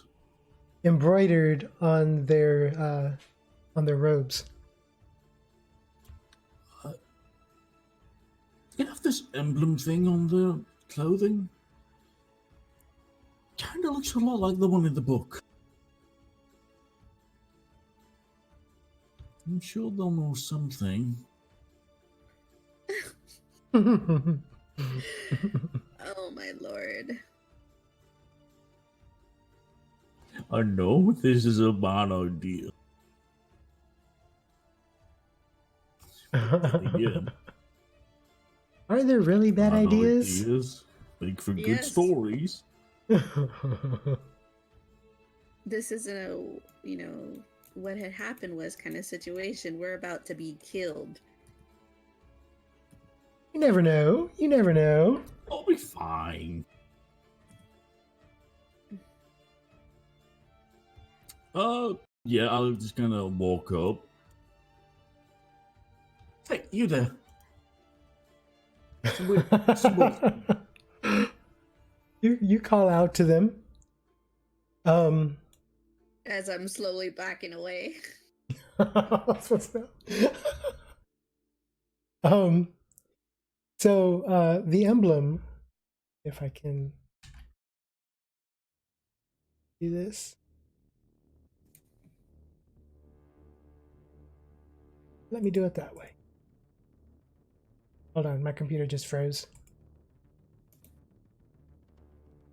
Embroidered on their robes. You have this emblem thing on the clothing? Kinda looks a lot like the one in the book. I'm sure they'll know something. Oh, my Lord. I know this is a bad idea. Again, Are there really bad ideas? make for good Yes. stories. This isn't a, what had happened was kind of situation. We're about to be killed. You never know. You never know. I'll be fine. Yeah, I'm just gonna walk up. Hey, you there? You call out to them. As I'm slowly backing away. So the emblem, if I can do this. Let me do it that way. Hold on, my computer just froze.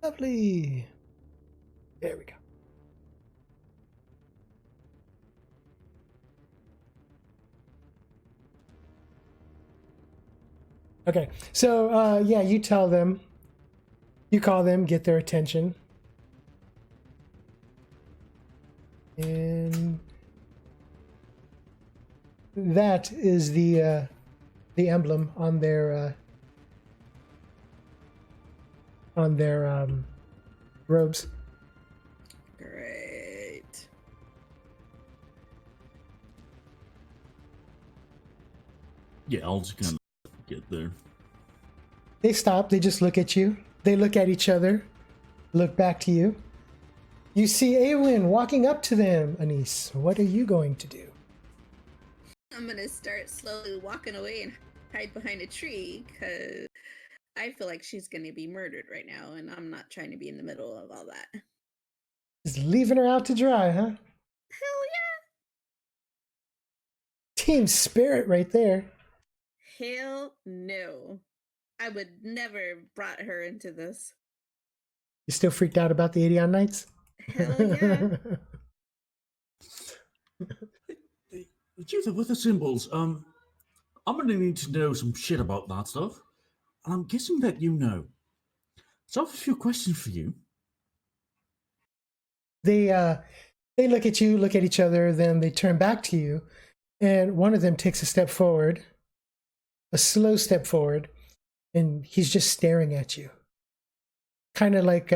Lovely. There we go. Okay, so yeah, you tell them, you call them, get their attention. And that is the emblem on their robes. Great. Yeah, I'll just kind of get there. They stop, they just look at you. They look at each other, look back to you. You see Aewin walking up to them, Annesse. What are you going to do? I'm gonna start slowly walking away and hide behind a tree because I feel like she's gonna be murdered right now, and I'm not trying to be in the middle of all that. Just leaving her out to dry, huh? Hell yeah! Team spirit right there. Hell no. I would never brought her into this. You still freaked out about the 80 on Nights? Hell yeah. Judith, with the symbols, I'm gonna need to know some shit about that stuff. And I'm guessing that you know. So I have a few questions for you. They look at you, look at each other, then they turn back to you, and one of them takes a step forward, a slow step forward, and he's just staring at you. Kind of like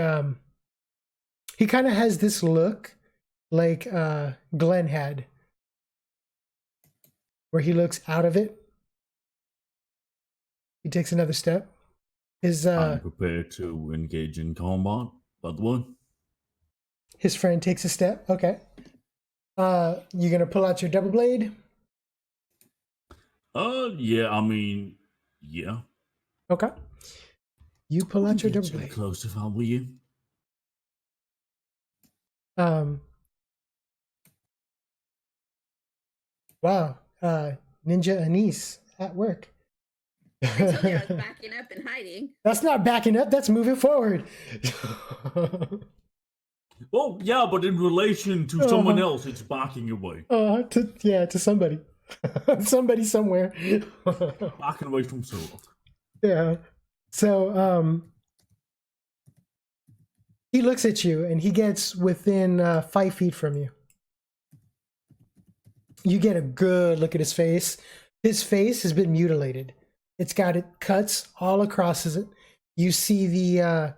he kind of has this look like Glenn had, where he looks out of it. He takes another step. I'm prepared to engage in combat, by the way. His friend takes a step. Okay. You gonna pull out your double blade? Yeah, I mean, yeah. Okay. You pull out your Get double too blade. close if I were you. Wow. Ninja Annesse at work. I told you I was backing up and hiding. That's not backing up, that's moving forward. Well, yeah, but in relation to someone else, it's backing away. To somebody. Somebody somewhere. Backing away from Sorok. Yeah. So he looks at you and he gets within 5 feet from you. You get a good look at his face. His face has been mutilated. It's got cuts all across it. You see the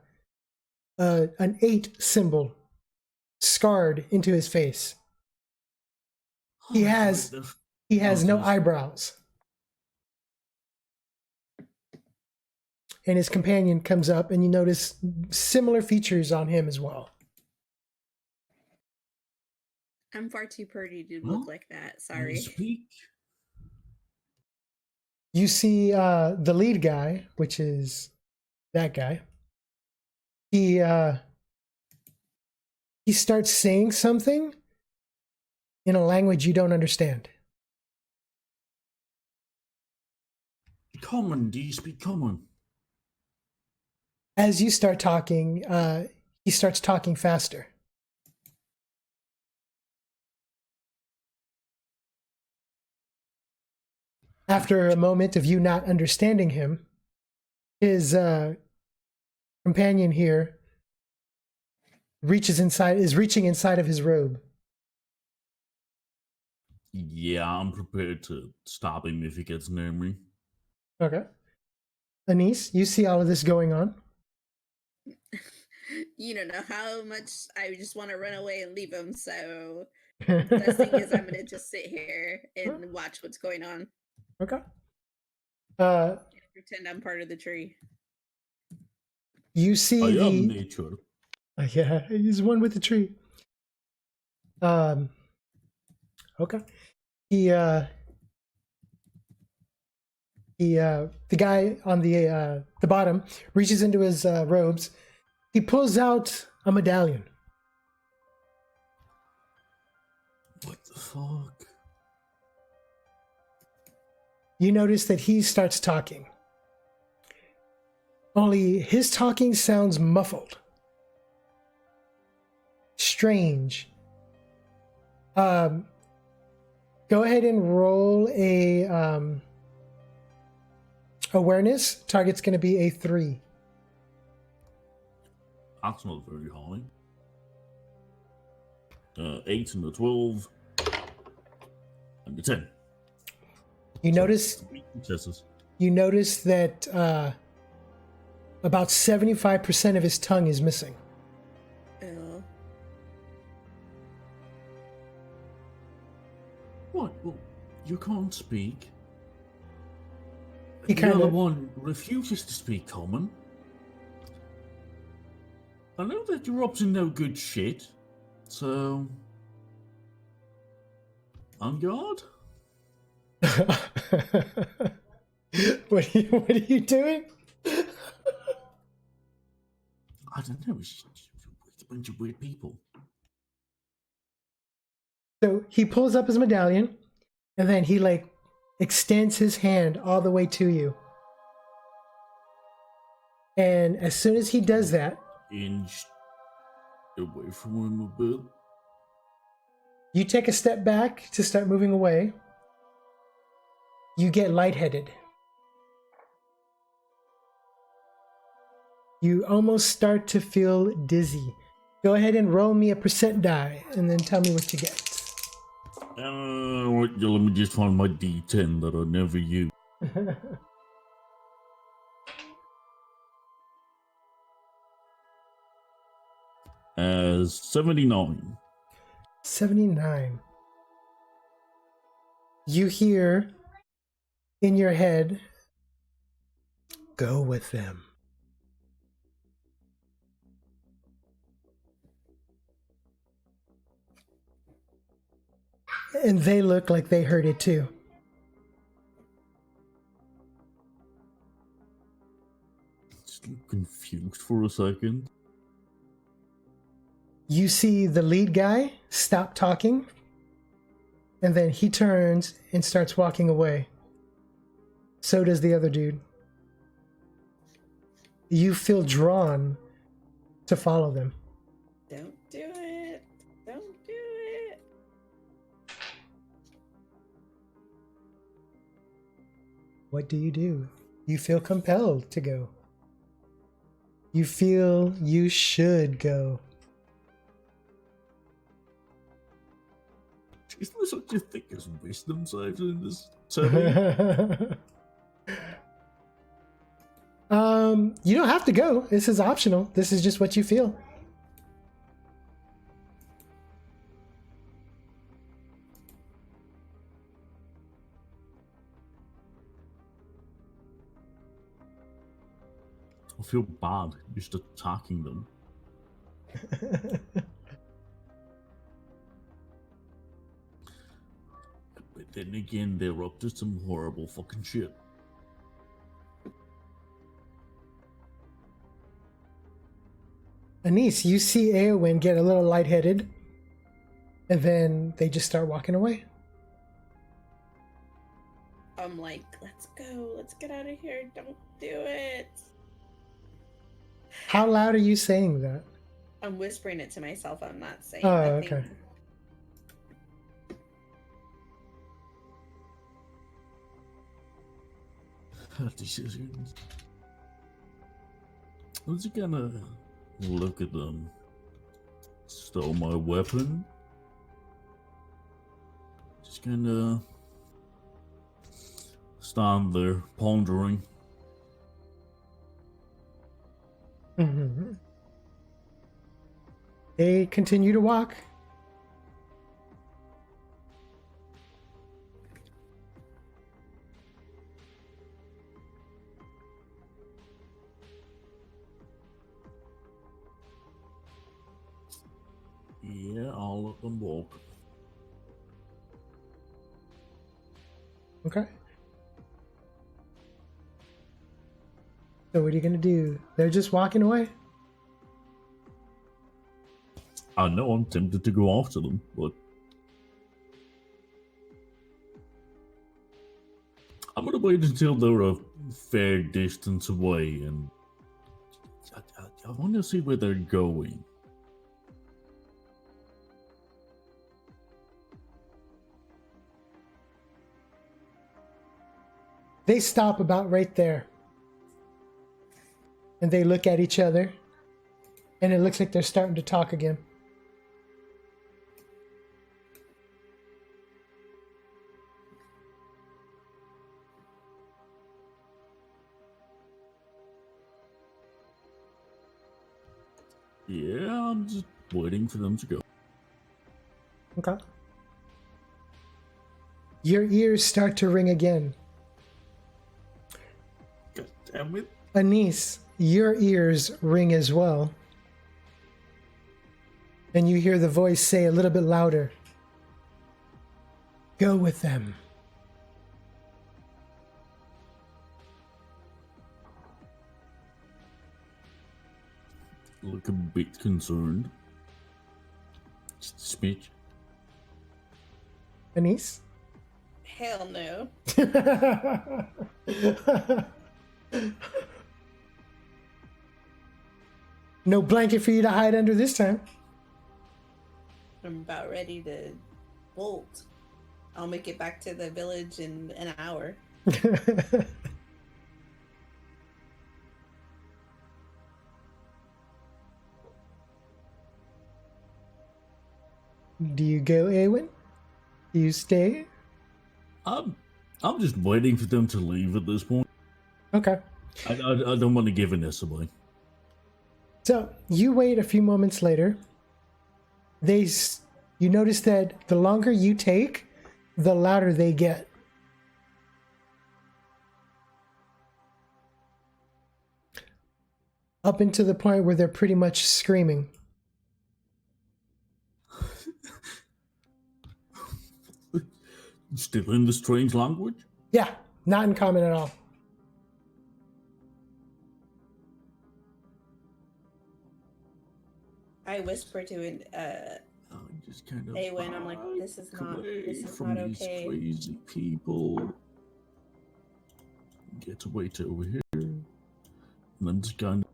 an 8 symbol scarred into his face. He has no eyebrows. And his companion comes up and you notice similar features on him as well. I'm far too pretty to look like that. Sorry. Speak. You see the lead guy, which is that guy. He starts saying something in a language you don't understand. Common, do you speak common? As you start talking, he starts talking faster. After a moment of you not understanding him, his companion here is reaching inside of his robe. Yeah, I'm prepared to stop him if he gets near me. Okay. Annesse, you see all of this going on? You don't know how much I just want to run away and leave him, so the thing is I'm gonna just sit here and watch what's going on. Okay. Pretend I'm part of the tree. You see I the am nature. Yeah, he's one with the tree. Okay. The guy on the bottom reaches into his robes. He pulls out a medallion. What the fuck? You notice that he starts talking. Only his talking sounds muffled. Strange. Go ahead and roll a awareness. Target's going to be a 3. That's not very high. 8 and a 12. And a 10. You notice. Successes. You notice that about 75% of his tongue is missing. Oh. What? Well, you can't speak. He The kind other of. one refuses to speak common. I know that you're up to no good shit, so on guard. What are you doing? I don't know. It's just a bunch of weird people. So he pulls up his medallion, and then he extends his hand all the way to you. And as soon as he does that, Inch away from him a bit. you take a step back to start moving away. You get lightheaded. You almost start to feel dizzy. Go ahead and roll me a percent die, and then tell me what you get. Let me just find my D10 that I never use. 79. 79. You hear in your head, go with them. And they look like they heard it too. Just look confused for a second. You see the lead guy stop talking, and then he turns and starts walking away. So does the other dude. You feel drawn to follow them. Don't do it. Don't do it. What do? You feel compelled to go. You feel you should go. Is there such a thing as wisdom saves in this setting? You don't have to go. This is optional. This is just what you feel. I feel bad just attacking them. But then again, they're up to some horrible fucking shit. Annesse, you see Aewin get a little lightheaded, and then they just start walking away. I'm like, let's go. Let's get out of here. Don't do it. How loud are you saying that? I'm whispering it to myself. I'm not saying Oh, nothing. okay. Decisions. I was gonna look at them. Stole my weapon. Just gonna stand there pondering. Mm-hmm. They continue to walk. Yeah, I'll let them walk. Okay. So what are you gonna do? They're just walking away? I know I'm tempted to go after them, but I'm gonna wait until they're a fair distance away, and I want to see where they're going. They stop about right there. And they look at each other. And it looks like they're starting to talk again. Yeah, I'm just waiting for them to go. Okay. Your ears start to ring again. God damn it. Annesse, your ears ring as well. And you hear the voice say a little bit louder. Go with them. Look a bit concerned. Just a speech. Annesse? Hell no. No blanket for you to hide under this time. I'm about ready to bolt. I'll make it back to the village in an hour. Do you go, Aewin? Do you stay? I'm just waiting for them to leave at this point. Okay. I don't want to give Annesse away. So you wait a few moments later. You notice that the longer you take, the louder they get. Up into the point where they're pretty much screaming. Still in the strange language? Yeah, not in common at all. I whisper to it, I just kind of Aewin, I'm like, this is back not from these okay. crazy people. Get away to over here. And then just kind of...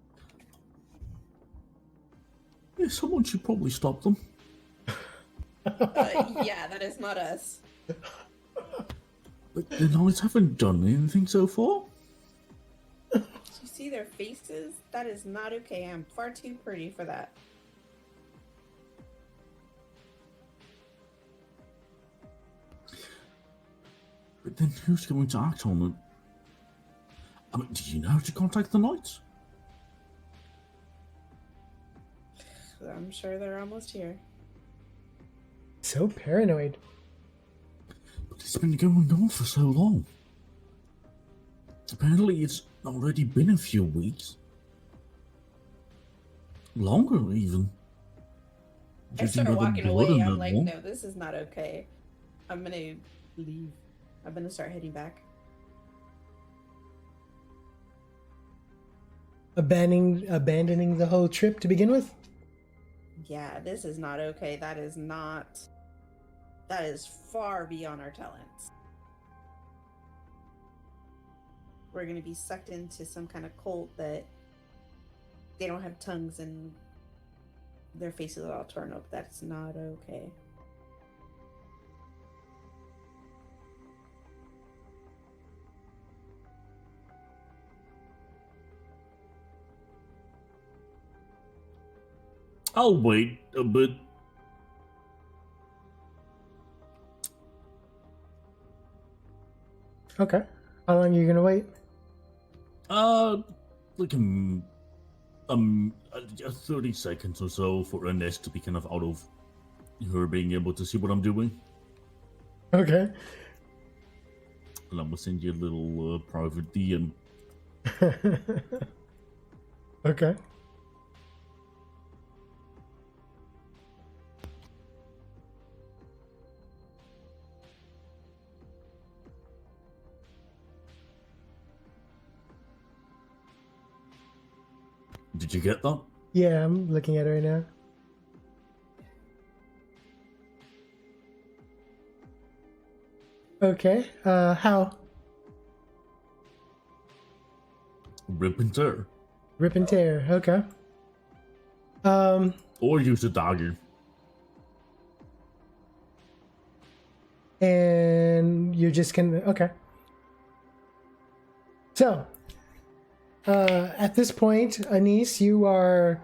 Yeah, someone should probably stop them. Yeah, that is not us. But the knights haven't done anything so far. Did you see their faces? That is not okay. I'm far too pretty for that. But then who's going to act on it? I mean, do you know how to contact the knights? I'm sure they're almost here. So paranoid. But it's been going on for so long. Apparently it's already been a few weeks. Longer, even. I Judging start by the walking blood away. in I'm that like, wall. no, this is not okay. I'm gonna leave. I'm gonna start heading back. Abandoning the whole trip to begin with? Yeah, this is not okay. That is far beyond our talents. We're gonna be sucked into some kind of cult that they don't have tongues and their faces are all torn up. That's not okay. I'll wait a bit. Okay. How long are you gonna wait? Like 30 seconds or so for Annesse to be kind of out of her being able to see what I'm doing. Okay. And I'm gonna send you a little private DM. Okay. Did you get that? Yeah, I'm looking at it right now. Okay. How? Rip and tear. Rip and tear. Okay. Or use a dagger. And you're just gonna... Okay. So, at this point, Annesse, you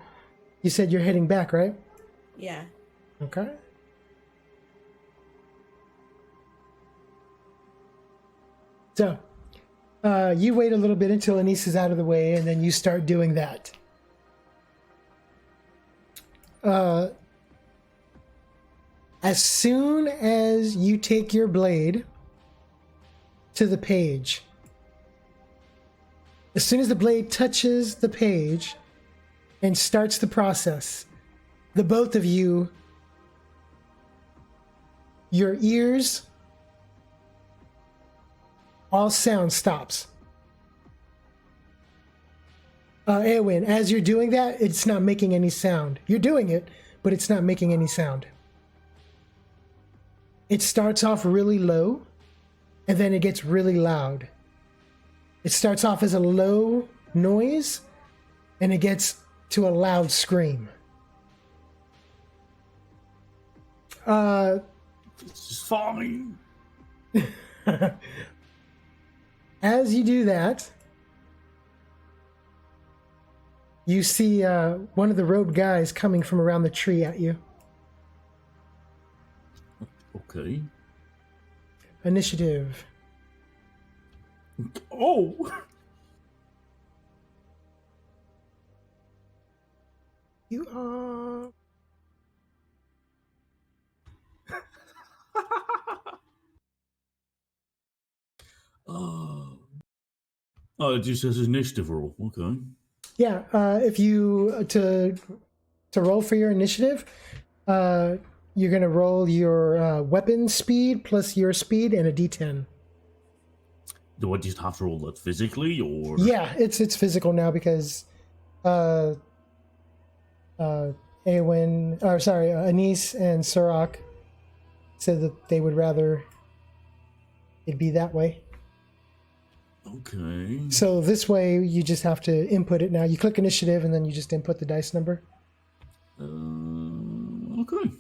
said you're heading back, right? Yeah. Okay. So, you wait a little bit until Annesse is out of the way, and then you start doing that. As soon as you take your blade to the page, as soon as the blade touches the page and starts the process, the both of you, your ears, all sound stops. Aewin, as you're doing that, it's not making any sound. You're doing it, but it's not making any sound. It starts off really low, and then it gets really loud. It starts off as a low noise, and it gets to a loud scream. This is fine. As you do that, you see one of the robed guys coming from around the tree at you. Okay. Initiative. Oh! You are... Oh, it just says initiative roll. Okay. Yeah, if you to roll for your initiative, you're gonna roll your weapon speed plus your speed and a d10. Do I just have to roll that physically, or? Yeah, it's physical now because Annesse and Surak said that they would rather it be that way. Okay. So this way, you just have to input it now. You click initiative, and then you just input the dice number. Okay.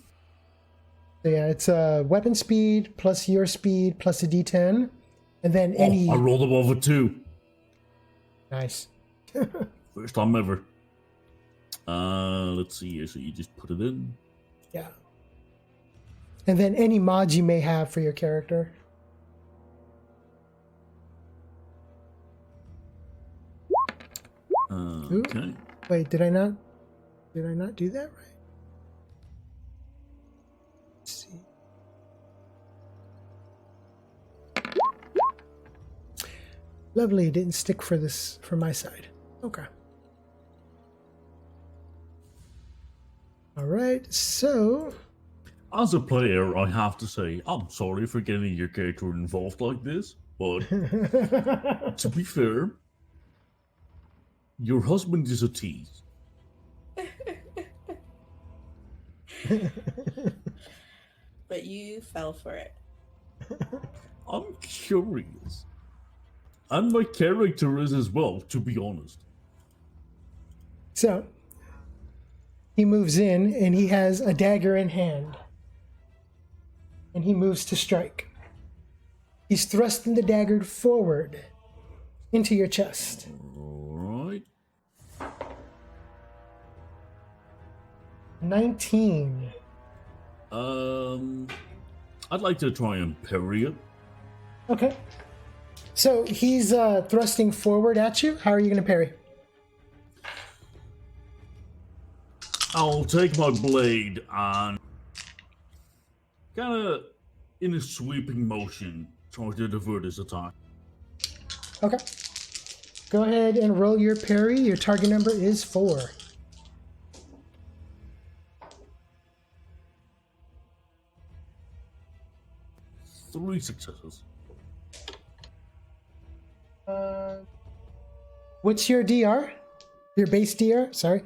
So yeah, it's weapon speed plus your speed plus a D10, and then any. I rolled above a 2. Nice. First time ever. Let's see here. So you just put it in. Yeah. And then any mods you may have for your character. Okay. Wait, did I not do that right? Let's see. Lovely, it didn't stick for my side. Okay. All right, so As a player, I have to say, I'm sorry for getting your character involved like this, but to be fair, your husband is a tease. But you fell for it. I'm curious. And my character is as well, to be honest. So he moves in and he has a dagger in hand. And he moves to strike. He's thrusting the dagger forward into your chest. Alright. 19. I'd like to try and parry it. Okay. So he's thrusting forward at you. How are you going to parry? I'll take my blade and kind of in a sweeping motion try to divert his attack. Okay. Go ahead and roll your parry. Your target number is 4. Three successes. What's your DR? Your base DR? Sorry.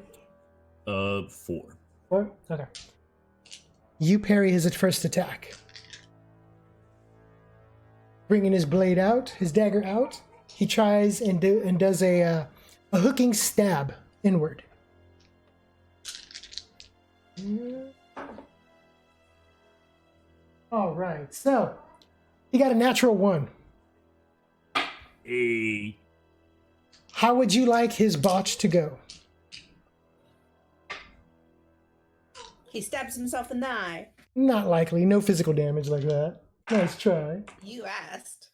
4. 4? Okay. You parry his first attack. Bringing his blade out, his dagger out, he tries and does a hooking stab inward. All right, so he got a natural 1. Hey. How would you like his botch to go? He stabs himself in the eye. Not likely. No physical damage like that. Nice try. You asked.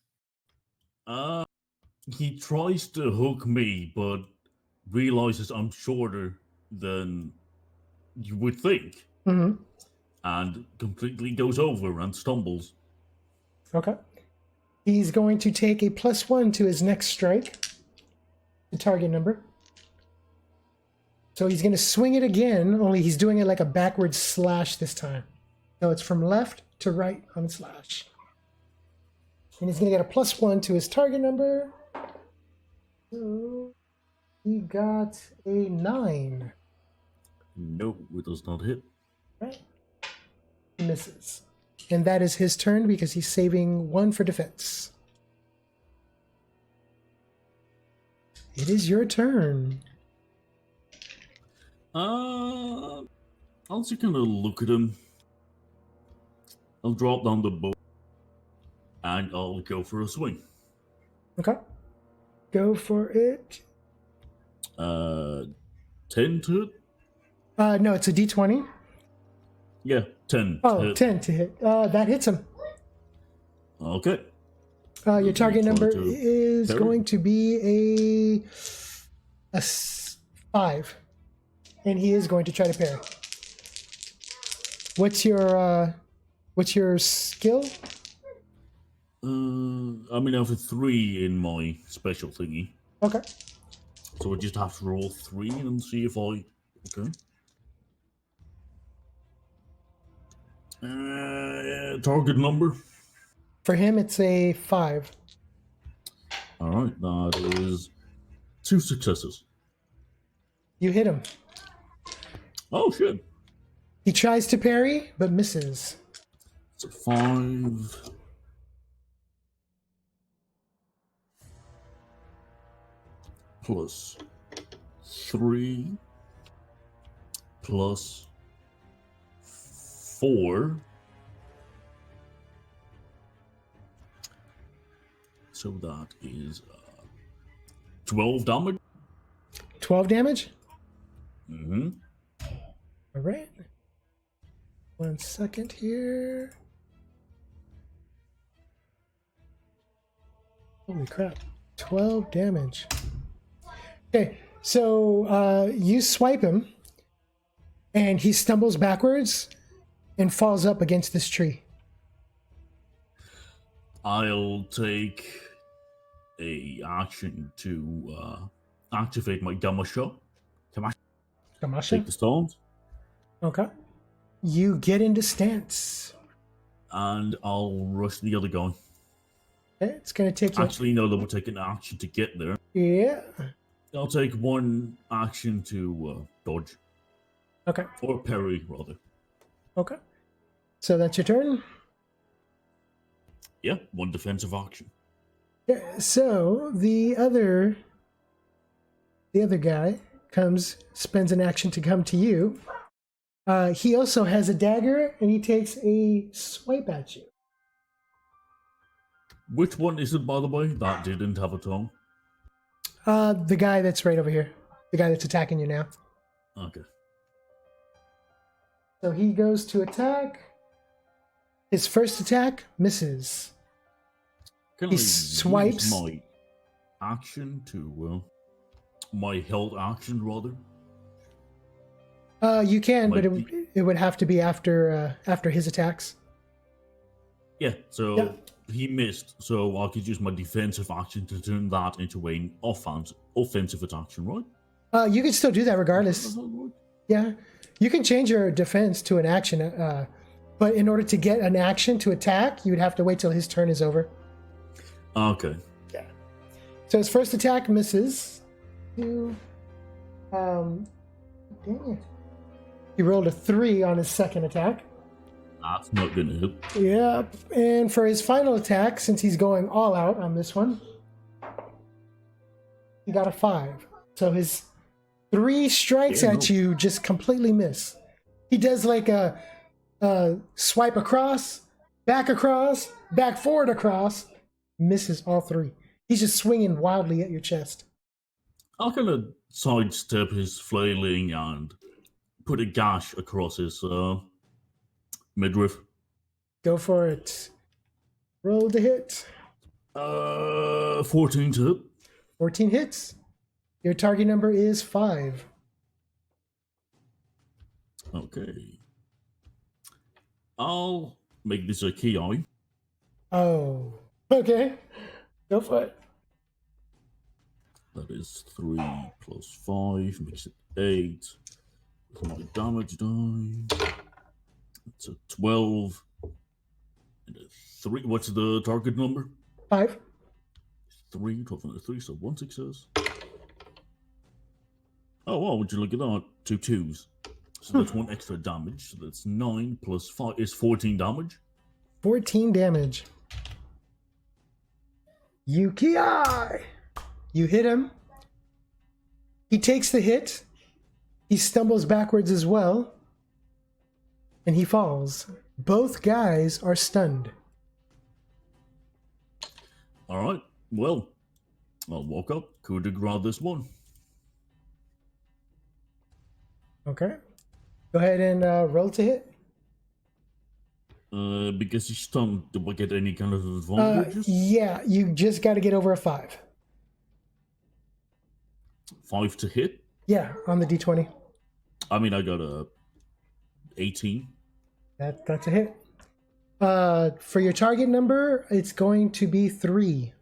He tries to hook me, but realizes I'm shorter than you would think. Mm-hmm. And completely goes over and stumbles. Okay. He's going to take a +1 to his next strike. The target number. So he's going to swing it again, only he's doing it like a backward slash this time. So it's from left to right on the slash. And he's going to get a +1 to his target number. So he got a 9. No, it does not hit. Right. He misses. And that is his turn because he's saving 1 for defense. It is your turn. I'll just kind of look at him. I'll drop down the bow. And I'll go for a swing. Okay. Go for it. 10 to hit? No, it's a D20. Yeah, 10. Oh, to hit. 10 to hit. That hits him. Okay. Your target number to is parry. going to be a 5. And he is going to try to parry. What's your skill? I mean, I have a 3 in my special thingy. Okay. So I just have to roll 3 and see if I... Okay. Target number? For him, it's a 5. Alright, that is 2 successes. You hit him. Oh, shit. He tries to parry, but misses. It's a 5. Plus 3. Plus 4. So that is 12 damage. 12 damage? Mm-hmm. All right. 1 second here. Holy crap. 12 damage. Okay, so you swipe him, and he stumbles backwards and falls up against this tree. I'll take a action to activate my Gamma Shot. Kamasha? Take the stones, Okay. You get into stance. and I'll rush the other guy. Okay, it's going to take you. Actually, no, that will take an action to get there. Yeah. I'll take 1 action to dodge. Okay. Or parry, rather. Okay. So that's your turn. Yeah, 1 defensive action. Yeah, so the other guy spends an action to come to you. He also has a dagger, and he takes a swipe at you. Which one is it, by the way? That didn't have a tongue. The guy that's right over here. The guy that's attacking you now. Okay. So he goes to attack. His first attack misses. Can He I swipes. use my action to my held action, rather? You can, but Might it would have to be after his attacks. Yeah, so Yeah. he missed, so I could use my defensive action to turn that into an offensive action, right? You can still do that regardless. Does that work? Yeah, you can change your defense to an action, but in order to get an action to attack, you would have to wait till his turn is over. Okay. Yeah. So his first attack misses. Dang it. He rolled a 3 on his second attack. That's not gonna hit. Yep. And for his final attack, since he's going all out on this one, he got a 5. So his 3 strikes Yeah, at no. you just completely miss. He does like a swipe across, back forward across, misses all 3. He's just swinging wildly at your chest. I'm gonna sidestep his flailing and put a gash across his midriff. Go for it. Roll the hit. 14 to hit. 14 hits. Your target number is 5. Okay. I'll make this a key eye. Oh. Okay. Go for it. That is 3 plus 5 makes it 8. With my damage die. It's a 12. And a 3. What's the target number? 5. 3, 12 and a 3, so 1 success. Oh, wow, would you look at that? 2 2s. So that's 1 extra damage. So that's 9 plus 5 is 14 damage. 14 damage. Yuki-ai! You hit him. He takes the hit. He stumbles backwards as well. And he falls. Both guys are stunned. Alright, well, I'll walk up, coup de grace this one. Okay. Go ahead and roll to hit. Because he's stunned, do I get any kind of advantages? Yeah, you just got to get over a 5. 5 to hit? Yeah, on the d20. I mean, I got a 18. That's a hit. For your target number, it's going to be 3.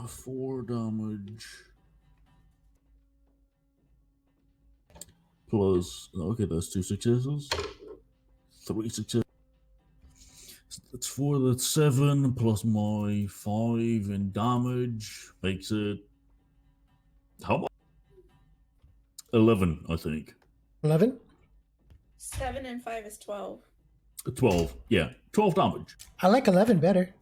4 damage. Plus, okay, that's 2 successes. 3 successes. That's 4, that's 7, plus my 5 in damage. Makes it... How much? 11, I think. 11. 7 and 5 is 12. 12, yeah. 12 damage. I like 11 better.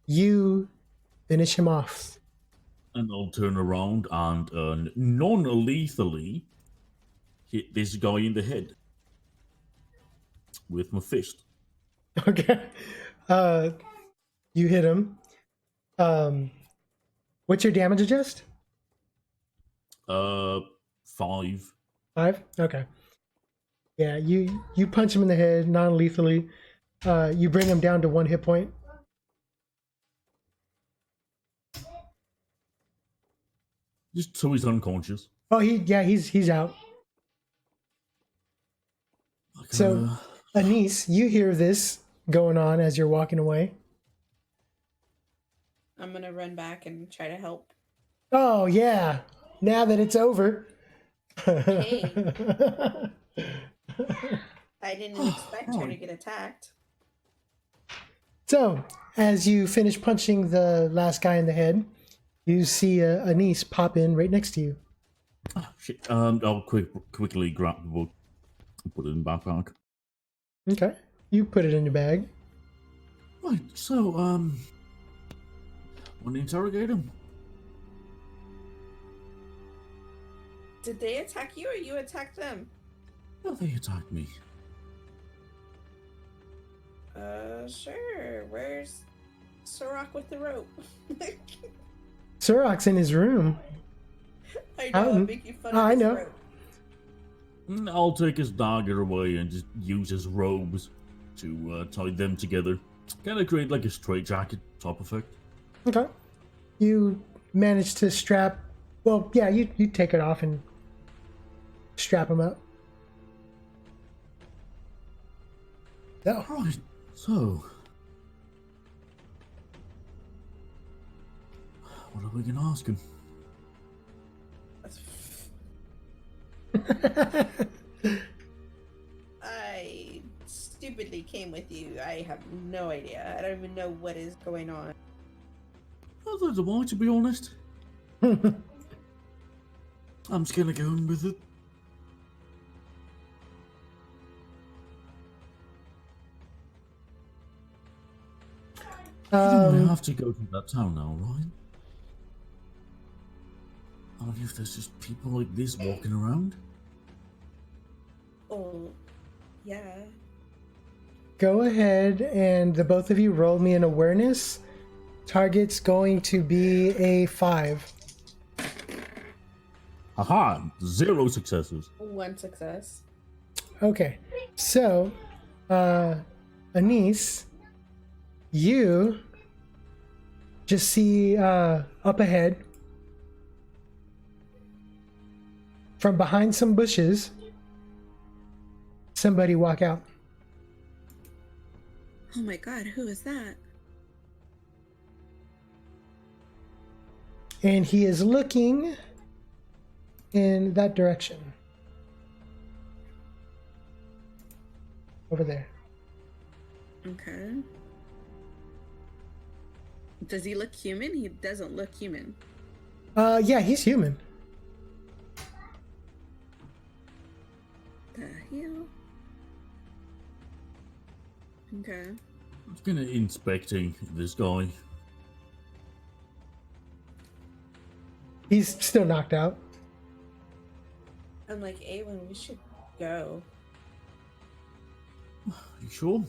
You finish him off. And I'll turn around and non-lethally hit this guy in the head with my fist. Okay. You hit him. What's your damage adjust? 5. 5? Okay. Yeah, you punch him in the head non-lethally. You bring him down to 1 hit point. Just so he's unconscious. Oh, he's out. So, Annesse, you hear this going on as you're walking away. I'm gonna run back and try to help. Oh yeah, now that it's over. Hey. I didn't expect her to get attacked. So, as you finish punching the last guy in the head, you see Annesse pop in right next to you. Oh, shit. I'll quickly grab the book and put it in the backpack. Okay, you put it in your bag. Right, so, want to interrogate him? Did they attack you or you attacked them? No, they attacked me. Sure. Where's Sorok with the rope? Sorok's in his room. I know, I'm making fun of I his know. rope. I'll take his dagger away and just use his robes to tie them together. Kind of create like a straitjacket type effect. Okay. You manage to strap. Well, yeah, you take it off and strap him up. Oh. Right, so... what are we going to ask him? I stupidly came with you. I have no idea. I don't even know what is going on. Neither do I, to be honest. I'm just going to go on with it. We have to go to that town now, right? I wonder if there's just people like this walking around. Oh, yeah. Go ahead and the both of you roll me an awareness. Target's going to be a 5. Aha! 0 successes. 1 success. Okay, so Annesse, you just see up ahead from behind some bushes somebody walk out. Oh my god, who is that? And he is looking in that direction. Over there. Okay. Does he look human? He doesn't look human. Yeah, he's human. The hell? Okay. I'm just gonna inspecting this guy. He's still knocked out. I'm like, Aewin, we should go. You sure?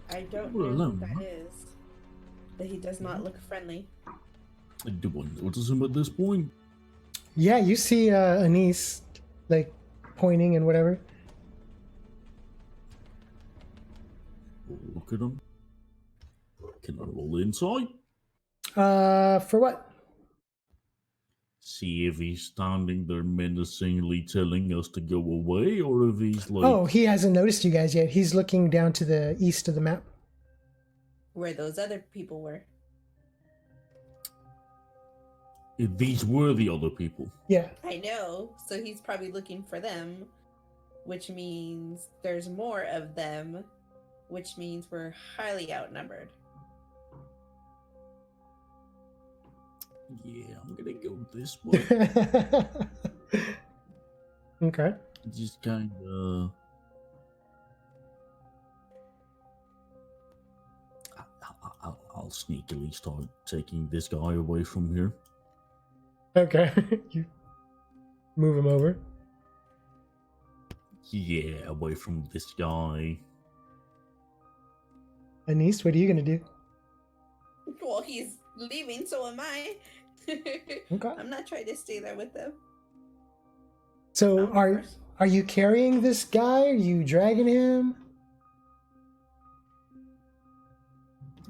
I don't We're know alone, who huh? that is. But he does not look friendly. Do I notice him at this point? Yeah, you see Annesse like pointing and whatever. Look at him. Can I roll inside? For what? See if he's standing there menacingly telling us to go away, or if he's like... Oh, he hasn't noticed you guys yet. He's looking down to the east of the map. Where those other people were. If these were the other people. Yeah. I know. So he's probably looking for them. Which means there's more of them. Which means we're highly outnumbered. Yeah, I'm gonna go this way. Okay. Just kind of. I'll sneakily start taking this guy away from here. Okay. You move him over. Yeah, away from this guy. Annesse, what are you gonna do? Well, he's leaving, so am I. Okay. I'm not trying to stay there with them. So I'm are first. are you carrying this guy? Are you dragging him?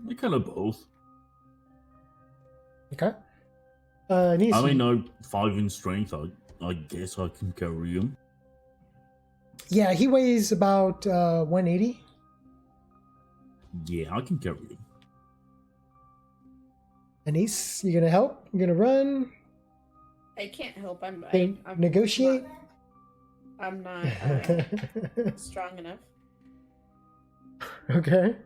They're kind of both. Okay. Annesse, I mean, I'm 5 in strength. I guess I can carry him. yeah, he weighs about 180. Yeah, I can carry him. Annesse, you gonna help? You gonna run? I can't help. I'm Negotiate? I'm not strong enough. Okay.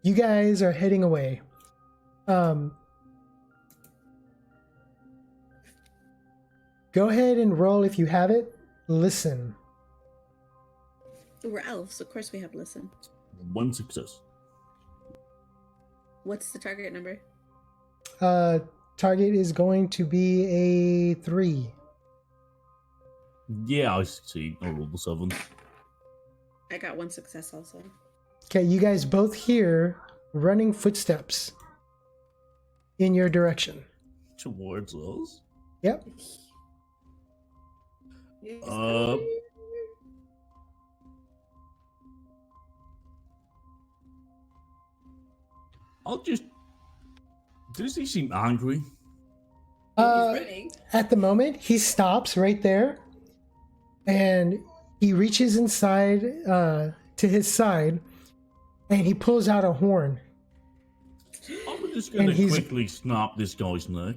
You guys are heading away. Go ahead and roll if you have it. Listen. We're elves, of course we have listen. 1 success. What's the target number? Target is going to be a 3. Yeah, I succeed. I rolled a 7. I got 1 success also. Okay, you guys both hear running footsteps in your direction. Towards us. Yep. I'll just. Does he seem angry? He's running. At the moment, he stops right there, and he reaches inside to his side, and he pulls out a horn. I'm just gonna And he's- quickly snap this guy's neck.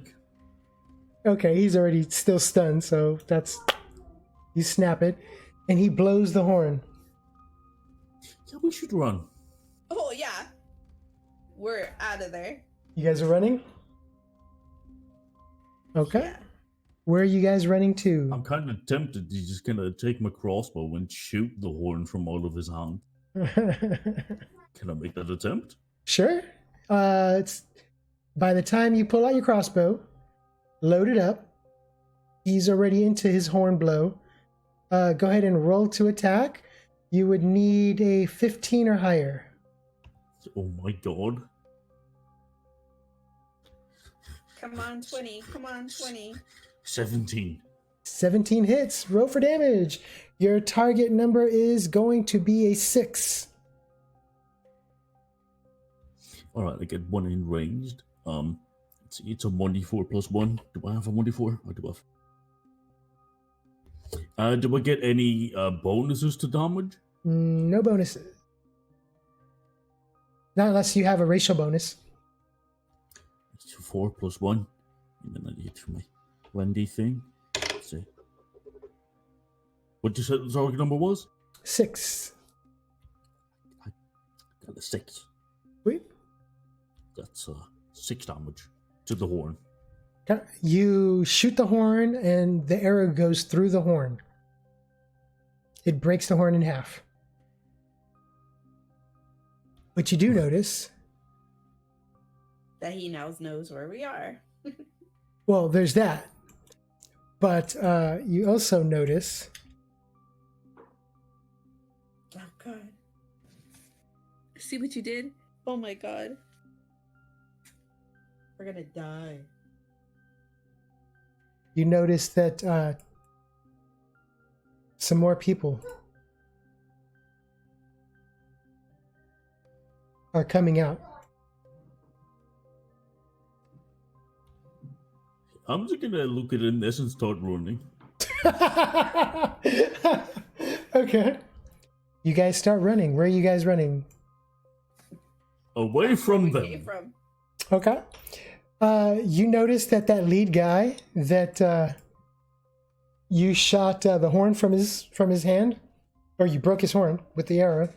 Okay, he's already still stunned, so that's... You snap it, and he blows the horn. Yeah, we should run. Oh yeah, we're out of there. You guys are running? Okay. Yeah. Where are you guys running to? I'm kind of tempted to just kind of take my crossbow and shoot the horn from out of his hand. Can I make that attempt? Sure. It's by the time you pull out your crossbow, load it up. He's already into his horn blow. Go ahead and roll to attack. You would need a 15 or higher. Oh my god. Come on, 20. Come on, 20. 17. 17 hits. Roll for damage. Your target number is going to be a 6. Alright, I get 1 in ranged. It's a 1d4 plus 1. Do I have a 1d4? I do have. Do I get any bonuses to damage? No bonuses. Not unless you have a racial bonus. It's 4 plus 1. And then I need for my 1d thing. Let's see. What did you say the target number was? 6. Got a 6. Sweet. That's 6 damage to the horn. Okay. You shoot the horn, and the arrow goes through the horn. It breaks the horn in half. But you do notice, That he now knows where we are. well, there's that. But you also notice, Oh god. See what you did? Oh my god. We're gonna die. you notice that some more people are coming out. I'm just gonna look at Annesse and start running. Okay. You guys start running. Where are you guys running? Away from Where we came them. from. Okay. You notice that lead guy that you shot the horn from his hand, or you broke his horn with the arrow.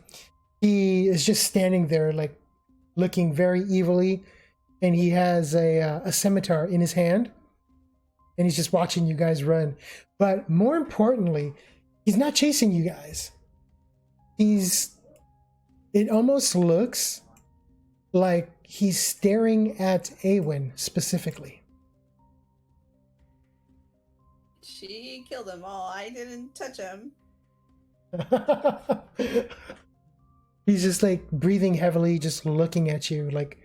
He is just standing there, like looking very evilly, and he has a scimitar in his hand, and he's just watching you guys run. But more importantly, he's not chasing you guys. It almost looks like he's staring at Aewin specifically. She killed them all. I didn't touch them. He's just like breathing heavily, just looking at you. Like,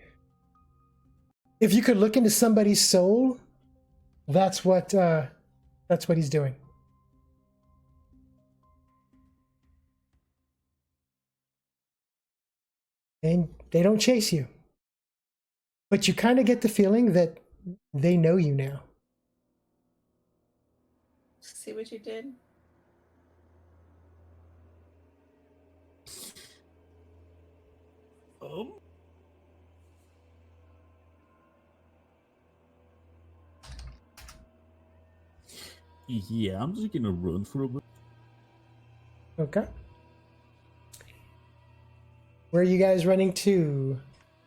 if you could look into somebody's soul, that's what he's doing. And they don't chase you, but you kind of get the feeling that they know you now. See what you did? Yeah, I'm just gonna run for a bit. Okay. Where are you guys running to?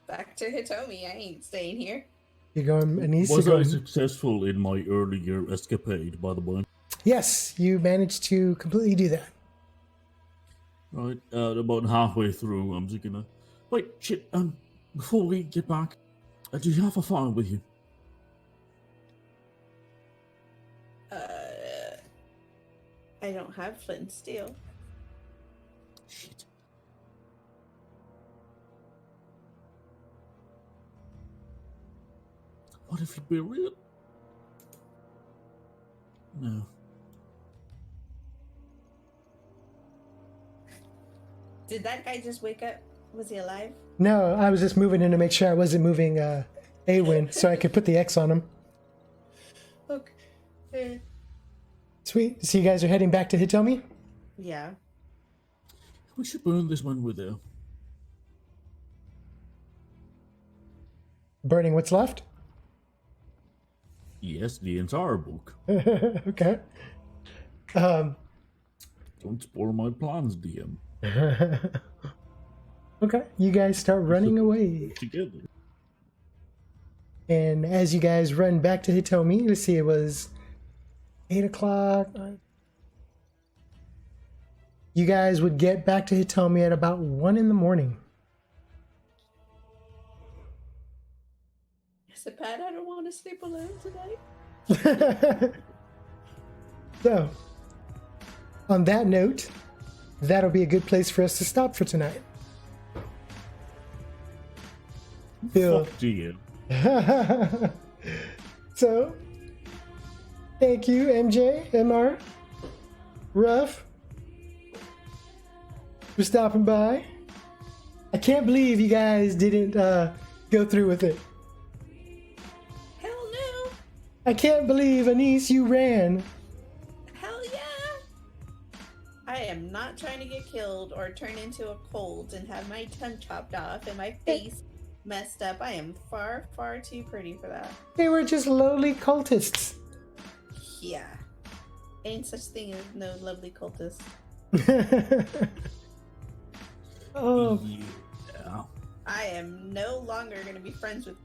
Back to Hitomi. I ain't staying here. You're going, Annesse? Was I successful in my earlier escapade, by the way? Yes, you managed to completely do that. Right, about halfway through, I'm just gonna... Wait, shit, before we get back, do you have a fire with you? I don't have flint and steel. Shit. What if you bury it? No. Did that guy just wake up? Was he alive? No, I was just moving in to make sure I wasn't moving Aewin so I could put the X on him. Okay. Sweet. So you guys are heading back to Hitomi? Yeah. We should burn this when we're there. Burning what's left? Yes, the entire book. Okay. Don't spoil my plans, DM. Okay, you guys start running away. Together. And as you guys run back to Hitomi, let's see, it was 8 o'clock. You guys would get back to Hitomi at about 1 in the morning. Is it bad? I don't want to sleep alone tonight. So, on that note, that'll be a good place for us to stop for tonight. Bill. Fuck DM. So, thank you, MJ, MR, Ruff, for stopping by. I can't believe you guys didn't go through with it. Hell no. I can't believe, Annesse, you ran. Hell yeah. I am not trying to get killed or turn into a cold and have my tongue chopped off and my face messed up. I am far, far too pretty for that. They were just lowly cultists. Yeah. Ain't such thing as no lovely cultist. Oh, Yeah. I am no longer going to be friends with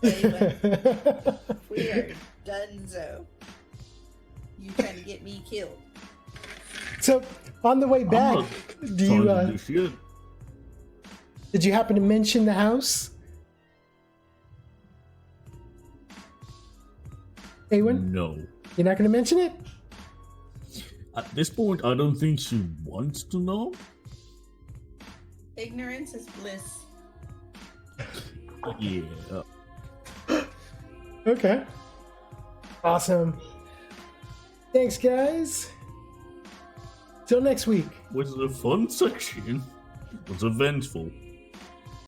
Aewin. We are donezo. You trying to get me killed. so on the way back, I'm do you trying to do shit. did you happen to mention the house, Aewin? No. You're not going to mention it? At this point, I don't think she wants to know. Ignorance is bliss. Yeah. Okay. Awesome. Thanks, guys. Till next week. Was it a fun section? It was eventful.